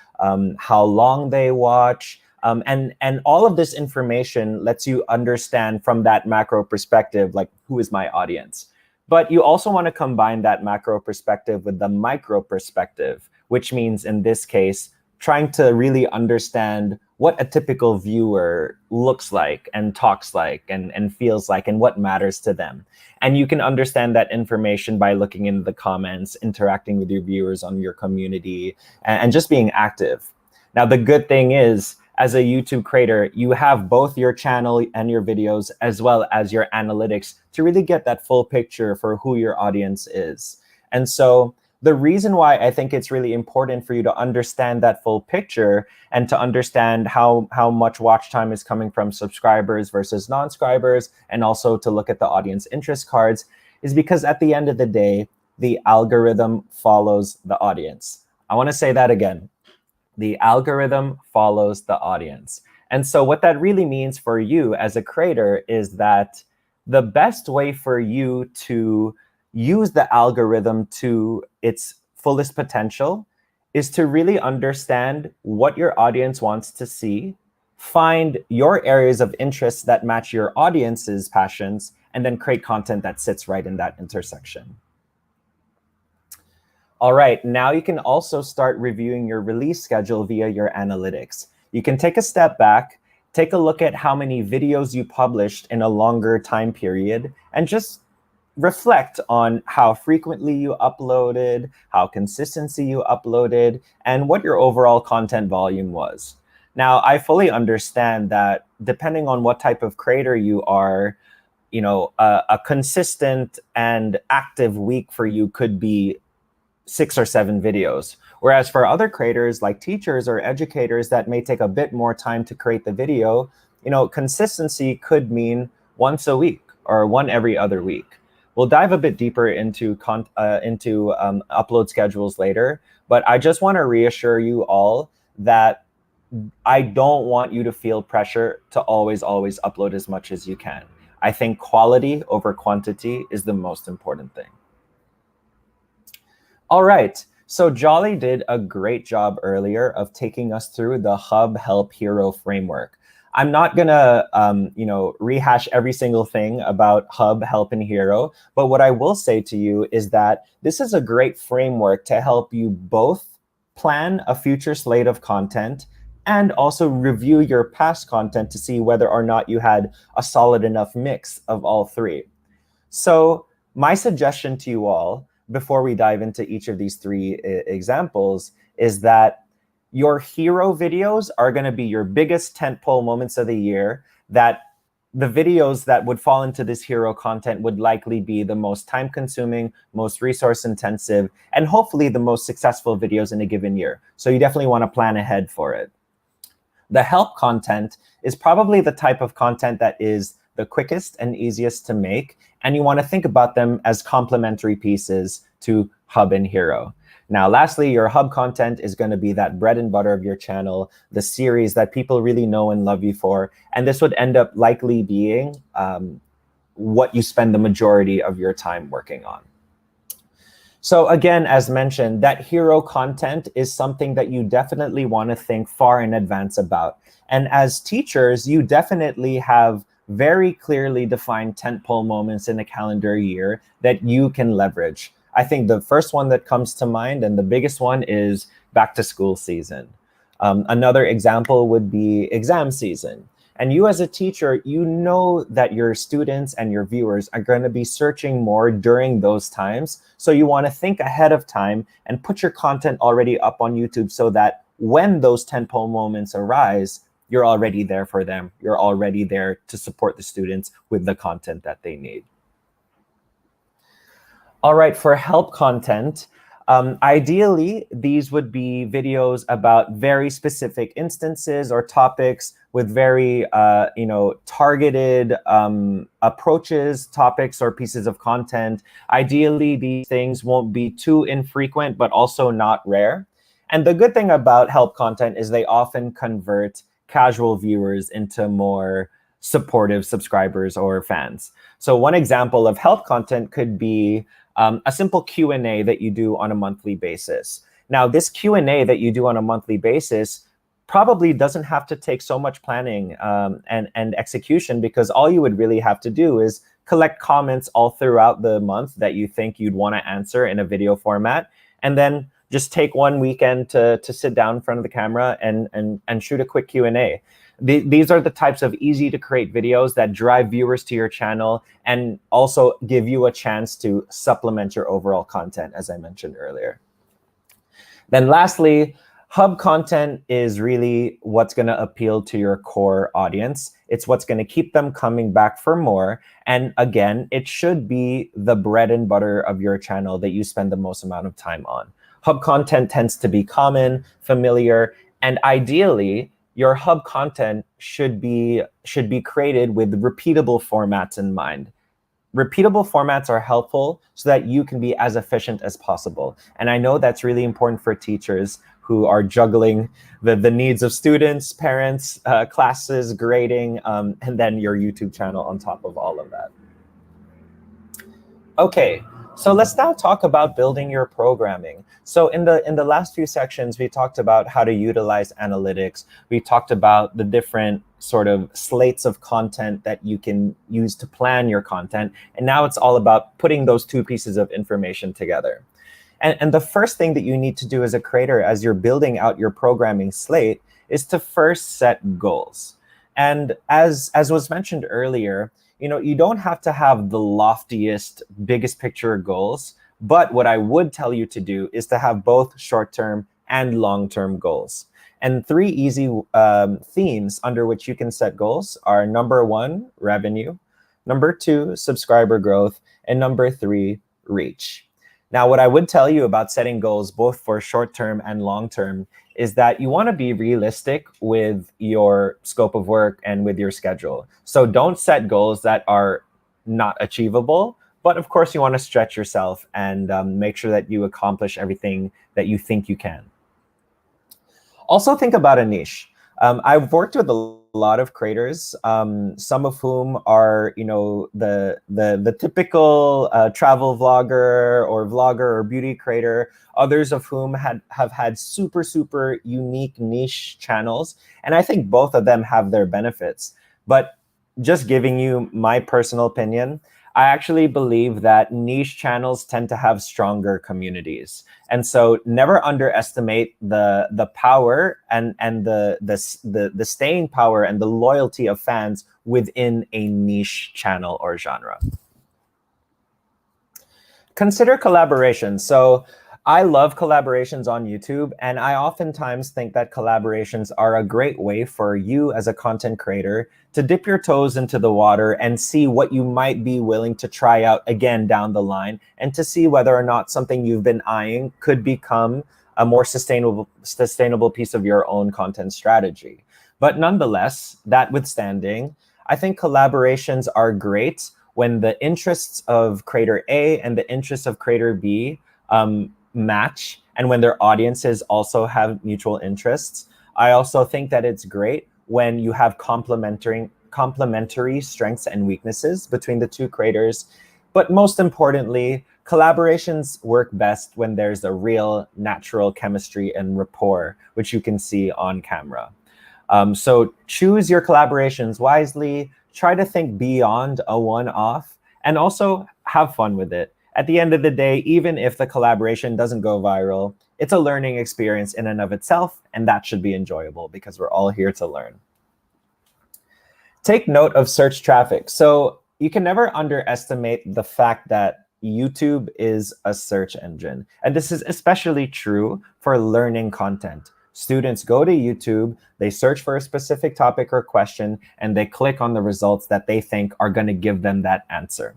how long they watch, and all of this information lets you understand from that macro perspective, like, who is my audience? But you also want to combine that macro perspective with the micro perspective, which means in this case, trying to really understand what a typical viewer looks like and talks like and feels like and what matters to them. And you can understand that information by looking in the comments, interacting with your viewers on your community, and just being active. Now, the good thing is, as a YouTube creator, you have both your channel and your videos as well as your analytics to really get that full picture for who your audience is. And so the reason why I think it's really important for you to understand that full picture and to understand how much watch time is coming from subscribers versus non-subscribers, and also to look at the audience interest cards, is because at the end of the day, the algorithm follows the audience. I want to say that again. The algorithm follows the audience. And so what that really means for you as a creator is that the best way for you to use the algorithm to its fullest potential is to really understand what your audience wants to see, find your areas of interest that match your audience's passions, and then create content that sits right in that intersection. All right, now you can also start reviewing your release schedule via your analytics. You can take a step back, take a look at how many videos you published in a longer time period, and just reflect on how frequently you uploaded, how consistently you uploaded, and what your overall content volume was. Now, I fully understand that depending on what type of creator you are, you know, a consistent and active week for you could be 6 or 7 videos. Whereas for other creators like teachers or educators that may take a bit more time to create the video, you know, consistency could mean once a week or one every other week. We'll dive a bit deeper into upload schedules later, but I just want to reassure you all that I don't want you to feel pressure to always upload as much as you can. I think quality over quantity is the most important thing. All right, so Jolly did a great job earlier of taking us through the Hub Help Hero framework. I'm not gonna rehash every single thing about Hub, Help, and Hero, but what I will say to you is that this is a great framework to help you both plan a future slate of content and also review your past content to see whether or not you had a solid enough mix of all three. So my suggestion to you all, before we dive into each of these 3 examples, is that your hero videos are going to be your biggest tentpole moments of the year, that the videos that would fall into this hero content would likely be the most time-consuming, most resource-intensive, and hopefully the most successful videos in a given year. So you definitely want to plan ahead for it. The help content is probably the type of content that is the quickest and easiest to make, and you want to think about them as complementary pieces to Hub and Hero. Now, lastly, your Hub content is going to be that bread and butter of your channel, the series that people really know and love you for, and this would end up likely being what you spend the majority of your time working on. So again, as mentioned, that hero content is something that you definitely want to think far in advance about. And as teachers, you definitely have very clearly defined tentpole moments in a calendar year that you can leverage. I think the first one that comes to mind and the biggest one is back to school season. Another example would be exam season. And you as a teacher, you know that your students and your viewers are going to be searching more during those times. So you want to think ahead of time and put your content already up on YouTube so that when those tentpole moments arise, you're already there for them. You're already there to support the students with the content that they need. All right, for help content, ideally, these would be videos about very specific instances or topics with very targeted approaches, topics, or pieces of content. Ideally, these things won't be too infrequent, but also not rare. And the good thing about help content is they often convert casual viewers into more supportive subscribers or fans. So one example of help content could be a simple Q&A that you do on a monthly basis. Now, this Q&A that you do on a monthly basis probably doesn't have to take so much planning and execution, because all you would really have to do is collect comments all throughout the month that you think you'd want to answer in a video format, and then just take one weekend to sit down in front of the camera and shoot a quick Q&A. These are the types of easy to create videos that drive viewers to your channel and also give you a chance to supplement your overall content, as I mentioned earlier. Then lastly, Hub content is really what's going to appeal to your core audience. It's what's going to keep them coming back for more. And again, it should be the bread and butter of your channel that you spend the most amount of time on. Hub content tends to be common, familiar, and ideally, your Hub content should be created with repeatable formats in mind. repeatable formats are helpful so that you can be as efficient as possible. And I know that's really important for teachers who are juggling the needs of students, parents, classes, grading, and then your YouTube channel on top of all of that. Okay, so let's now talk about building your programming. So in the last few sections, we talked about how to utilize analytics. We talked about the different sort of slates of content that you can use to plan your content. And now it's all about putting those two pieces of information together. And the first thing that you need to do as a creator, as you're building out your programming slate, is to first set goals. And as was mentioned earlier, you don't have to have the loftiest, biggest picture goals. But what I would tell you to do is to have both short-term and long-term goals. And 3 easy themes under which you can set goals are: number 1, revenue; number 2, subscriber growth; and number 3, reach. Now, what I would tell you about setting goals both for short-term and long-term is that you want to be realistic with your scope of work and with your schedule. So don't set goals that are not achievable, but of course you want to stretch yourself and make sure that you accomplish everything that you think you can. Also think about a niche. I've worked with a lot of creators, some of whom are, the typical travel vlogger or beauty creator. Others of whom have had super unique niche channels. And I think both of them have their benefits. But just giving you my personal opinion, I actually believe that niche channels tend to have stronger communities. And so never underestimate the power and the staying power and the loyalty of fans within a niche channel or genre. Consider collaborations. So I love collaborations on YouTube, and I oftentimes think that collaborations are a great way for you as a content creator to dip your toes into the water and see what you might be willing to try out again down the line, and to see whether or not something you've been eyeing could become a more sustainable piece of your own content strategy. But nonetheless, that withstanding, I think collaborations are great when the interests of creator A and the interests of creator B match, and when their audiences also have mutual interests. I also think that it's great when you have complementary strengths and weaknesses between the two creators. But most importantly, collaborations work best when there's a real natural chemistry and rapport, which you can see on camera. So choose your collaborations wisely, try to think beyond a one-off, and also have fun with it. At the end of the day, even if the collaboration doesn't go viral, it's a learning experience in and of itself, and that should be enjoyable because we're all here to learn. Take note of search traffic. So you can never underestimate the fact that YouTube is a search engine. And this is especially true for learning content. Students go to YouTube, they search for a specific topic or question, and they click on the results that they think are going to give them that answer.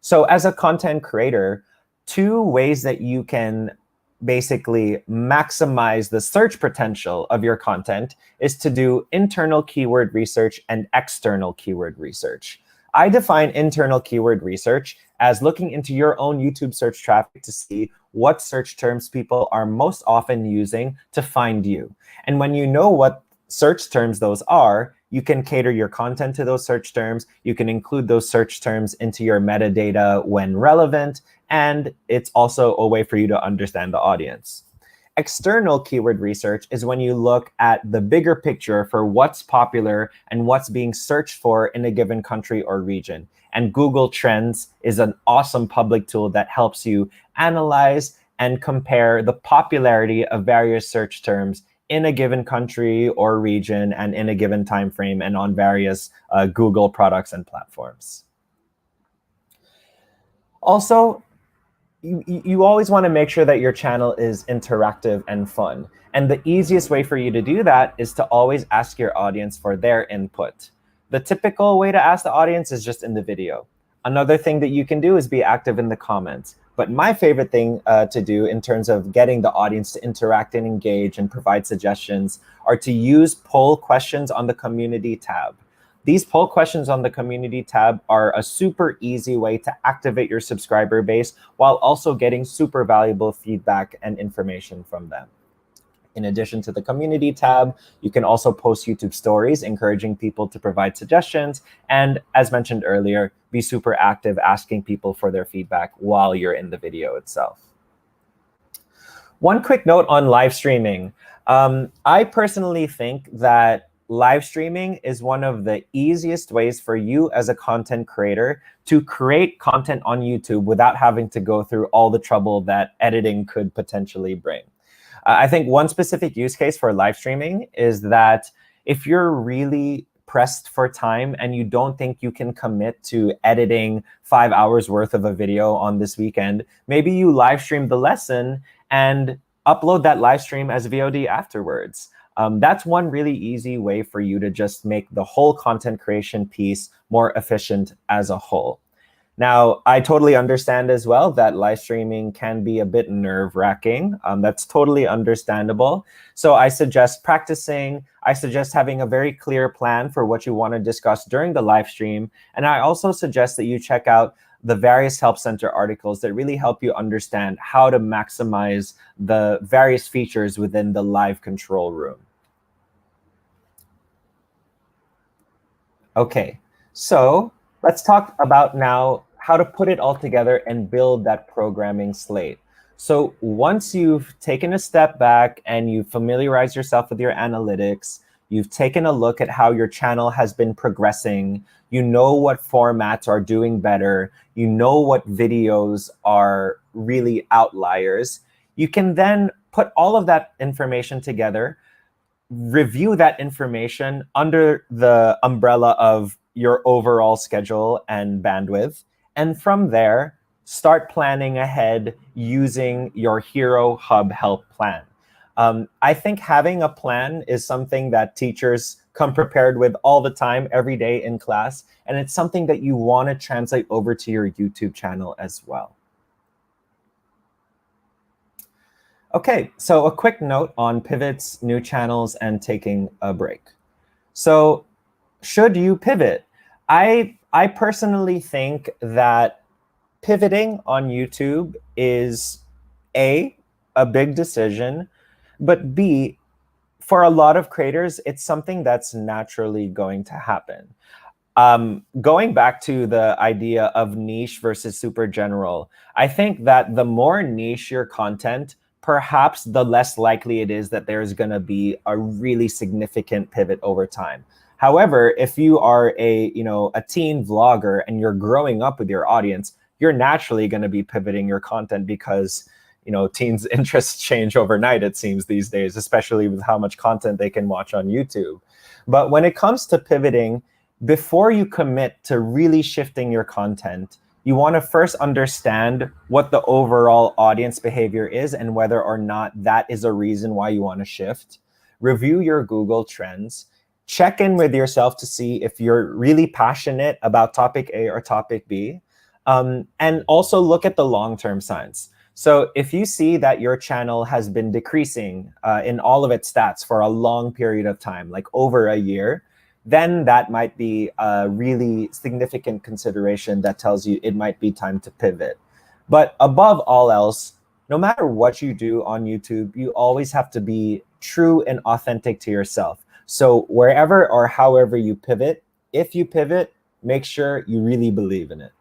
So as a content creator, 2 ways that you can basically maximize the search potential of your content is to do internal keyword research and external keyword research. I define internal keyword research as looking into your own YouTube search traffic to see what search terms people are most often using to find you. And when you know what search terms those are, you can cater your content to those search terms. You can include those search terms into your metadata when relevant, and it's also a way for you to understand the audience. External keyword research is when you look at the bigger picture for what's popular and what's being searched for in a given country or region. And Google Trends is an awesome public tool that helps you analyze and compare the popularity of various search terms in a given country or region and in a given time frame and on various Google products and platforms. Also, you always want to make sure that your channel is interactive and fun. And the easiest way for you to do that is to always ask your audience for their input. The typical way to ask the audience is just in the video. Another thing that you can do is be active in the comments. But my favorite thing to do in terms of getting the audience to interact and engage and provide suggestions are to use poll questions on the community tab. These poll questions on the community tab are a super easy way to activate your subscriber base while also getting super valuable feedback and information from them. In addition to the community tab, you can also post YouTube stories, encouraging people to provide suggestions. And as mentioned earlier, be super active asking people for their feedback while you're in the video itself. One quick note on live streaming. I personally think that live streaming is one of the easiest ways for you as a content creator to create content on YouTube without having to go through all the trouble that editing could potentially bring. I think one specific use case for live streaming is that if you're really pressed for time and you don't think you can commit to editing 5 hours worth of a video on this weekend, maybe you live stream the lesson and upload that live stream as VOD afterwards. That's one really easy way for you to just make the whole content creation piece more efficient as a whole. Now, I totally understand as well that live streaming can be a bit nerve-wracking. That's totally understandable. So I suggest practicing. I suggest having a very clear plan for what you want to discuss during the live stream. And I also suggest that you check out the various Help Center articles that really help you understand how to maximize the various features within the live control room. Okay, so let's talk about now how to put it all together and build that programming slate. So once you've taken a step back and you familiarize yourself with your analytics, you've taken a look at how your channel has been progressing, you know what formats are doing better, you know what videos are really outliers, you can then put all of that information together, review that information under the umbrella of your overall schedule and bandwidth. And from there, start planning ahead using your Hero Hub Help plan. I think having a plan is something that teachers come prepared with all the time, every day in class. And it's something that you want to translate over to your YouTube channel as well. Okay, so a quick note on pivots, new channels, and taking a break. So should you pivot? I personally think that pivoting on YouTube is a big decision, but B, for a lot of creators, it's something that's naturally going to happen. Going back to the idea of niche versus super general, I think that the more niche your content, perhaps the less likely it is that there's going to be a really significant pivot over time. However, if you are a teen vlogger and you're growing up with your audience, you're naturally going to be pivoting your content because teens' interests change overnight, it seems, these days, especially with how much content they can watch on YouTube. But when it comes to pivoting, before you commit to really shifting your content, you want to first understand what the overall audience behavior is and whether or not that is a reason why you want to shift. Review your Google Trends. Check in with yourself to see if you're really passionate about topic A or topic B. And also look at the long-term signs. So if you see that your channel has been decreasing in all of its stats for a long period of time, like over a year, then that might be a really significant consideration that tells you it might be time to pivot. But above all else, no matter what you do on YouTube, you always have to be true and authentic to yourself. So wherever or however you pivot, if you pivot, make sure you really believe in it.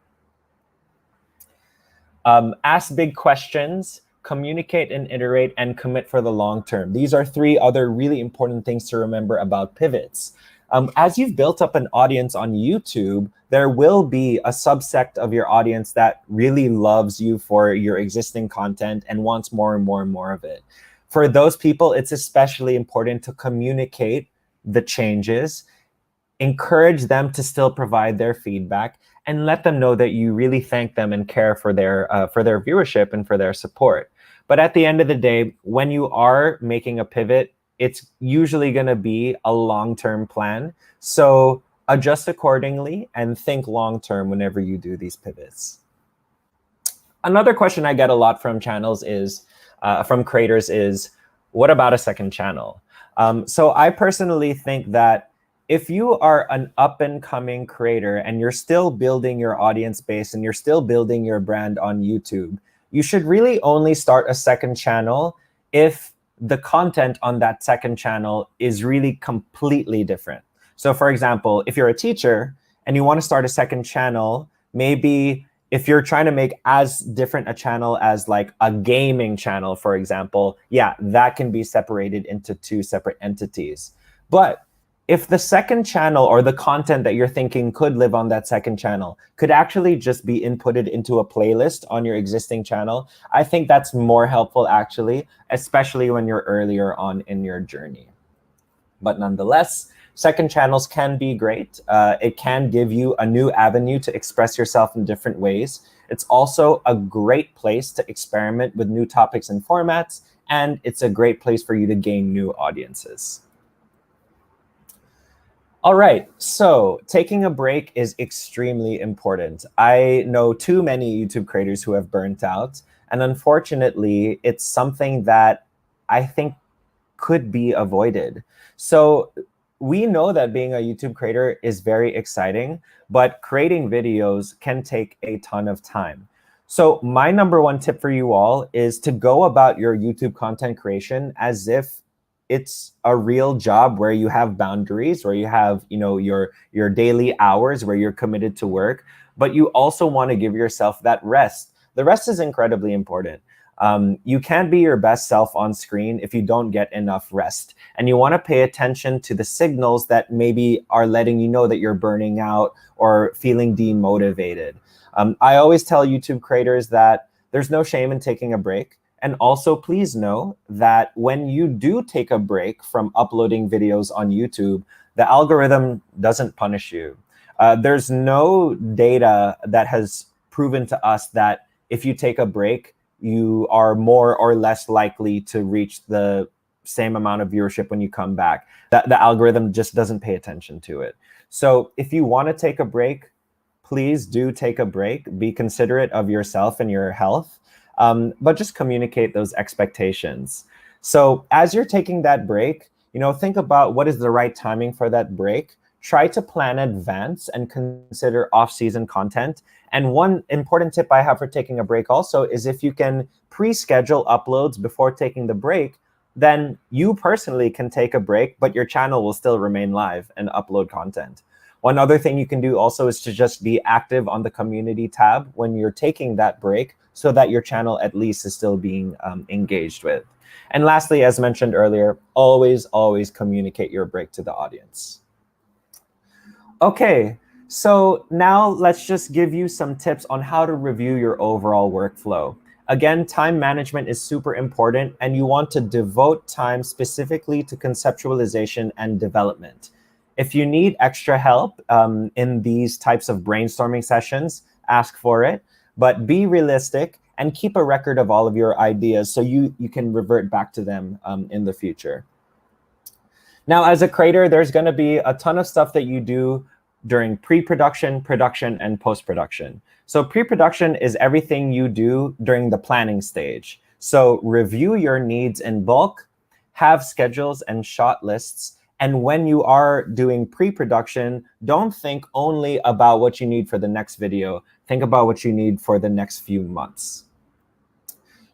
Ask big questions, communicate and iterate, and commit for the long term. These are 3 other really important things to remember about pivots. As you've built up an audience on YouTube, there will be a subsect of your audience that really loves you for your existing content and wants more and more and more of it. For those people, it's especially important to communicate the changes, encourage them to still provide their feedback, and let them know that you really thank them and care for their viewership and for their support. But at the end of the day, when you are making a pivot, it's usually going to be a long-term plan. So adjust accordingly and think long-term whenever you do these pivots. Another question I get a lot from channels is, from creators is, what about a second channel? So I personally think that if you are an up and coming creator and you're still building your audience base and you're still building your brand on YouTube, you should really only start a second channel if the content on that second channel is really completely different. So for example, if you're a teacher and you want to start a second channel, maybe if you're trying to make as different a channel as like a gaming channel, for example, yeah, that can be separated into two separate entities. But if the second channel or the content that you're thinking could live on that second channel could actually just be inputted into a playlist on your existing channel, I think that's more helpful actually, especially when you're earlier on in your journey. But nonetheless, second channels can be great. It can give you a new avenue to express yourself in different ways. It's also a great place to experiment with new topics and formats, and it's a great place for you to gain new audiences. All right, so taking a break is extremely important. I know too many YouTube creators who have burnt out, and unfortunately, it's something that I think could be avoided. So we know that being a YouTube creator is very exciting, but creating videos can take a ton of time. So my number one tip for you all is to go about your YouTube content creation as if it's a real job where you have boundaries, where you have, your daily hours where you're committed to work, but you also want to give yourself that rest. The rest is incredibly important. You can't be your best self on screen if you don't get enough rest. And you want to pay attention to the signals that maybe are letting you know that you're burning out or feeling demotivated. I always tell YouTube creators that there's no shame in taking a break. And also, please know that when you do take a break from uploading videos on YouTube, the algorithm doesn't punish you. There's no data that has proven to us that if you take a break, you are more or less likely to reach the same amount of viewership when you come back. The algorithm just doesn't pay attention to it. So if you want to take a break, please do take a break. Be considerate of yourself and your health. But just communicate those expectations. So as you're taking that break, think about what is the right timing for that break. Try to plan in advance and consider off-season content. And one important tip I have for taking a break also is if you can pre-schedule uploads before taking the break, then you personally can take a break, but your channel will still remain live and upload content. One other thing you can do also is to just be active on the community tab when you're taking that break, so that your channel at least is still being engaged with. And lastly, as mentioned earlier, always communicate your break to the audience. Okay, so now let's just give you some tips on how to review your overall workflow. Again, time management is super important, and you want to devote time specifically to conceptualization and development. If you need extra help in these types of brainstorming sessions, ask for it. But be realistic and keep a record of all of your ideas so you can revert back to them in the future. Now, as a creator, there's going to be a ton of stuff that you do during pre-production, production, and post-production. So pre-production is everything you do during the planning stage. So review your needs in bulk, have schedules and shot lists. And when you are doing pre-production, don't think only about what you need for the next video. Think about what you need for the next few months.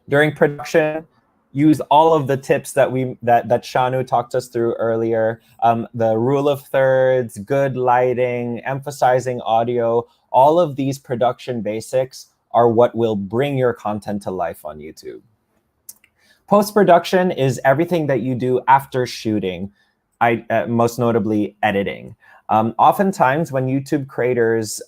During production, use all of the tips that Shanu talked us through earlier. The rule of thirds, good lighting, emphasizing audio, all of these production basics are what will bring your content to life on YouTube. Post-production is everything that you do after shooting. Most notably editing. Oftentimes when YouTube creators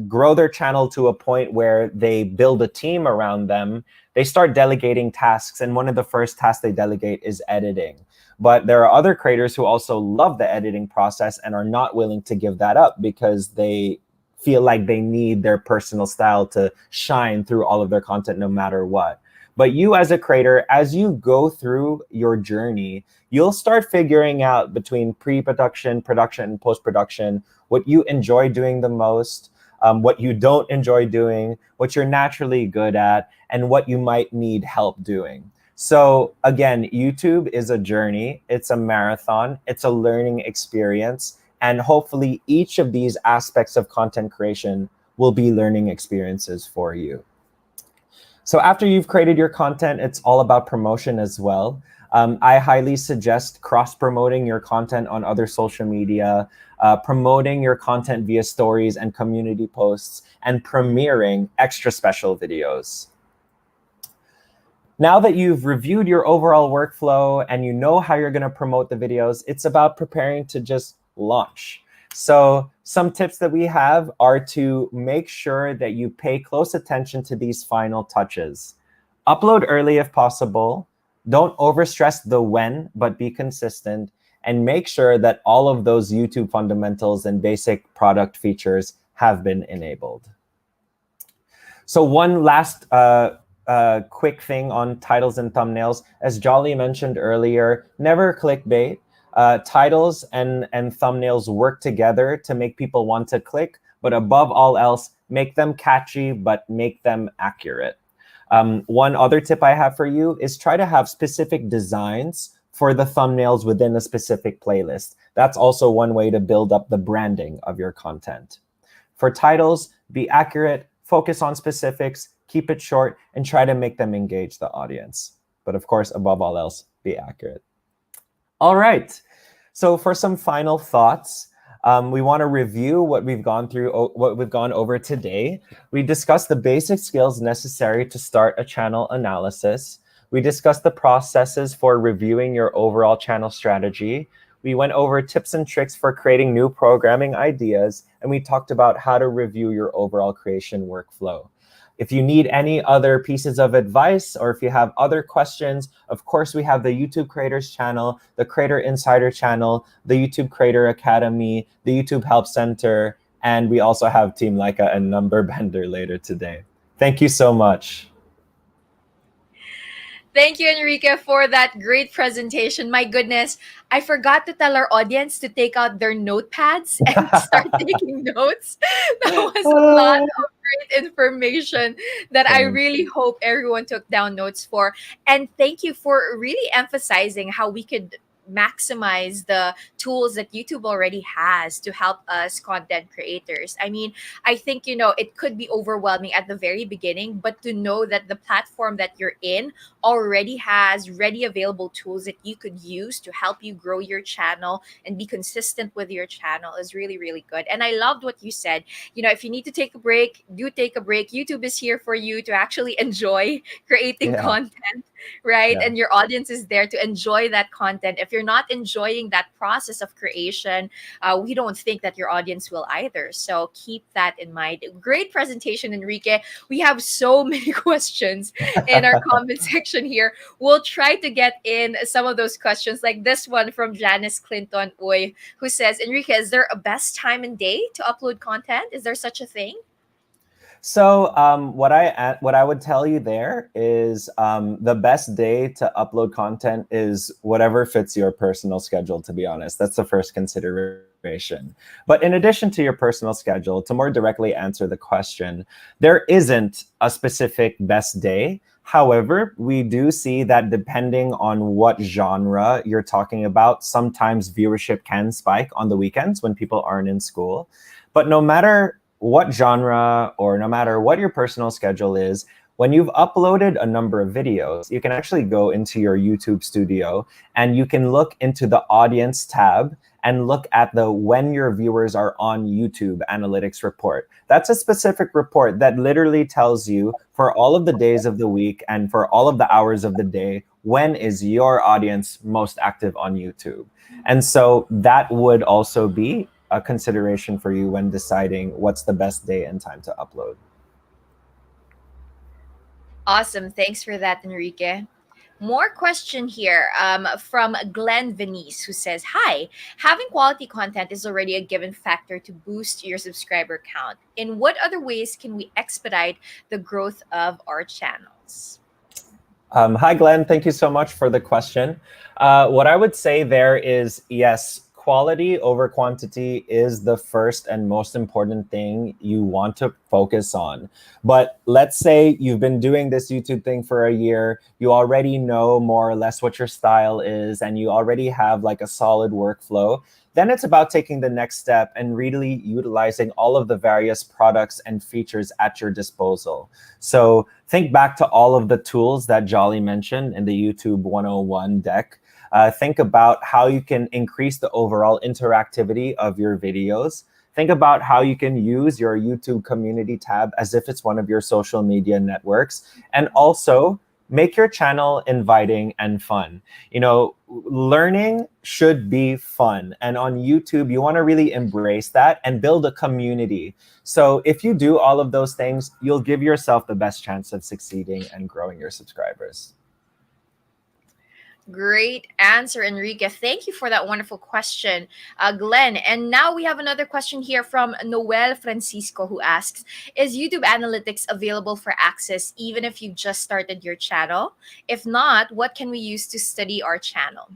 grow their channel to a point where they build a team around them, they start delegating tasks, and one of the first tasks they delegate is editing. But there are other creators who also love the editing process and are not willing to give that up because they feel like they need their personal style to shine through all of their content no matter what. But you as a creator, as you go through your journey, you'll start figuring out between pre-production, production, and post-production what you enjoy doing the most, what you don't enjoy doing, what you're naturally good at, and what you might need help doing. So again, YouTube is a journey. It's a marathon. It's a learning experience. And hopefully each of these aspects of content creation will be learning experiences for you. So after you've created your content, it's all about promotion as well. I highly suggest cross-promoting your content on other social media, promoting your content via stories and community posts, and premiering extra special videos. Now that you've reviewed your overall workflow and you know how you're going to promote the videos, it's about preparing to just launch. So some tips that we have are to make sure that you pay close attention to these final touches. Upload early if possible. Don't overstress the when, but be consistent. And make sure that all of those YouTube fundamentals and basic product features have been enabled. So one last quick thing on titles and thumbnails. As Jolly mentioned earlier, never clickbait. Titles and thumbnails work together to make people want to click, but above all else, make them catchy, but make them accurate. One other tip I have for you is try to have specific designs for the thumbnails within a specific playlist. That's also one way to build up the branding of your content. For titles, be accurate, focus on specifics, keep it short, and try to make them engage the audience. But of course, above all else, be accurate. All right, so for some final thoughts, we want to review what we've gone over today. We discussed the basic skills necessary to start a channel analysis. We discussed the processes for reviewing your overall channel strategy. We went over tips and tricks for creating new programming ideas, and we talked about how to review your overall creation workflow. If you need any other pieces of advice, or if you have other questions, of course, we have the YouTube Creators channel, the Creator Insider channel, the YouTube Creator Academy, the YouTube Help Center, and we also have Team Leica and Numberbender later today. Thank you so much. Thank you, Enrique, for that great presentation. My goodness, I forgot to tell our audience to take out their notepads and start taking notes. That was a lot of great information that I really hope everyone took down notes for. And thank you for really emphasizing how we could maximize the tools that YouTube already has to help us content creators. I mean, I think, it could be overwhelming at the very beginning, but to know that the platform that you're in already has ready available tools that you could use to help you grow your channel and be consistent with your channel is really, really good. And I loved what you said. If you need to take a break, do take a break. YouTube is here for you to actually enjoy creating content, right? And your audience is there to enjoy that content. If you're not enjoying that process of creation, we don't think that your audience will either. So keep that in mind. Great presentation, Enrique. We have so many questions in our comment section here. We'll try to get in some of those questions, like this one from Janice Clinton Uy, who says, Enrique, is there a best time and day to upload content? Is there such a thing? So what I would tell you there is the best day to upload content is whatever fits your personal schedule, to be honest. That's the first consideration. But in addition to your personal schedule, to more directly answer the question, there isn't a specific best day. However, we do see that depending on what genre you're talking about, sometimes viewership can spike on the weekends when people aren't in school. But no matter what genre or no matter what your personal schedule is, when you've uploaded a number of videos, you can actually go into your YouTube studio and you can look into the audience tab and look at the when your viewers are on YouTube analytics report. That's a specific report that literally tells you for all of the days of the week and for all of the hours of the day, when is your audience most active on YouTube. And so that would also be a consideration for you when deciding what's the best day and time to upload. Awesome. Thanks for that, Enrique. More question here from Glenn Venice, who says, hi, having quality content is already a given factor to boost your subscriber count. In what other ways can we expedite the growth of our channels? Hi, Glenn. Thank you so much for the question. What I would say there is, yes, quality over quantity is the first and most important thing you want to focus on. But let's say you've been doing this YouTube thing for a year, you already know more or less what your style is, and you already have like a solid workflow. Then it's about taking the next step and really utilizing all of the various products and features at your disposal. So think back to all of the tools that Jolly mentioned in the YouTube 101 deck. Think about how you can increase the overall interactivity of your videos. Think about how you can use your YouTube community tab as if it's one of your social media networks. And also, make your channel inviting and fun. You know, learning should be fun. And on YouTube, you want to really embrace that and build a community. So if you do all of those things, you'll give yourself the best chance of succeeding and growing your subscribers. Great answer, Enrique. Thank you for that wonderful question, Glenn. And now we have another question here from Noel Francisco, who asks, is YouTube Analytics available for access even if you just started your channel? If not, what can we use to study our channel?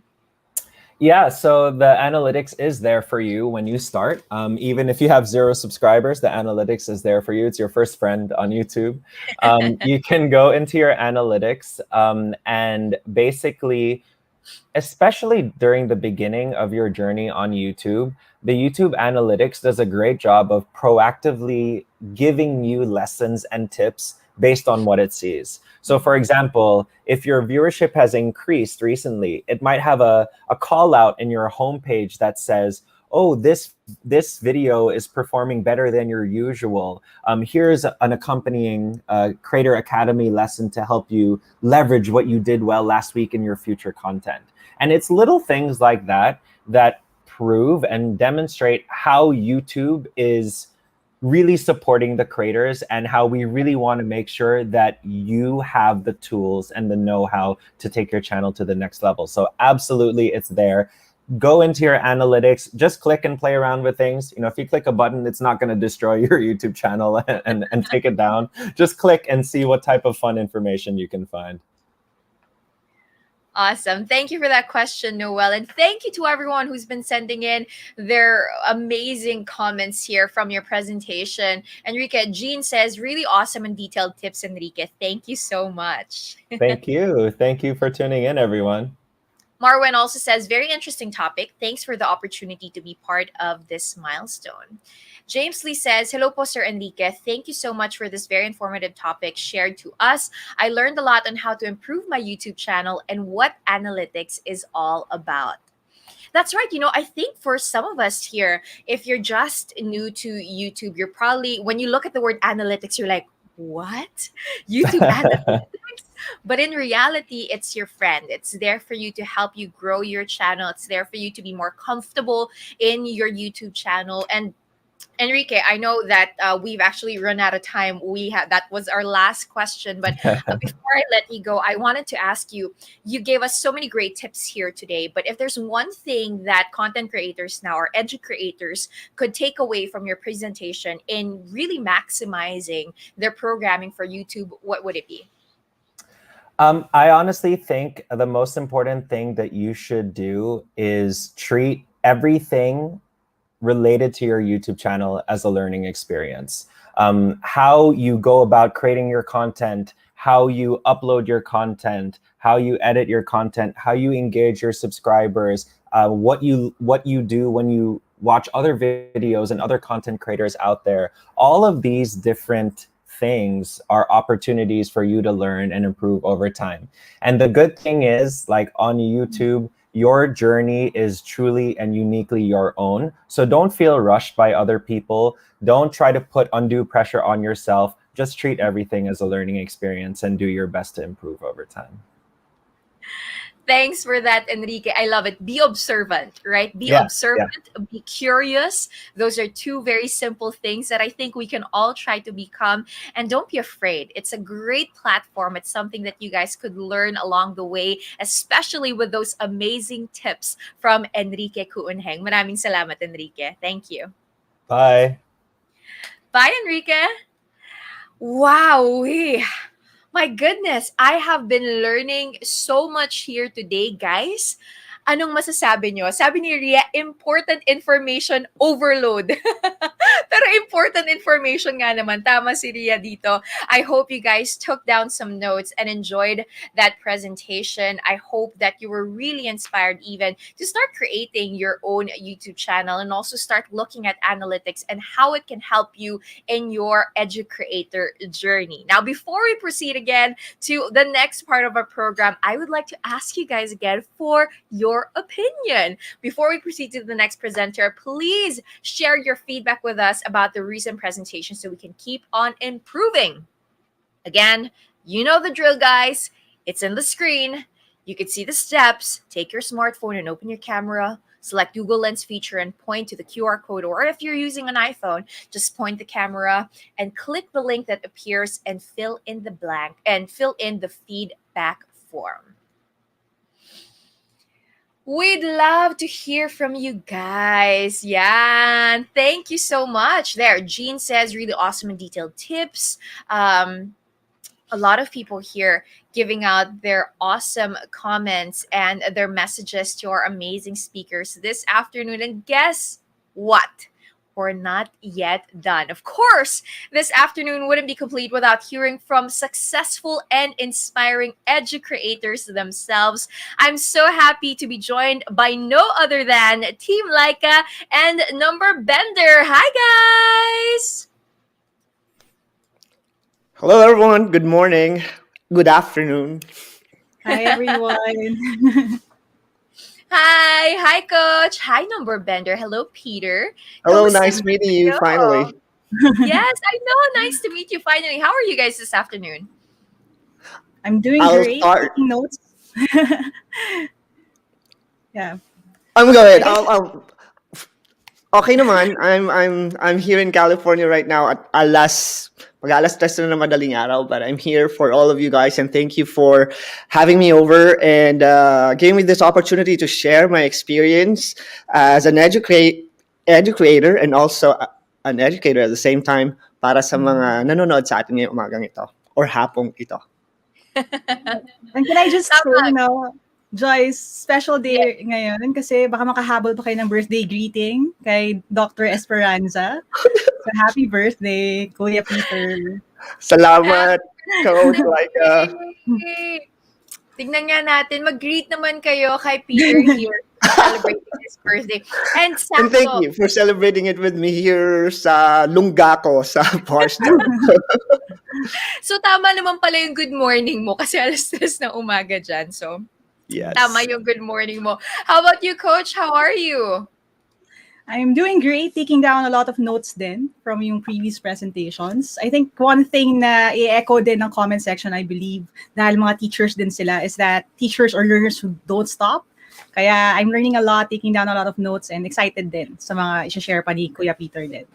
Yeah, so the analytics is there for you when you start. Even if you have 0 subscribers, the analytics is there for you. It's your first friend on YouTube. You can go into your analytics and basically, especially during the beginning of your journey on YouTube, the YouTube Analytics does a great job of proactively giving you lessons and tips based on what it sees. So for example, if your viewership has increased recently, it might have a call out in your homepage that says, oh, this video is performing better than your usual. Here's an accompanying Creator Academy lesson to help you leverage what you did well last week in your future content. And it's little things like that that prove and demonstrate how YouTube is really supporting the creators and how we really want to make sure that you have the tools and the know-how to take your channel to the next level. So absolutely, it's there. Go into your analytics, just click and play around with things. You know, if you click a button, it's not going to destroy your YouTube channel and take it down. Just click and see what type of fun information you can find. Awesome. Thank you for that question, Noel. And thank you to everyone who's been sending in their amazing comments here from your presentation. Enrique, Jean says, really awesome and detailed tips, Enrique. Thank you so much. Thank you. Thank you for tuning in, everyone. Marwan also says, very interesting topic. Thanks for the opportunity to be part of this milestone. James Lee says, hello po, Sir Enrique. Thank you so much for this very informative topic shared to us. I learned a lot on how to improve my YouTube channel and what analytics is all about. That's right. You know, I think for some of us here, if you're just new to YouTube, you're probably, when you look at the word analytics, you're like, what? YouTube analytics? But in reality, it's your friend. It's there for you to help you grow your channel. It's there for you to be more comfortable in your YouTube channel. And Enrique, I know that we've actually run out of time. That was our last question. But before I let you go, I wanted to ask you, you gave us so many great tips here today. But if there's one thing that content creators now or edu creators could take away from your presentation in really maximizing their programming for YouTube, what would it be? I honestly think the most important thing that you should do is treat everything related to your YouTube channel as a learning experience. How you go about creating your content, how you upload your content, how you edit your content, how you engage your subscribers, what you do when you watch other videos and other content creators out there. All of these different things are opportunities for you to learn and improve over time. And the good thing is, like on YouTube, your journey is truly and uniquely your own. So don't feel rushed by other people. Don't try to put undue pressure on yourself. Just treat everything as a learning experience and do your best to improve over time. Thanks for that, Enrique. I love it. Be observant, right? Be observant, be curious. Those are two very simple things that I think we can all try to become. And don't be afraid. It's a great platform. It's something that you guys could learn along the way, especially with those amazing tips from Enrique Cuunheng. Maraming salamat, Enrique. Thank you. Bye. Bye, Enrique. Wow. My goodness, I have been learning so much here today, guys. Anong masasabi nyo? Sabi ni Ria, important information overload. Pero important information nga naman. Tama si Ria dito. I hope you guys took down some notes and enjoyed that presentation. I hope that you were really inspired even to start creating your own YouTube channel and also start looking at analytics and how it can help you in your educator journey. Now, before we proceed again to the next part of our program, I would like to ask you guys again for your opinion. Before we proceed to the next presenter, please share your feedback with us about the recent presentation so we can keep on improving. Again, you know the drill, guys. It's in the screen. You can see the steps. Take your smartphone and open your camera. Select Google Lens feature and point to the QR code. Or if you're using an iPhone, just point the camera and click the link that appears and fill in the blank and fill in the feedback form. We'd love to hear from you guys. Yeah, thank you so much. There, Jean says really awesome and detailed tips. A lot of people here giving out their awesome comments and their messages to our amazing speakers this afternoon. And guess what? We're not yet done. Of course, this afternoon wouldn't be complete without hearing from successful and inspiring educators themselves. I'm so happy to be joined by no other than Team Laika and Number Bender. Hi, guys! Hello, everyone. Good morning. Good afternoon. Hi, everyone. Hi, Coach. Hi, Number Bender. Hello, Peter. Hello, nice meeting you finally. Yes, I know. Nice to meet you finally. How are you guys this afternoon? I'm doing great. Taking notes. Yeah. I'm good. Okay naman. I'm here in California right now at mag-alas 3 na madaling araw, but I'm here for all of you guys, and thank you for having me over and giving me this opportunity to share my experience as an educator and also an educator at the same time para sa mga nanonood sa atin ngayong umagang ito or hapong ito. And can I just say, Joyce, special day ngayon kasi baka makahabol pa kayo ng birthday greeting kay Dr. Esperanza. So happy birthday, Kuya Peter. Salamat, Coach Laika. Tignan nga natin, mag-greet naman kayo kay Peter here celebrating his birthday. And thank you for celebrating it with me here sa Lungaco, sa Barstow. So tama naman pala yung good morning mo kasi alas 3 ng umaga dyan. So yes. Tama yung good morning mo. How about you, Coach? How are you? I'm doing great, taking down a lot of notes din from yung previous presentations. I think one thing na i-echo din ng comment section, I believe, dahil mga teachers din sila, is that teachers or learners who don't stop. Kaya I'm learning a lot, taking down a lot of notes, and excited din sa mga i-share pa ni Kuya Peter din.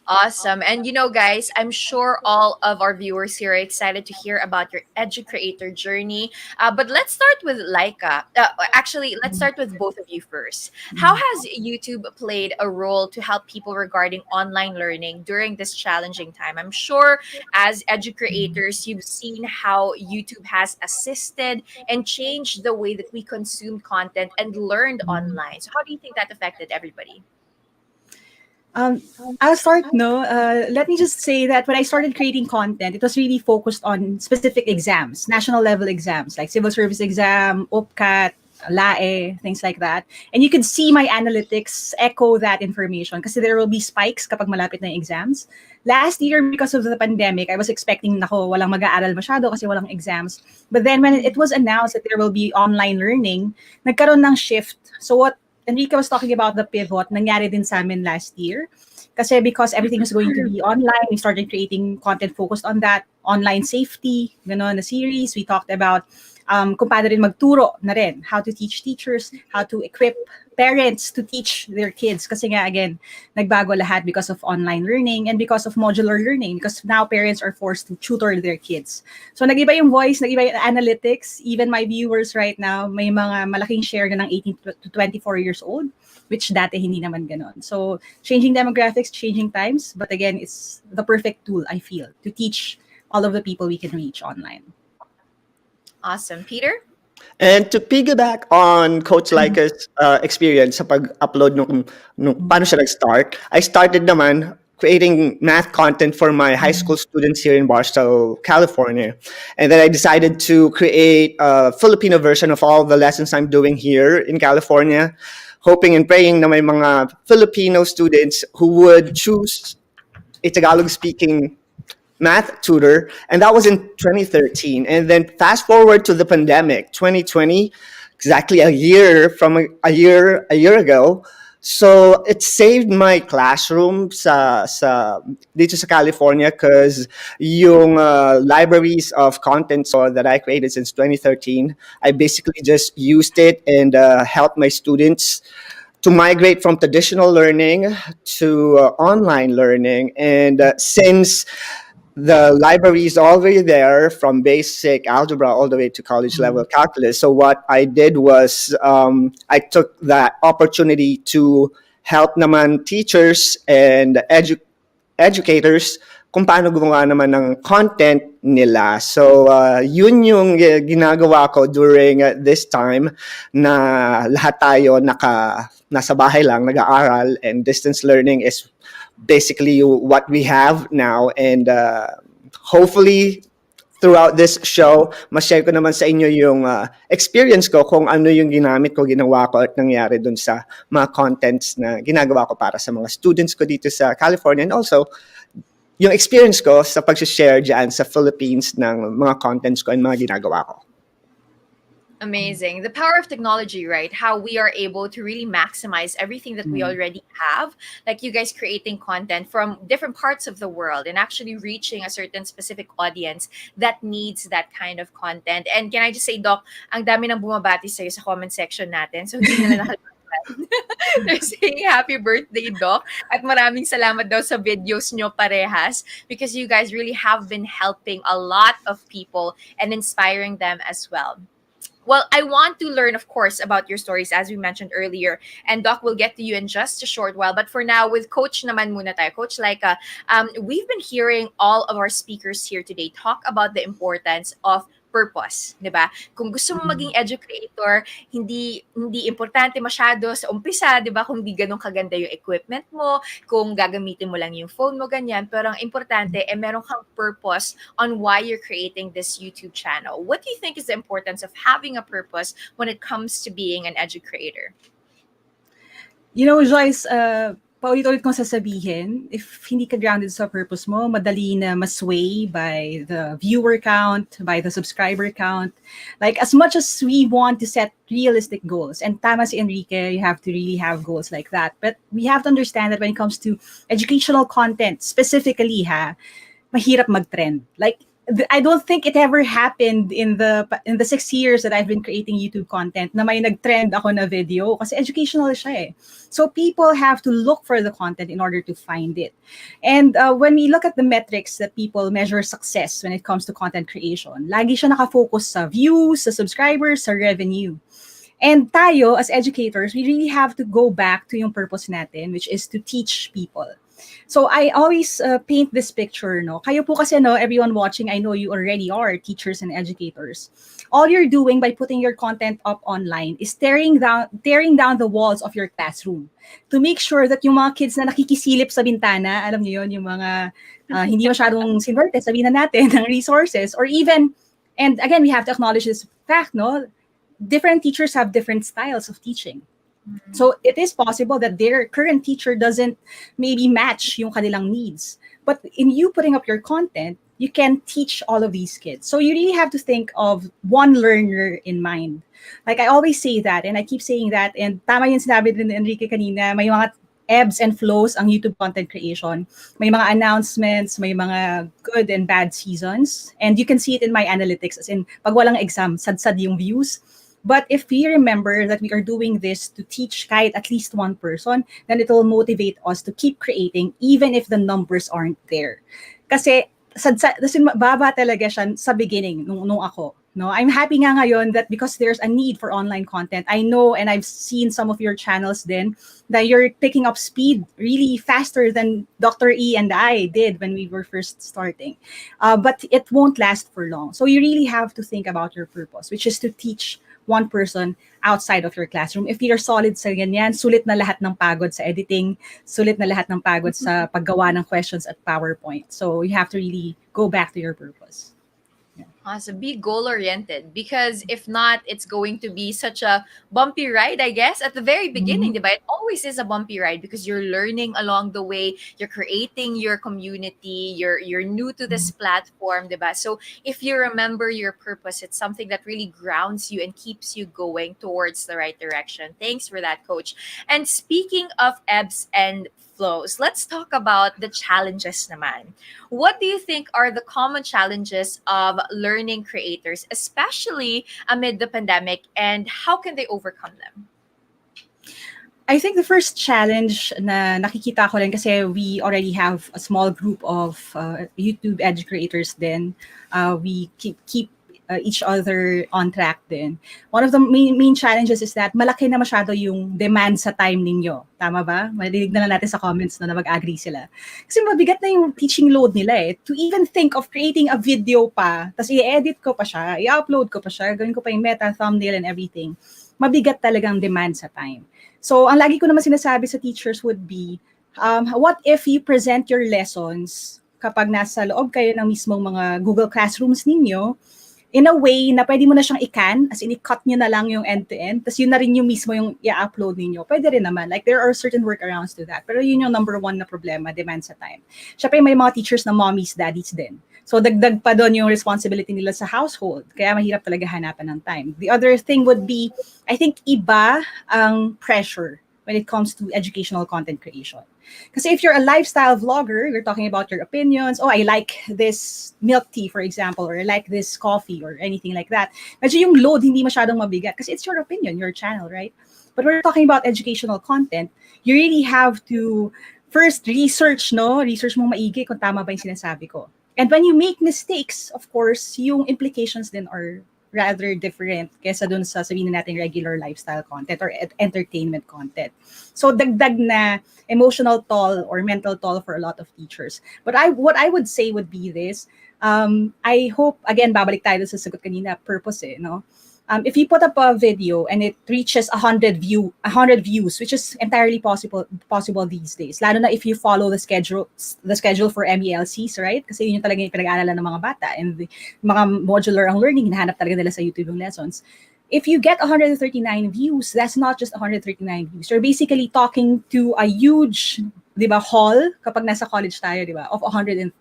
Awesome. And guys, I'm sure all of our viewers here are excited to hear about your educator journey. But let's start with Laika. Actually, let's start with both of you first. How has YouTube played a role to help people regarding online learning during this challenging time? I'm sure as educators, you've seen how YouTube has assisted and changed the way that we consume content and learned online. So how do you think that affected everybody? I'll start, let me just say that when I started creating content, it was really focused on specific exams, national level exams, like civil service exam, UPCAT, LAE, things like that. And you could see my analytics echo that information kasi there will be spikes kapag malapit na yung exams. Last year, because of the pandemic, I was expecting, walang mag-aaral masyado kasi walang exams. But then when it was announced that there will be online learning, nagkaroon ng shift. So what Enrique was talking about, the pivot, nangyari din sa amin last year. Kasi because everything was going to be online, we started creating content focused on that. Online safety, na series. We talked about kung paano rin magturo na rin, how to teach teachers, how to equip parents to teach their kids. Kasi nga, again, nagbago lahat because of online learning and because of modular learning, because now parents are forced to tutor their kids. So nag-iba yung voice, nag-iba yung analytics. Even my viewers right now, may mga malaking share na ng 18 to 24 years old, which dati hindi naman ganon. So changing demographics, changing times, but again, it's the perfect tool, I feel, to teach all of the people we can reach online. Awesome. Peter? And to piggyback on Coach Laika's experience sa pag-upload nung paano siya nag-start, I started naman creating math content for my high school students here in Barstow, California. And then I decided to create a Filipino version of all the lessons I'm doing here in California, hoping and praying na may mga Filipino students who would choose a Tagalog-speaking math tutor, and that was in 2013. And then fast forward to the pandemic, 2020, exactly a year ago. So it saved my classroom dito sa California because yung libraries of content that I created since 2013, I basically just used it and helped my students to migrate from traditional learning to online learning. And since the library is already there from basic algebra all the way to college level calculus. So what I did was I took that opportunity to help naman teachers and educators kung paano gumawa naman ng content nila. So yun yung ginagawa ko during this time na lahat tayo nasa bahay lang, nag-aaral, and distance learning is basically what we have now. And hopefully throughout this show, ma-share ko naman sa inyo yung experience ko kung ano yung ginamit ko, ginawa ko at nangyari dun sa mga contents na ginagawa ko para sa mga students ko dito sa California, and also yung experience ko sa pag-share dyan sa Philippines ng mga contents ko and mga ginagawa ko. Amazing. The power of technology, right? How we are able to really maximize everything that we already have. Like you guys creating content from different parts of the world and actually reaching a certain specific audience that needs that kind of content. And can I just say, Doc, ang dami nang bumabati sa'yo sa comment section natin. So hindi na nakalimutan. They're saying happy birthday, Doc. At maraming salamat daw sa videos nyo parehas because you guys really have been helping a lot of people and inspiring them as well. Well, I want to learn, of course, about your stories, as we mentioned earlier. And Doc will get to you in just a short while. But for now, with Coach naman muna tayo. Coach Laika, we've been hearing all of our speakers here today talk about the importance of purpose, di ba? Kung gusto mo maging educator, hindi importante masyado sa umpisa, di ba? Kung di ganun kaganda yung equipment mo, kung gagamitin mo lang yung phone mo, ganyan. Pero ang importante, meron kang purpose on why you're creating this YouTube channel. What do you think is the importance of having a purpose when it comes to being an educator? You know, Joyce, paulit-ulit kong sasabihin, if hindi ka grounded sa purpose mo, madali na masway by the viewer count, by the subscriber count. Like, as much as we want to set realistic goals, and tama si Enrique, you have to really have goals like that. But we have to understand that when it comes to educational content, specifically, mahirap mag-trend. Like, I don't think it ever happened in the 6 years that I've been creating YouTube content na may nag-trend ako na video kasi educational siya eh. So people have to look for the content in order to find it. And when we look at the metrics that people measure success when it comes to content creation, lagi siya nakafocus sa views, sa subscribers, sa revenue. And tayo as educators, we really have to go back to yung purpose natin, which is to teach people. So I always paint this picture, no? Kayo po kasi, no, everyone watching, I know you already are teachers and educators. All you're doing by putting your content up online is tearing down the walls of your classroom to make sure that yung mga kids na nakikisilip sa bintana, alam niyo yun, yung mga hindi masyadong sinwerte, sabihin na natin, ng resources, or even, and again, we have to acknowledge this fact, no? Different teachers have different styles of teaching. So it is possible that their current teacher doesn't maybe match yung kanilang needs. But in you putting up your content, you can teach all of these kids. So you really have to think of one learner in mind. Like I always say that, and I keep saying that, and tama yung sinabi din ni Enrique kanina, may mga ebbs and flows ang YouTube content creation. May mga announcements, may mga good and bad seasons. And you can see it in my analytics, as in, pag walang exam, sad-sad yung views. But if we remember that we are doing this to teach kahit at least one person, then it will motivate us to keep creating even if the numbers aren't there. Kasi baba talaga siya sa beginning nung ako. No, I'm happy nga ngayon that because there's a need for online content. I know, and I've seen some of your channels then, that you're picking up speed really faster than Dr. E and I did when we were first starting. But it won't last for long. So you really have to think about your purpose, which is to teach one person outside of your classroom. If you're solid sa ganyan, sulit na lahat ng pagod sa editing, sulit na lahat ng pagod sa paggawa ng questions at PowerPoint. So you have to really go back to your purpose. Awesome. Be goal-oriented, because if not, it's going to be such a bumpy ride, I guess. At the very beginning, diba? It always is a bumpy ride because you're learning along the way, you're creating your community, you're new to this platform, diba? So if you remember your purpose, it's something that really grounds you and keeps you going towards the right direction. Thanks for that, Coach. And speaking of ebbs and flows, let's talk about the challenges naman. What do you think are the common challenges of learning creators, especially amid the pandemic, and how can they overcome them? I think the first challenge na nakikita ko rin, kasi we already have a small group of YouTube educators then. We keep each other on track din. One of the main challenges is that malaki na masyado yung demand sa time ninyo. Tama ba? Marinig na lang natin sa comments na mag-agree sila. Kasi mabigat na yung teaching load nila eh. To even think of creating a video pa, tapos i-edit ko pa siya, i-upload ko pa siya, gawin ko pa yung meta, thumbnail and everything. Mabigat talagang demand sa time. So, ang lagi ko naman sinasabi sa teachers would be, what if you present your lessons kapag nasa loob kayo ng mismong mga Google Classrooms ninyo, in a way na pwede mo na siyang i-can, as in i-cut nyo na lang yung end-to-end, tapos yun na rin yung mismo yung i-upload ninyo. Pwede rin naman. Like, there are certain workarounds to that. Pero yun yung number one na problema, demand sa time. Siyempre, may mga teachers na mommies, daddies din. So, dagdag pa doon yung responsibility nila sa household. Kaya mahirap talaga hanapan ng time. The other thing would be, I think, iba ang pressure when it comes to educational content creation. Kasi if you're a lifestyle vlogger, you're talking about your opinions. Oh, I like this milk tea, for example, or I like this coffee, or anything like that. Medyo yung load hindi masyadong mabigat kasi it's your opinion, your channel, right? But when we're talking about educational content, you really have to first research, no? Research mong maigi kung tama ba yung sinasabi ko. And when you make mistakes, of course, yung implications then are rather different kesa dun sa sabihin natin regular lifestyle content or entertainment content. So dagdag na emotional toll or mental toll for a lot of teachers. But what I would say would be this, I hope, again, babalik tayo sa sagot kanina, purpose no? If you put up a video and it reaches 100 views, which is entirely possible these days, lalo na if you follow the schedule for MELCs, right? Kasi yun yung talaga yung pinag-aaralan ng mga bata, and the mga modular ang learning, hinahanap talaga nila sa YouTube yung lessons. If you get 139 views, that's not just 139 views. You're basically talking to a huge, di ba, hall kapag nasa college tayo, di ba, of 100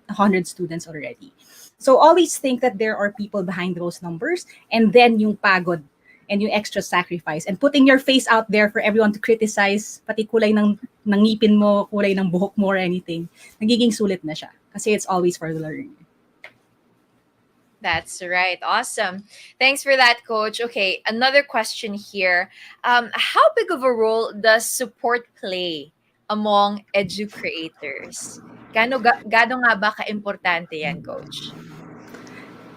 students already. So always think that there are people behind those numbers, and then yung pagod and yung extra sacrifice and putting your face out there for everyone to criticize, pati kulay ng ngipin mo, kulay ng buhok mo or anything, nagiging sulit na siya kasi it's always for the learning. That's right. Awesome. Thanks for that, Coach. Okay, another question here. How big of a role does support play among edu creators? Gano nga ba ka-importante yan, Coach?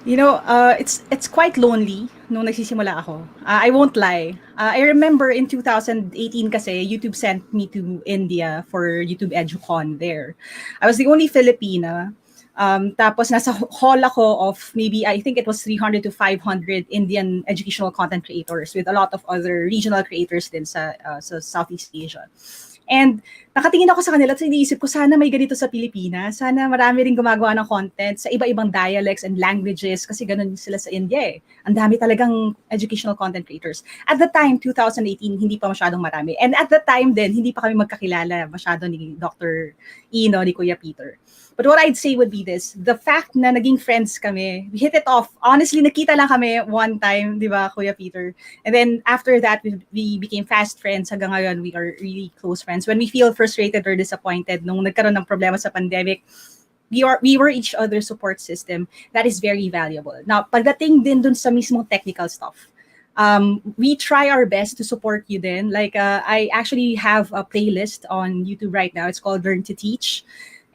You know, it's quite lonely nung nagsisimula ako. I won't lie. I remember in 2018 kasi YouTube sent me to India for YouTube EduCon there. I was the only Filipina. Tapos nasa hall ako of maybe, I think it was 300 to 500 Indian educational content creators with a lot of other regional creators din sa Southeast Asia. And nakatingin ako sa kanila at iniisip ko, sana may ganito sa Pilipinas. Sana marami rin gumagawa ng content sa iba-ibang dialects and languages kasi ganun sila sa India eh. Ang dami talagang educational content creators. At the time, 2018, hindi pa masyadong marami. And at the time din, hindi pa kami magkakilala masyado ni Dr. Ino, ni Kuya Peter. But what I'd say would be this, the fact na naging friends kami, we hit it off. Honestly, nakita lang kami one time, di ba, Kuya Peter? And then after that, we became fast friends. Hanggang ngayon, we are really close friends. When we feel frustrated or disappointed, nung nagkaroon ng problema sa pandemic, we were each other's support system. That is very valuable. Now, pagdating din dun sa mismong technical stuff, we try our best to support you then. Like, I actually have a playlist on YouTube right now. It's called Learn to Teach.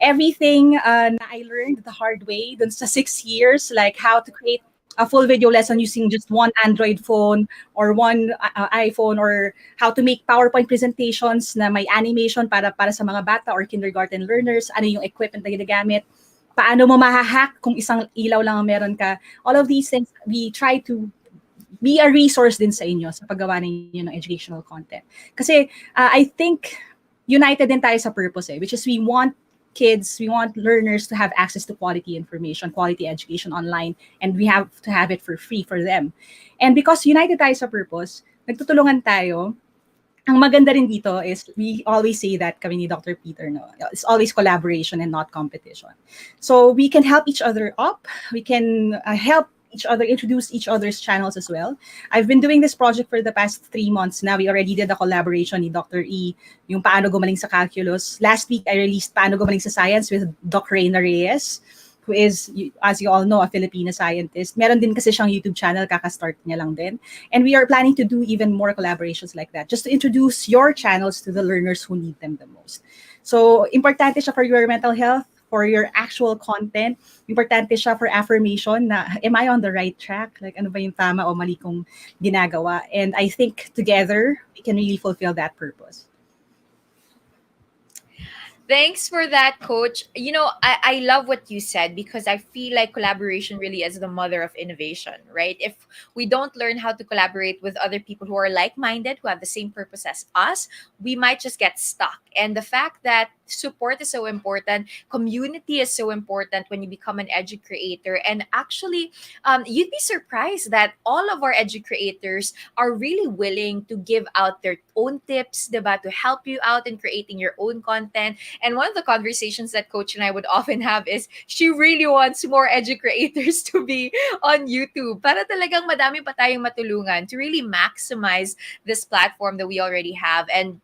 Everything na I learned the hard way dun sa 6 years, like how to create a full video lesson using just one Android phone or one iPhone, or how to make PowerPoint presentations na may animation para sa mga bata or kindergarten learners, ano yung equipment na ginagamit, paano mo mahahack kung isang ilaw lang ang meron ka. All of these things, we try to be a resource din sa inyo sa paggawa ninyo ng educational content. Kasi I think united din tayo sa purpose which is we want learners to have access to quality information, quality education online, and we have to have it for free for them. And because united tayo sa purpose, nagtutulungan tayo. Ang maganda rin dito is we always say that kami ni Dr. Peter, no, it's always collaboration and not competition. So we can help each other up. We can help each other, introduce each other's channels as well. I've been doing this project for the past 3 months now. We already did a collaboration ni Dr. E, yung Paano Gumaling sa Calculus. Last week, I released Paano Gumaling sa Science with Doc Reyna Reyes, who is, as you all know, a Filipino scientist. Meron din kasi siyang YouTube channel, kaka-start niya lang din. And we are planning to do even more collaborations like that, just to introduce your channels to the learners who need them the most. So, importante siya for your mental health, for your actual content. Importante siya for affirmation na, am I on the right track? Like, ano ba yung tama o mali kong ginagawa? And I think together, we can really fulfill that purpose. Thanks for that, Coach. You know, I love what you said because I feel like collaboration really is the mother of innovation, right? If we don't learn how to collaborate with other people who are like-minded, who have the same purpose as us, we might just get stuck. And the fact that support is so important, community is so important when you become an edu creator. And actually, you'd be surprised that all of our edu creators are really willing to give out their own tips, diba, to help you out in creating your own content. And one of the conversations that Coach and I would often have is she really wants more edu creators to be on YouTube para talagang madami pa tayong matulungan to really maximize this platform that we already have. And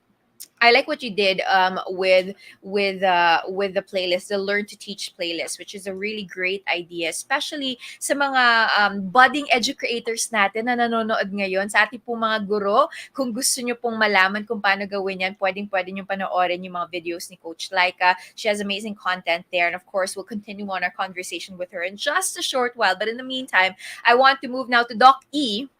I like what you did with the playlist, the Learn to Teach playlist, which is a really great idea, especially sa mga budding educators natin na nanonood ngayon, sa ating pong mga guro. Kung gusto nyo pong malaman kung paano gawin yan, pwede nyo panoorin yung mga videos ni Coach Laika. She has amazing content there. And of course, we'll continue on our conversation with her in just a short while. But in the meantime, I want to move now to Doc E,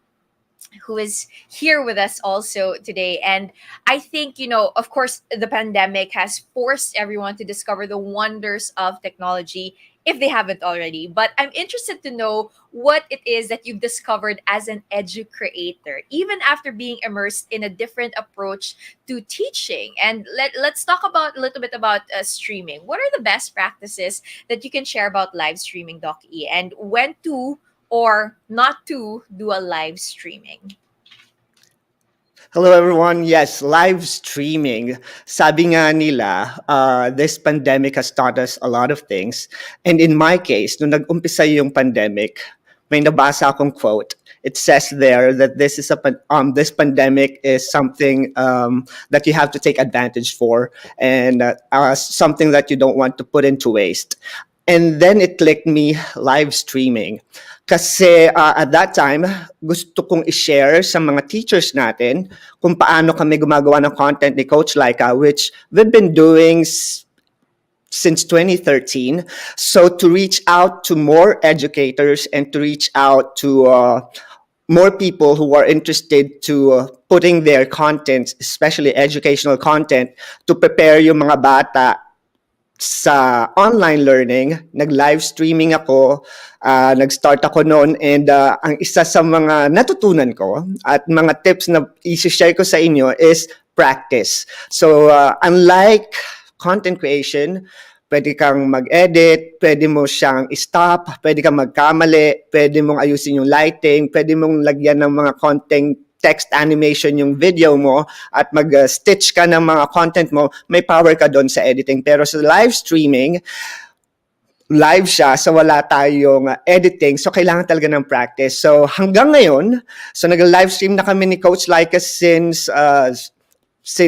who is here with us also today. And I think, you know, of course, the pandemic has forced everyone to discover the wonders of technology if they haven't already. But I'm interested to know what it is that you've discovered as an edu creator, even after being immersed in a different approach to teaching. And let's talk about a little bit about streaming. What are the best practices that you can share about live streaming, Doc E, and when to or not to do a live streaming? Hello everyone. Yes, live streaming. Sabi nga nila, this pandemic has taught us a lot of things. And in my case, nung nag-umpisa yung pandemic, may nabasa akong quote. It says there that this pandemic is something that you have to take advantage for, and something that you don't want to put into waste. And then it clicked me, live streaming. Kasi at that time, gusto kong i-share sa mga teachers natin kung paano kami gumagawa ng content ni Coach Laika, which we've been doing since 2013. So to reach out to more educators and to reach out to more people who are interested to putting their content, especially educational content, to prepare yung mga bata sa online learning. Nag-live streaming ako, nag-start ako noon, and ang isa sa mga natutunan ko at mga tips na i-share ko sa inyo is practice. So unlike content creation, pwede kang mag-edit, pwede mo siyang stop, pwede kang magkamali, pwede mong ayusin yung lighting, pwede mong lagyan ng mga konting text animation yung video mo at mag-stitch ka ng mga content mo, may power ka doon sa editing. Pero sa live streaming, live siya, so wala tayong editing, so kailangan talaga ng practice. So hanggang ngayon, so nag-live stream na kami ni Coach Laika since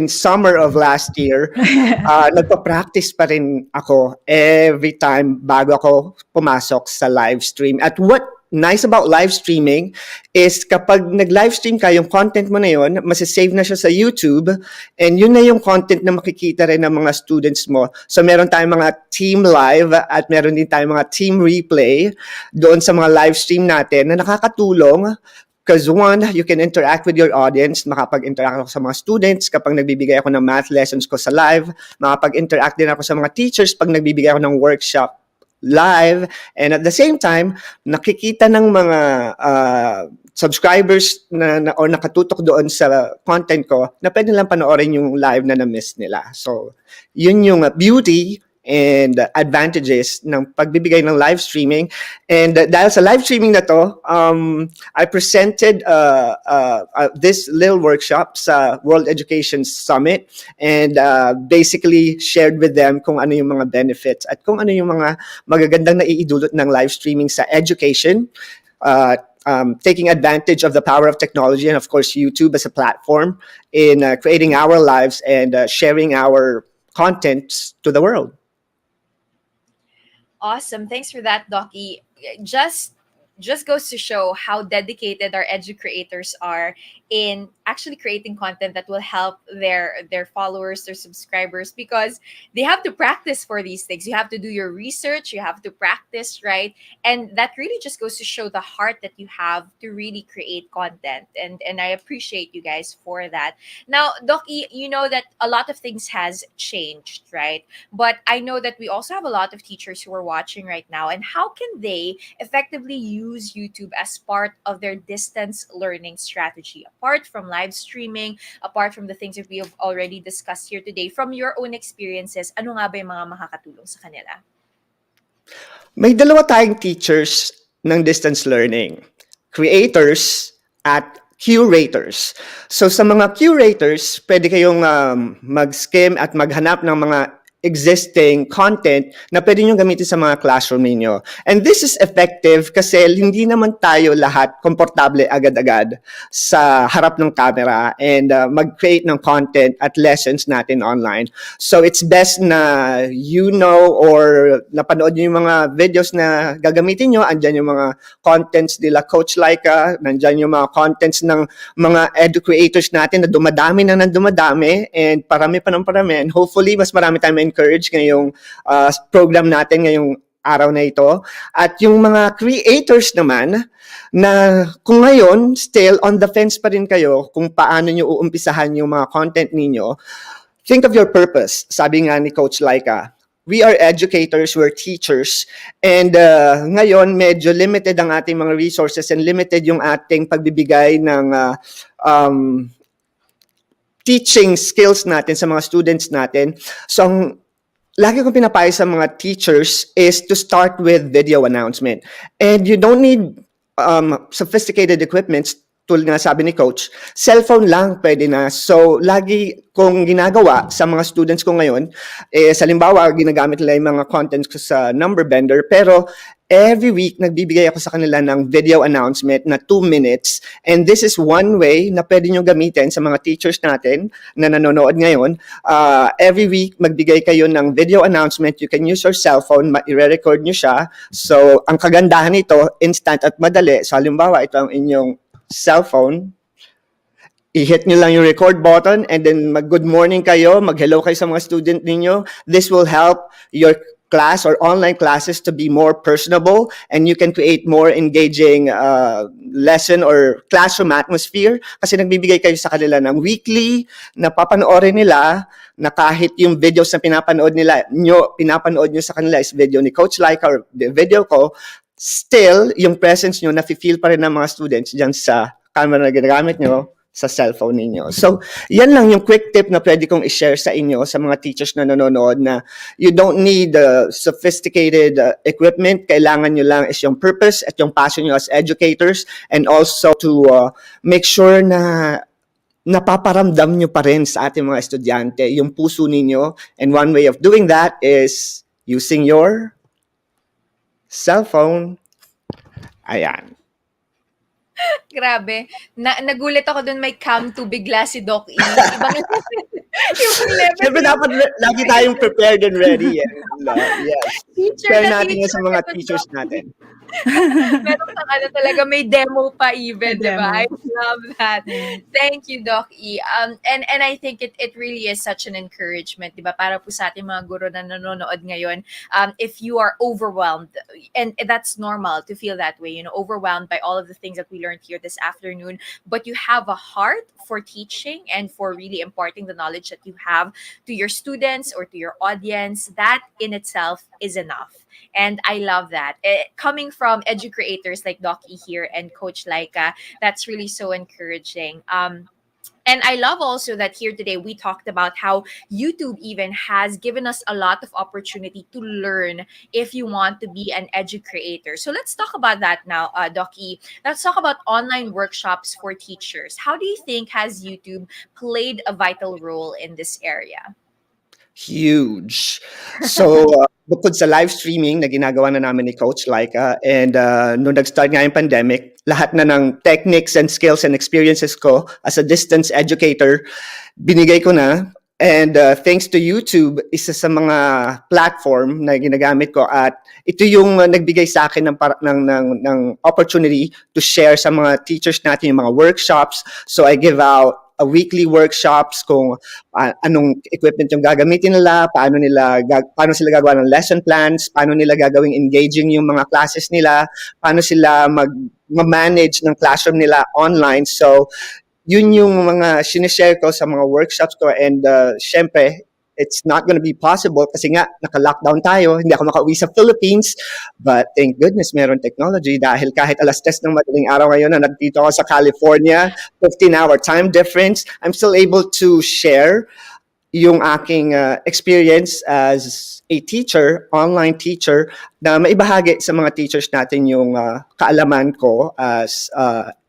summer of last year. Nagpa-practice pa rin ako every time bago ako pumasok sa live stream. At what nice about live streaming is kapag nag-live stream ka, yung content mo na yun, masisave na siya sa YouTube, and yun na yung content na makikita rin ng mga students mo. So meron tayong mga team live at meron din tayong mga team replay doon sa mga live stream natin na nakakatulong. Because one, you can interact with your audience. Makapag-interact ako sa mga students kapag nagbibigay ako ng math lessons ko sa live. Makapag-interact din ako sa mga teachers pag nagbibigay ako ng workshop live. And at the same time, nakikita ng mga subscribers or nakatutok doon sa content ko na pwede lang panoorin yung live na na-miss nila. So, yun yung beauty and advantages ng pagbibigay ng live streaming. And dahil sa live streaming na to, I presented this little workshop sa World Education Summit and basically shared with them kung ano yung mga benefits at kung ano yung mga magagandang naiidulot ng live streaming sa education, taking advantage of the power of technology and of course YouTube as a platform in creating our lives and sharing our contents to the world. Awesome. Thanks for that, Doc-E. Just goes to show how dedicated our edu creators are in actually creating content that will help their followers, their subscribers, because they have to practice for these things. You have to do your research, you have to practice, right? And that really just goes to show the heart that you have to really create content. And I appreciate you guys for that. Now, Doc-E, you know that a lot of things has changed, right? But I know that we also have a lot of teachers who are watching right now. And how can they effectively use YouTube as part of their distance learning strategy? Apart from live streaming, apart from the things that we have already discussed here today, from your own experiences, ano nga ba yung mga makakatulong sa kanila? May dalawa tayong teachers ng distance learning. Creators at curators. So sa mga curators, pwede kayong mag-skim at maghanap ng mga existing content na pwede nyo gamitin sa mga classroom ninyo. And this is effective kasi hindi naman tayo lahat komportable agad-agad sa harap ng camera and mag-create ng content at lessons natin online. So it's best na you know or napanood nyo yung mga videos na gagamitin nyo. Andyan yung mga contents nila Coach Laika, nandyan yung mga contents ng mga edu creators natin na dumadami and parami pa ng parami. And hopefully, mas marami tayong encourage ngayong program natin ngayong araw na ito. At yung mga creators naman na kung ngayon still on the fence pa rin kayo kung paano nyo uumpisahan yung mga content ninyo, think of your purpose. Sabi nga ni Coach Laika, we are educators, we're teachers, and ngayon medyo limited ang ating mga resources and limited yung ating pagbibigay ng teaching skills natin sa mga students natin. So lagi kong pinapayo sa mga teachers is to start with video announcement. And you don't need sophisticated equipment, tulad nga sabi ni Coach, cellphone lang pwede na. So lagi kong ginagawa sa mga students ko ngayon, halimbawa ginagamit nila yung mga contents ko sa Number Bender, pero every week nagbibigay ako sa kanila ng video announcement na 2 minutes. And this is one way na pwede nyo gamitin sa mga teachers natin na nanonood ngayon. Every week magbigay kayo ng video announcement. You can use your cellphone, i-record nyo siya. So ang kagandahan nito, instant at madali. So halimbawa ito ang inyong cellphone, i-hit nyo lang yung record button and then mag-good morning kayo, mag-hello kayo sa mga student ninyo. This will help your class or online classes to be more personable and you can create more engaging lesson or classroom atmosphere kasi nagbibigay kayo sa kanila ng weekly na papanoorin nila na kahit yung videos na pinapanood nyo sa kanila is video ni Coach Laika or video ko, still, yung presence nyo nafe-feel pa rin ng mga students dyan sa camera na ginagamit nyo sa cellphone ninyo. So, yan lang yung quick tip na pwede kong i-share sa inyo sa mga teachers na nanonood na you don't need sophisticated equipment. Kailangan nyo lang is yung purpose at yung passion nyo as educators and also to make sure na napaparamdam nyo pa rin sa ating mga estudyante yung puso ninyo. And one way of doing that is using your cellphone. Ayan. Grabe. Nagulat ako dun may cam to bigla si Doc-E. Ibang yung level. Siyempre dapat lagi tayong prepared and ready. Yes. Share natin yan sa mga teachers natin. Meron pa talaga, may demo pa even, di ba? I love that. Thank you, Doc-E. And I think it really is such an encouragement, di ba? Para po sa ating mga guro na nanonood ngayon, if you are overwhelmed, and that's normal to feel that way, overwhelmed by all of the things that we learned here this afternoon, but you have a heart for teaching and for really imparting the knowledge that you have to your students or to your audience, that in itself is enough. And I love that. Coming from edu-creators like Doc E here and Coach Laika, that's really so encouraging. And I love also that here today we talked about how YouTube even has given us a lot of opportunity to learn if you want to be an edu-creator. So let's talk about that now, Doc E. Let's talk about online workshops for teachers. How do you think has YouTube played a vital role in this area? Huge. So, bukod sa live streaming na ginagawa na namin ni Coach Laika, and nung nag-start nga yung pandemic, lahat na ng techniques and skills and experiences ko as a distance educator, binigay ko na. And thanks to YouTube, isa sa mga platform na ginagamit ko, at ito yung nagbigay sa akin ng opportunity to share sa mga teachers natin yung mga workshops. So I give out a weekly workshops kung anong equipment yung gagamitin nila, paano sila gagawa ng lesson plans, paano nila gagawing engaging yung mga classes nila, paano sila mag-manage ng classroom nila online. So, yun yung mga sinishare ko sa mga workshops ko, and syempre, it's not gonna be possible kasi nga naka-lockdown tayo, hindi ako makauwi sa Philippines, but thank goodness meron technology dahil kahit 3:00 ng madaling araw ngayon na nandito ako sa California, 15-hour time difference, I'm still able to share yung aking experience as a teacher, online teacher, na maibahagi sa mga teachers natin yung kaalaman ko as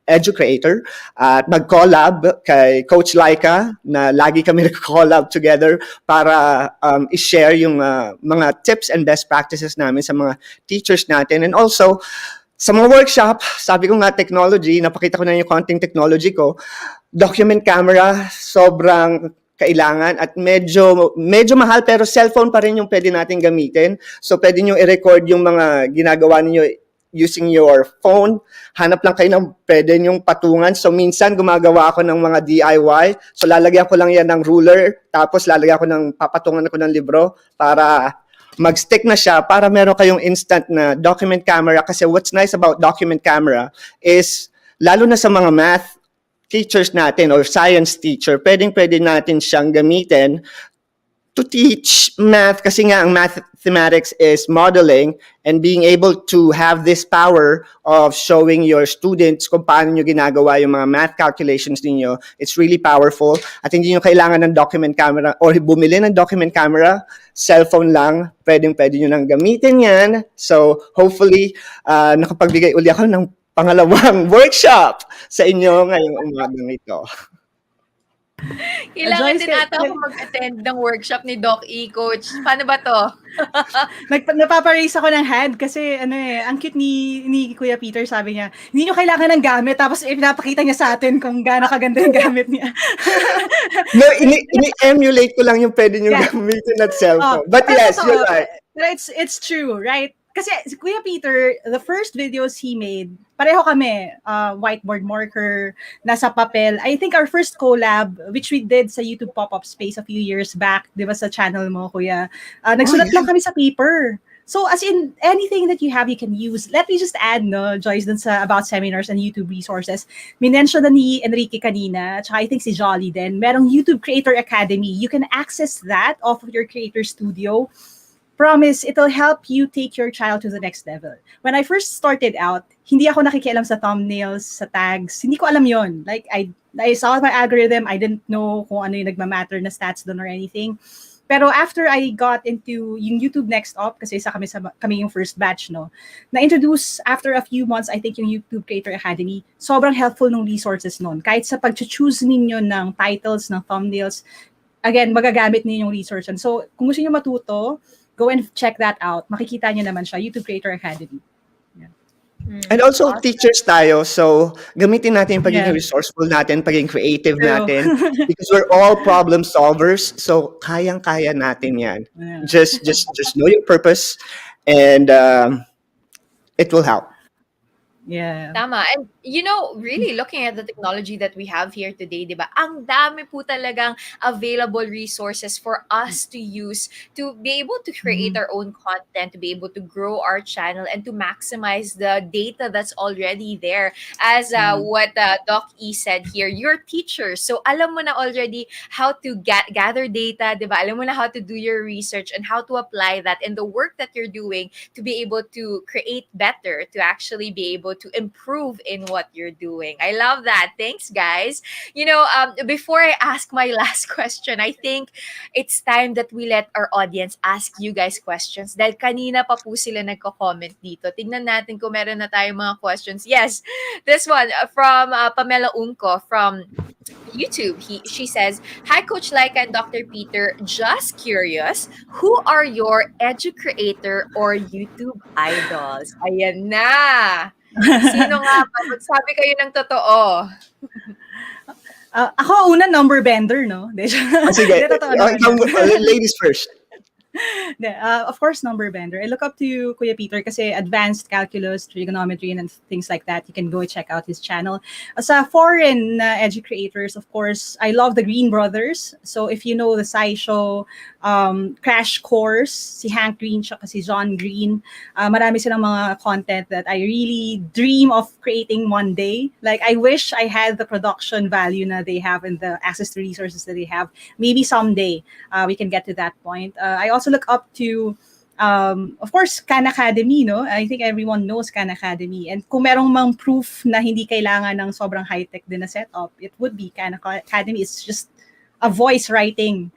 edu-creator, at mag-collab kay Coach Laika na lagi kami nag-collab together para i-share yung mga tips and best practices namin sa mga teachers natin. And also, sa mga workshop, sabi ko nga technology, napakita ko na yung konting technology ko, document camera, sobrang kailangan at medyo mahal, pero cellphone pa rin yung pwede natin gamitin. So pwede nyo i-record yung mga ginagawa niyo using your phone. Hanap lang kayo ng pwede nyong patungan. So minsan gumagawa ako ng mga DIY. So lalagyan ko lang yan ng ruler, tapos lalagyan ko papatungan ko ng libro para mag-stick na siya, para meron kayong instant na document camera. Kasi what's nice about document camera is, lalo na sa mga math teachers natin or science teacher, pwede natin siyang gamitin to teach math, kasi nga ang mathematics is modeling, and being able to have this power of showing your students kung paano nyo ginagawa yung mga math calculations ninyo, it's really powerful. At hindi nyo kailangan ng document camera or bumili ng document camera, cellphone lang, pwede nyo nang gamitin yan. So hopefully, nakapagbigay uli ako ng pangalawang workshop sa inyo ngayong umagang ito. Kailangan din ata ako mag-attend ng workshop ni Doc E, Coach. Paano ba to? Napaparaise ako ng hand kasi ang cute ni Kuya Peter, sabi niya, hindi nyo kailangan ng gamit, tapos pinapakita niya sa atin kung gaano kaganda yung gamit niya. No, ini-emulate ko lang yung pwede nyo gamitin at cellphone. But yes, you're right. It's true, right? Kasi si Kuya Peter, the first videos he made, pareho kami, whiteboard marker, nasa papel. I think our first collab, which we did sa YouTube pop-up space a few years back, di ba sa channel mo, Kuya? Nagsulat lang kami sa paper. So as in, anything that you have, you can use. Let me just add, Joyce, dun sa about seminars and YouTube resources. Minention na ni Enrique kanina, tsaka I think si Jolly din, merong YouTube Creator Academy. You can access that off of your Creator Studio. Promise, it'll help you take your child to the next level. When I first started out, hindi ako nakikialam sa thumbnails, sa tags. Hindi ko alam yon. Like, I saw my algorithm. I didn't know kung ano yung nagmamatter na stats doon or anything. Pero after I got into yung YouTube Next Up, kasi isa kami yung first batch, na-introduce after a few months, I think yung YouTube Creator Academy, sobrang helpful ng resources nun. Kahit sa pag-choose ninyo ng titles, ng thumbnails, again, magagamit ninyo yung resource. And so, kung gusto niyo matuto, go and check that out. Makikita niyo naman siya, YouTube Creator Academy. Yeah. And also, teachers tayo, so gamitin natin yung pagiging resourceful natin, pagiging creative natin, because we're all problem solvers, so kayang-kaya natin yan. Yeah. Just know your purpose, and it will help. Yeah. Tama. And you know, really looking at the technology that we have here today, 'di ba? Ang dami po talagang available resources for us to use to be able to create our own content, to be able to grow our channel and to maximize the data that's already there. As what Doc E said here, you're teachers. So alam mo na already how to gather data, 'di ba? Alam mo na how to do your research and how to apply that in the work that you're doing to be able to create better, to actually be able to improve in what you're doing. I love that. Thanks, guys. You know, before I ask my last question, I think it's time that we let our audience ask you guys questions. Dahil kanina pa po sila nagko-comment dito. Tignan natin kung meron na tayong mga questions. Yes, this one from Pamela Unco from YouTube. She says, "Hi, Coach Laika and Dr. Peter. Just curious, who are your edu-creator or YouTube idols?" Ayan na. Sino nga ba? Magsabi kayo ng totoo. Ako una number bender, no? Sige, ladies first. Of course, number bender. I look up to you, Kuya Peter, kasi advanced calculus, trigonometry, and things like that. You can go check out his channel. Sa foreign edu-creators, of course, I love the Green Brothers. So if you know the SciShow, Crash Course, si Hank Green, tsaka si John Green, marami silang mga content that I really dream of creating one day. Like, I wish I had the production value na they have and the access to resources that they have. Maybe someday we can get to that point. I also look up to, of course, Khan Academy, no? I think everyone knows Khan Academy. And kung merong mang proof na hindi kailangan ng sobrang high-tech din na setup, it would be Khan Academy. It's just a voice writing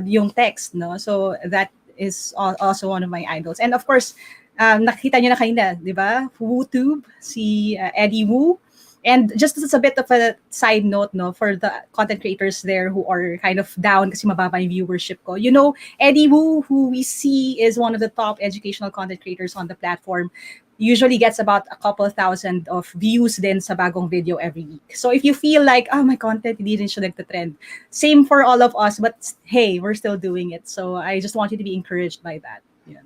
yung text, no? So that is also one of my idols. And of course, nakita nyo na kanina, di ba? WooTube, si Eddie Wu. And just as a bit of a side note, no, for the content creators there who are kind of down kasi mababa yung viewership ko. You know, Eddie Wu, who we see is one of the top educational content creators on the platform, usually gets about a couple thousand of views din sa bagong video every week. So if you feel like, oh, my content hindi rin siya nagtatrend, same for all of us, but hey, we're still doing it. So I just want you to be encouraged by that. Yeah.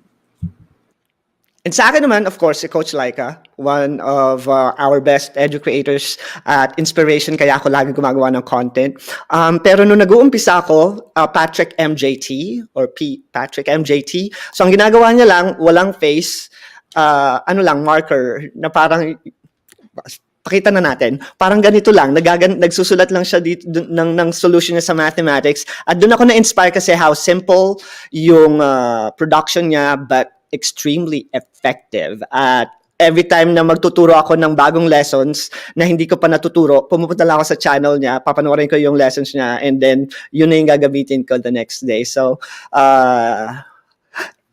And sa akin naman, of course, si Coach Laika, one of our best edu-creators at inspiration, kaya ako lagi gumagawa ng content. Pero nung nag-uumpisa ako, Patrick MJT, or Patrick MJT, so ang ginagawa niya lang, walang face, marker, na parang, pakita na natin, parang ganito lang, nagsusulat lang siya dito ng solution niya sa mathematics. At doon ako na-inspire kasi how simple yung production niya, but extremely effective. At every time na magtuturo ako ng bagong lessons na hindi ko pa natuturo, pumupunta lang ako sa channel niya, papanoorin ko yung lessons niya, and then yun na yung gagamitin ko the next day. So,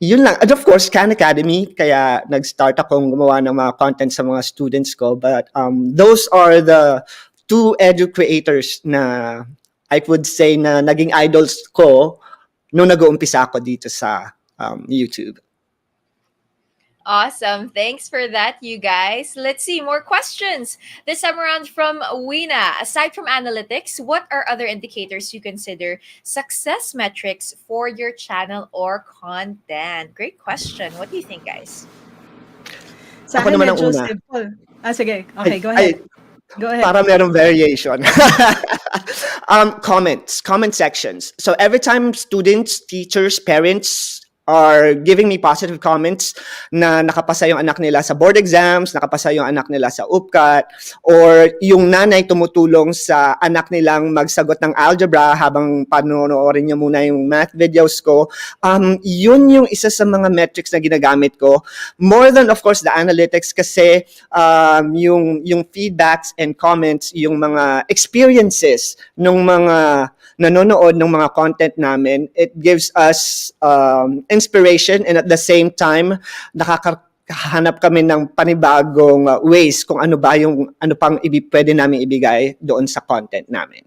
yun lang. And of course, Khan Academy, kaya nag-start akong gumawa ng mga content sa mga students ko. But those are the two edu-creators na I would say na naging idols ko nung nag-uumpisa ako dito sa YouTube. Awesome. Thanks for that, you guys. Let's see more questions. This time around from Weena. Aside from analytics, what are other indicators you consider success metrics for your channel or content? Great question. What do you think, guys? Sa akin medyo simple. Sige. Okay, go ahead. Go ahead. Para merong variation. Comment sections. So every time students, teachers, parents are giving me positive comments na nakapasa yung anak nila sa board exams, nakapasa yung anak nila sa UPCAT, or yung nanay tumutulong sa anak nilang magsagot ng algebra habang panonoorin niya muna yung math videos ko, yun yung isa sa mga metrics na ginagamit ko. More than, of course, the analytics kasi yung feedbacks and comments, yung mga experiences ng mga nanonood ng mga content namin, it gives us inspiration, and at the same time nakakahanap kami ng panibagong ways kung ano pang pwede namin ibigay doon sa content namin.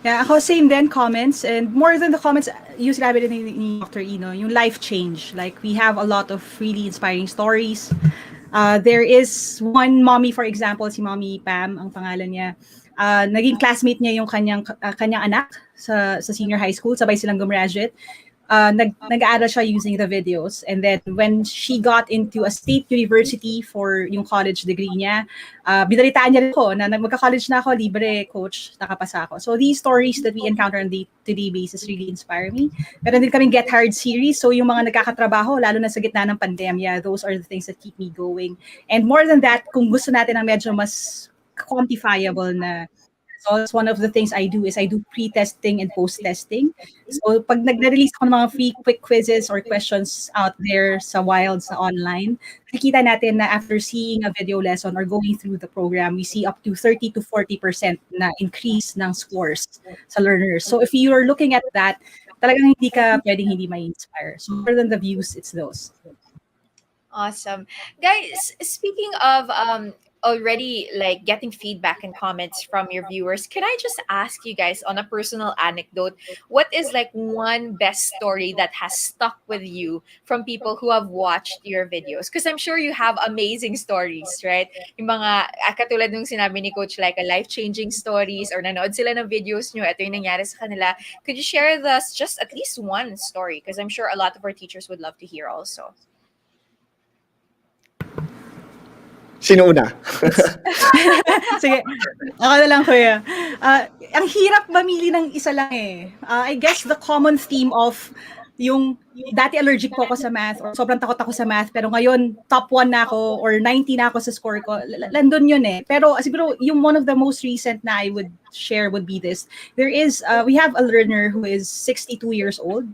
Yeah, ako same din, comments, and more than the comments, yung sinabi din ni Dr. Ino, yung life change. Like, we have a lot of really inspiring stories. There is one mommy, for example, si Mommy Pam, ang pangalan niya. Naging classmate niya yung kanyang anak sa senior high school, sabay silang gumraduate. nag-aaral siya using the videos. And then when she got into a state university for yung college degree niya, binalitaan niya rin ako na magka-college na ako, libre, coach, nakapasa ako. So these stories that we encounter on day-to-day basis really inspire me. Meron din kaming Get Hard series. So yung mga nagkakatrabaho, lalo na sa gitna ng pandemya, those are the things that keep me going. And more than that, kung gusto natin ang medyo mas quantifiable na results, one of the things I do is I do pre-testing and post-testing. So pag nagre-release ako ng mga free quick quizzes or questions out there sa wild, sa online, nakikita natin na after seeing a video lesson or going through the program, we see up to 30 to 40% na increase ng scores sa learners. So if you're looking at that, talagang hindi ka pwedeng hindi ma-inspire. So more than the views, it's those. Awesome. Guys, speaking of already like getting feedback and comments from your viewers, can I just ask you guys on a personal anecdote, what is like one best story that has stuck with you from people who have watched your videos? Because I'm sure you have amazing stories, right? Yung mga katulad nung sinabi ni Coach, like a life-changing stories or nanood sila ng videos nyo, ito yung nangyari sa kanila. Could you share with us just at least one story? Because I'm sure a lot of our teachers would love to hear also. Sino una? Sige, ako na lang, kuya. Ang hirap mamili ng isa lang eh. I guess the common theme of yung dati allergic po ako sa math or sobrang takot ako sa math pero ngayon top 1 na ako or 90 na ako sa score ko. Landon yun eh. Pero siguro yung one of the most recent na I would share would be this. There is, we have a learner who is 62 years old.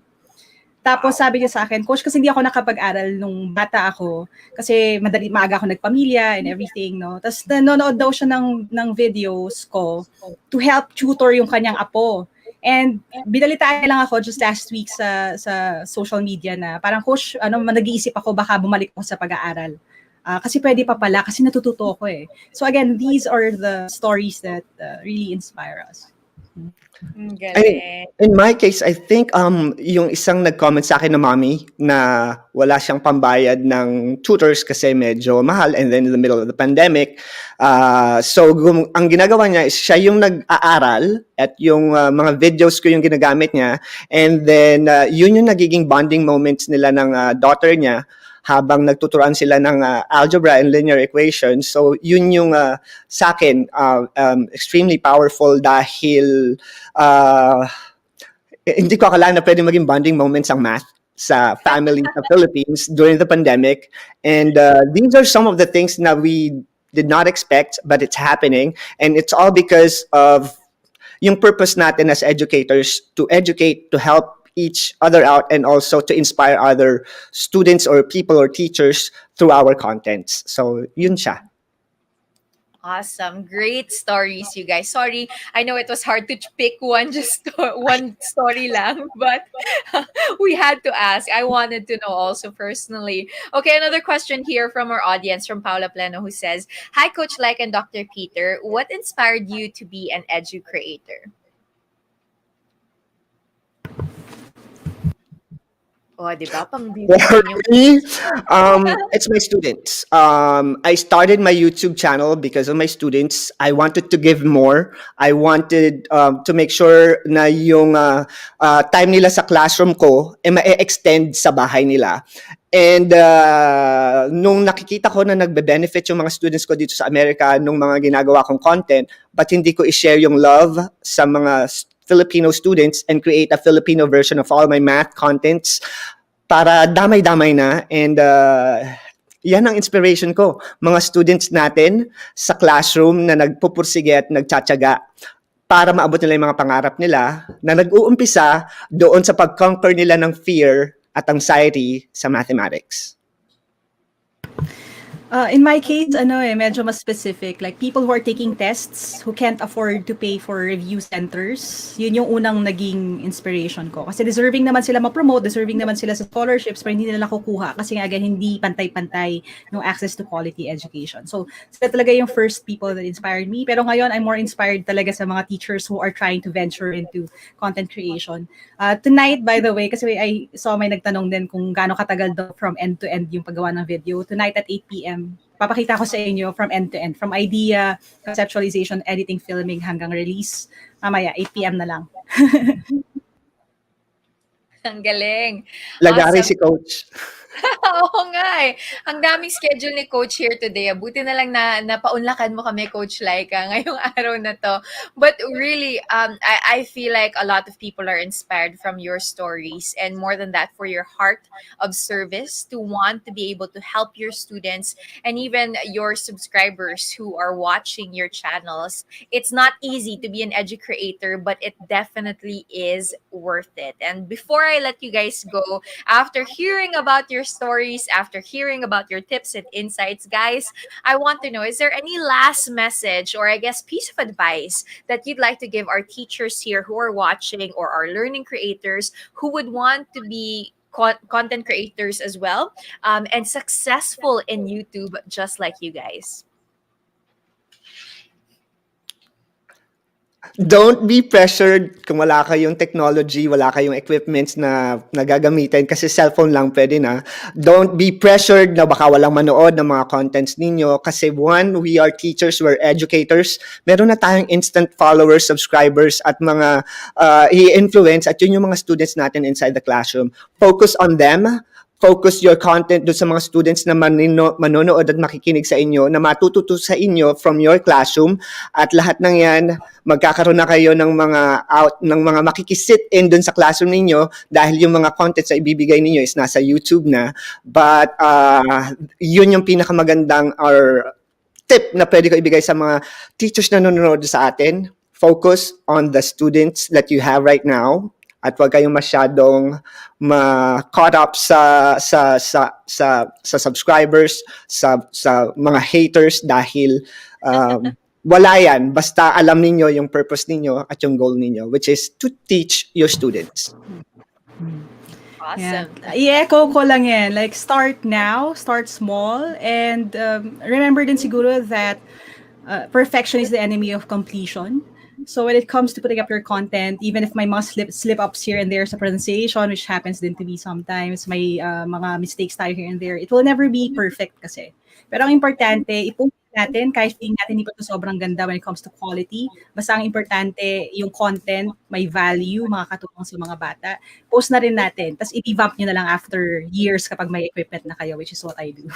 Tapos sabi niya sa akin, Coach, kasi hindi ako nakapag-aral nung bata ako kasi maaga ako nagpamilya and everything, no? Tapos nanonood daw siya ng videos ko to help tutor yung kanyang apo. And binalitaan lang ako just last week sa social media na parang, Coach, nag-iisip ako baka bumalik ako sa pag-aaral. Kasi pwede pa pala, kasi natututo ako eh. So again, these are the stories that really inspire us. In my case, I think yung isang nag-comment sa akin na mommy na wala siyang pambayad ng tutors kasi medyo mahal and then in the middle of the pandemic. So ang ginagawa niya is siya yung nag-aaral at yung mga videos ko yung ginagamit niya and then yun yung nagiging bonding moments nila ng daughter niya habang nagtuturuan sila ng algebra and linear equations. So yun yung sa akin extremely powerful dahil hindi ko akala na pwede maging bonding moments ang math sa family sa Philippines during the pandemic. And these are some of the things na we did not expect, but it's happening. And it's all because of yung purpose natin as educators to educate, to help each other out and also to inspire other students or people or teachers through our contents. So yun siya. Awesome. Great stories, you guys. Sorry, I know it was hard to pick one story lang, but we had to ask. I wanted to know also personally. Okay, another question here from our audience, from Paula Pleno, who says, "Hi, Coach Like and Dr. Peter. What inspired you to be an edu creator?" Oh, di ba? For me, it's my students. I started my YouTube channel because of my students. I wanted to give more. I wanted to make sure na yung time nila sa classroom ko ma-extend sa bahay nila. And nung nakikita ko na nagbe-benefit yung mga students ko dito sa Amerika nung mga ginagawa kong content, but hindi ko i-share yung love sa mga Filipino students and create a Filipino version of all my math contents para damay-damay na. And yan ang inspiration ko. Mga students natin sa classroom na nagpupursige at nagtsatsaga para maabot nila yung mga pangarap nila na nag-uumpisa doon sa pag-conquer nila ng fear at anxiety sa mathematics. In my case, medyo mas specific. Like people who are taking tests, who can't afford to pay for review centers, yun yung unang naging inspiration ko. Kasi deserving naman sila ma-promote, deserving naman sila sa scholarships, pero hindi nila nakukuha kasi nga again, hindi pantay-pantay no access to quality education. So, sila talaga yung first people that inspired me. Pero ngayon, I'm more inspired talaga sa mga teachers who are trying to venture into content creation. Tonight, by the way, kasi I saw may nagtanong din kung gaano katagal daw from end to end yung paggawa ng video. Tonight at 8 p.m., papakita ko sa inyo from end to end, from idea, conceptualization, editing, filming, hanggang release. Mamaya, 8 p.m. na lang. Ang galing. Lagari Awesome. si Coach. Oo nga eh. Ang daming schedule ni Coach here today. Buti na lang na napaunlakan mo kami, Coach Laika, ngayong araw na to. But really, I feel like a lot of people are inspired from your stories, and more than that, for your heart of service to want to be able to help your students and even your subscribers who are watching your channels. It's not easy to be an educator, but it definitely is worth it. And before I let you guys go, after hearing about your stories, after hearing about your tips and insights, guys, I want to know, is there any last message or I guess piece of advice that you'd like to give our teachers here who are watching or our learning creators who would want to be content creators as well, and successful in YouTube just like you guys? Don't be pressured kung wala kayong technology, wala kayong equipments na nagagamitin kasi cellphone lang pwede na. Don't be pressured na baka walang manood ng mga contents ninyo kasi one, we are teachers, we're educators. Meron na tayong instant followers, subscribers at mga i-influence at yun yung mga students natin inside the classroom. Focus on them. Focus your content doon sa mga students na manonood at makikinig sa inyo, na matututo sa inyo from your classroom. At lahat ng yan, magkakaroon na kayo ng mga makikisit in doon sa classroom ninyo dahil yung mga contents na ibibigay ninyo is nasa YouTube na. But yun yung pinakamagandang tip na pwede ko ibigay sa mga teachers na nanonood sa atin. Focus on the students that you have right now. At wag kayong masyadong caught up sa subscribers, sa mga haters dahil wala yan. Basta alam niyo yung purpose niyo at yung goal niyo, which is to teach your students. Awesome. Yeah. I-echo ko lang yan. Like, start now, start small, and remember din siguro that perfection is the enemy of completion. So when it comes to putting up your content, even if may mga slip-ups here and there sa pronunciation, which happens din to be sometimes, may mga mistakes tayo here and there, it will never be perfect kasi. Pero ang importante, i-post natin, kahit feeling natin hindi pa ito sobrang ganda when it comes to quality, basta ang importante, yung content, may value, makakatulong sa mga bata, post na rin natin. Tapos i-revamp nyo na lang after years kapag may equipment na kayo, which is what I do.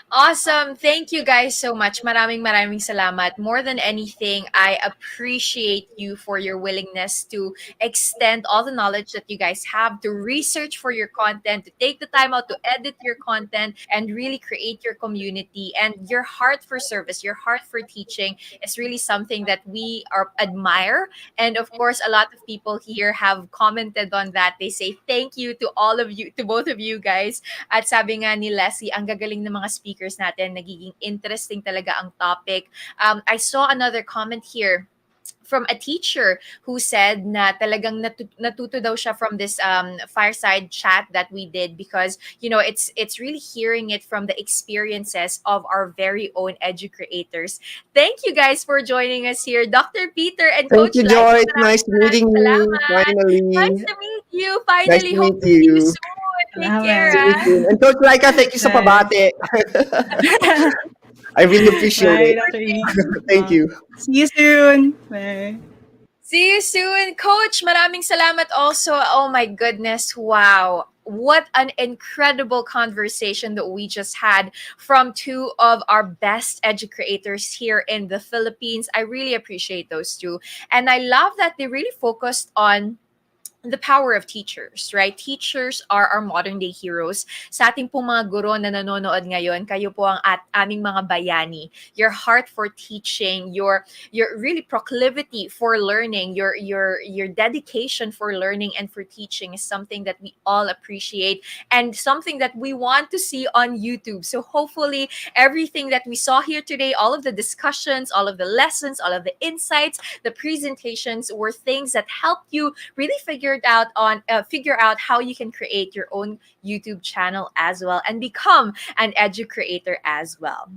Awesome. Thank you guys so much. Maraming salamat. More than anything, I appreciate you for your willingness to extend all the knowledge that you guys have, to research for your content, to take the time out to edit your content and really create your community. And your heart for service, your heart for teaching is really something that we admire. And of course, a lot of people here have commented on that. They say thank you to all of you, to both of you guys. At sabi nga ni Leslie, ang gagaling ng mga speakers natin, nagiging interesting talaga ang topic. I saw another comment here from a teacher who said na talagang natuto daw siya from this fireside chat that we did because, you know, it's really hearing it from the experiences of our very own educators. Thank you guys for joining us here, Dr. Peter and Coach Thank you, Joy. Nice meeting you. Finally. Nice to meet you. Finally, Nice to hope to meet see you you. soon. Take care. See you soon. And Coach Laika, thank you sa pabati. I really appreciate it. Thank you. See you soon. Bye. See you soon, Coach. Maraming salamat also. Oh my goodness. Wow. What an incredible conversation that we just had from two of our best educators here in the Philippines. I really appreciate those two. And I love that they really focused on the power of teachers, right? Teachers are our modern day heroes. Sa ating pong mga guro na nanonood ngayon, kayo po ang aming mga bayani. Your heart for teaching, your really proclivity for learning, your dedication for learning and for teaching is something that we all appreciate and something that we want to see on YouTube. So hopefully everything that we saw here today, all of the discussions, all of the lessons, all of the insights, the presentations were things that helped you really figure out how you can create your own YouTube channel as well and become an edu creator as well.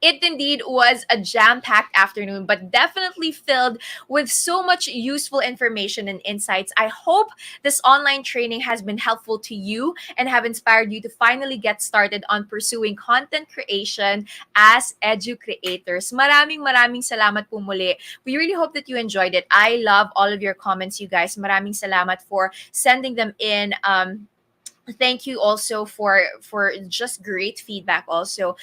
It indeed was a jam-packed afternoon, but definitely filled with so much useful information and insights. I hope this online training has been helpful to you and have inspired you to finally get started on pursuing content creation as edu-creators. Maraming salamat po muli. We really hope that you enjoyed it. I love all of your comments, you guys. Maraming salamat for sending them in. Thank you also for just great feedback also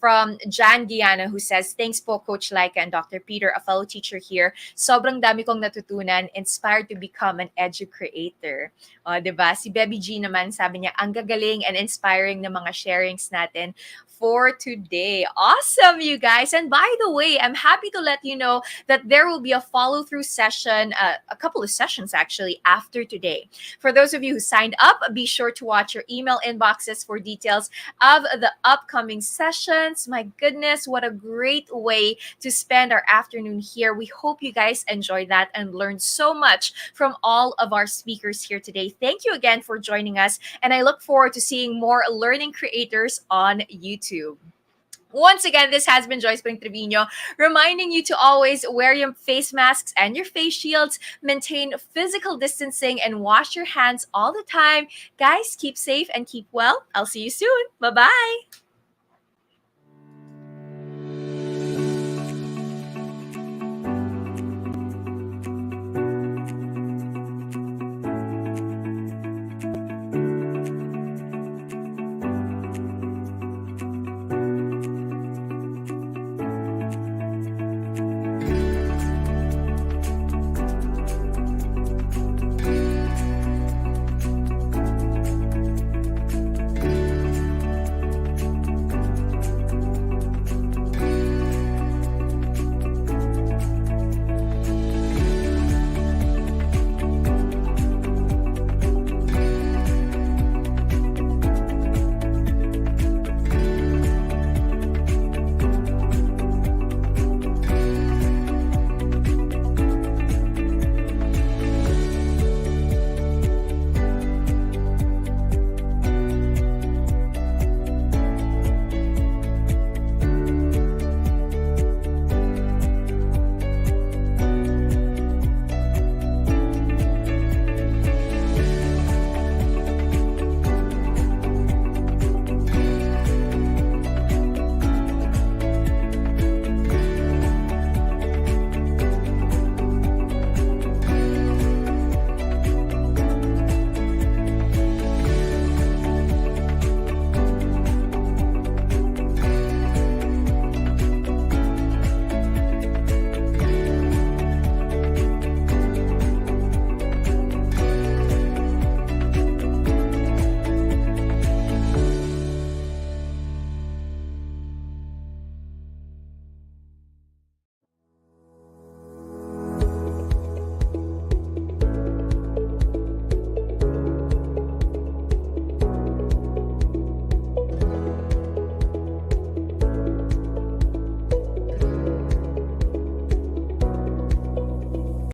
from Jan Giana, who says, thanks po Coach Laika and Dr. Peter, a fellow teacher here. Sobrang dami kong natutunan, inspired to become an edu-creator. Diba? Si Baby G naman, sabi niya, ang gagaling and inspiring na mga sharings natin for today. Awesome, you guys. And by the way, I'm happy to let you know that there will be a follow-through session, a couple of sessions actually, after today. For those of you who signed up, be sure to watch your email inboxes for details of the upcoming sessions. My goodness, what a great way to spend our afternoon here. We hope you guys enjoyed that and learned so much from all of our speakers here today. Thank you again for joining us, and I look forward to seeing more learning creators on YouTube. Once again, this has been Joyce Pring Trevino, reminding you to always wear your face masks and your face shields, maintain physical distancing, and wash your hands all the time. Guys, keep safe and keep well. I'll see you soon. Bye-bye.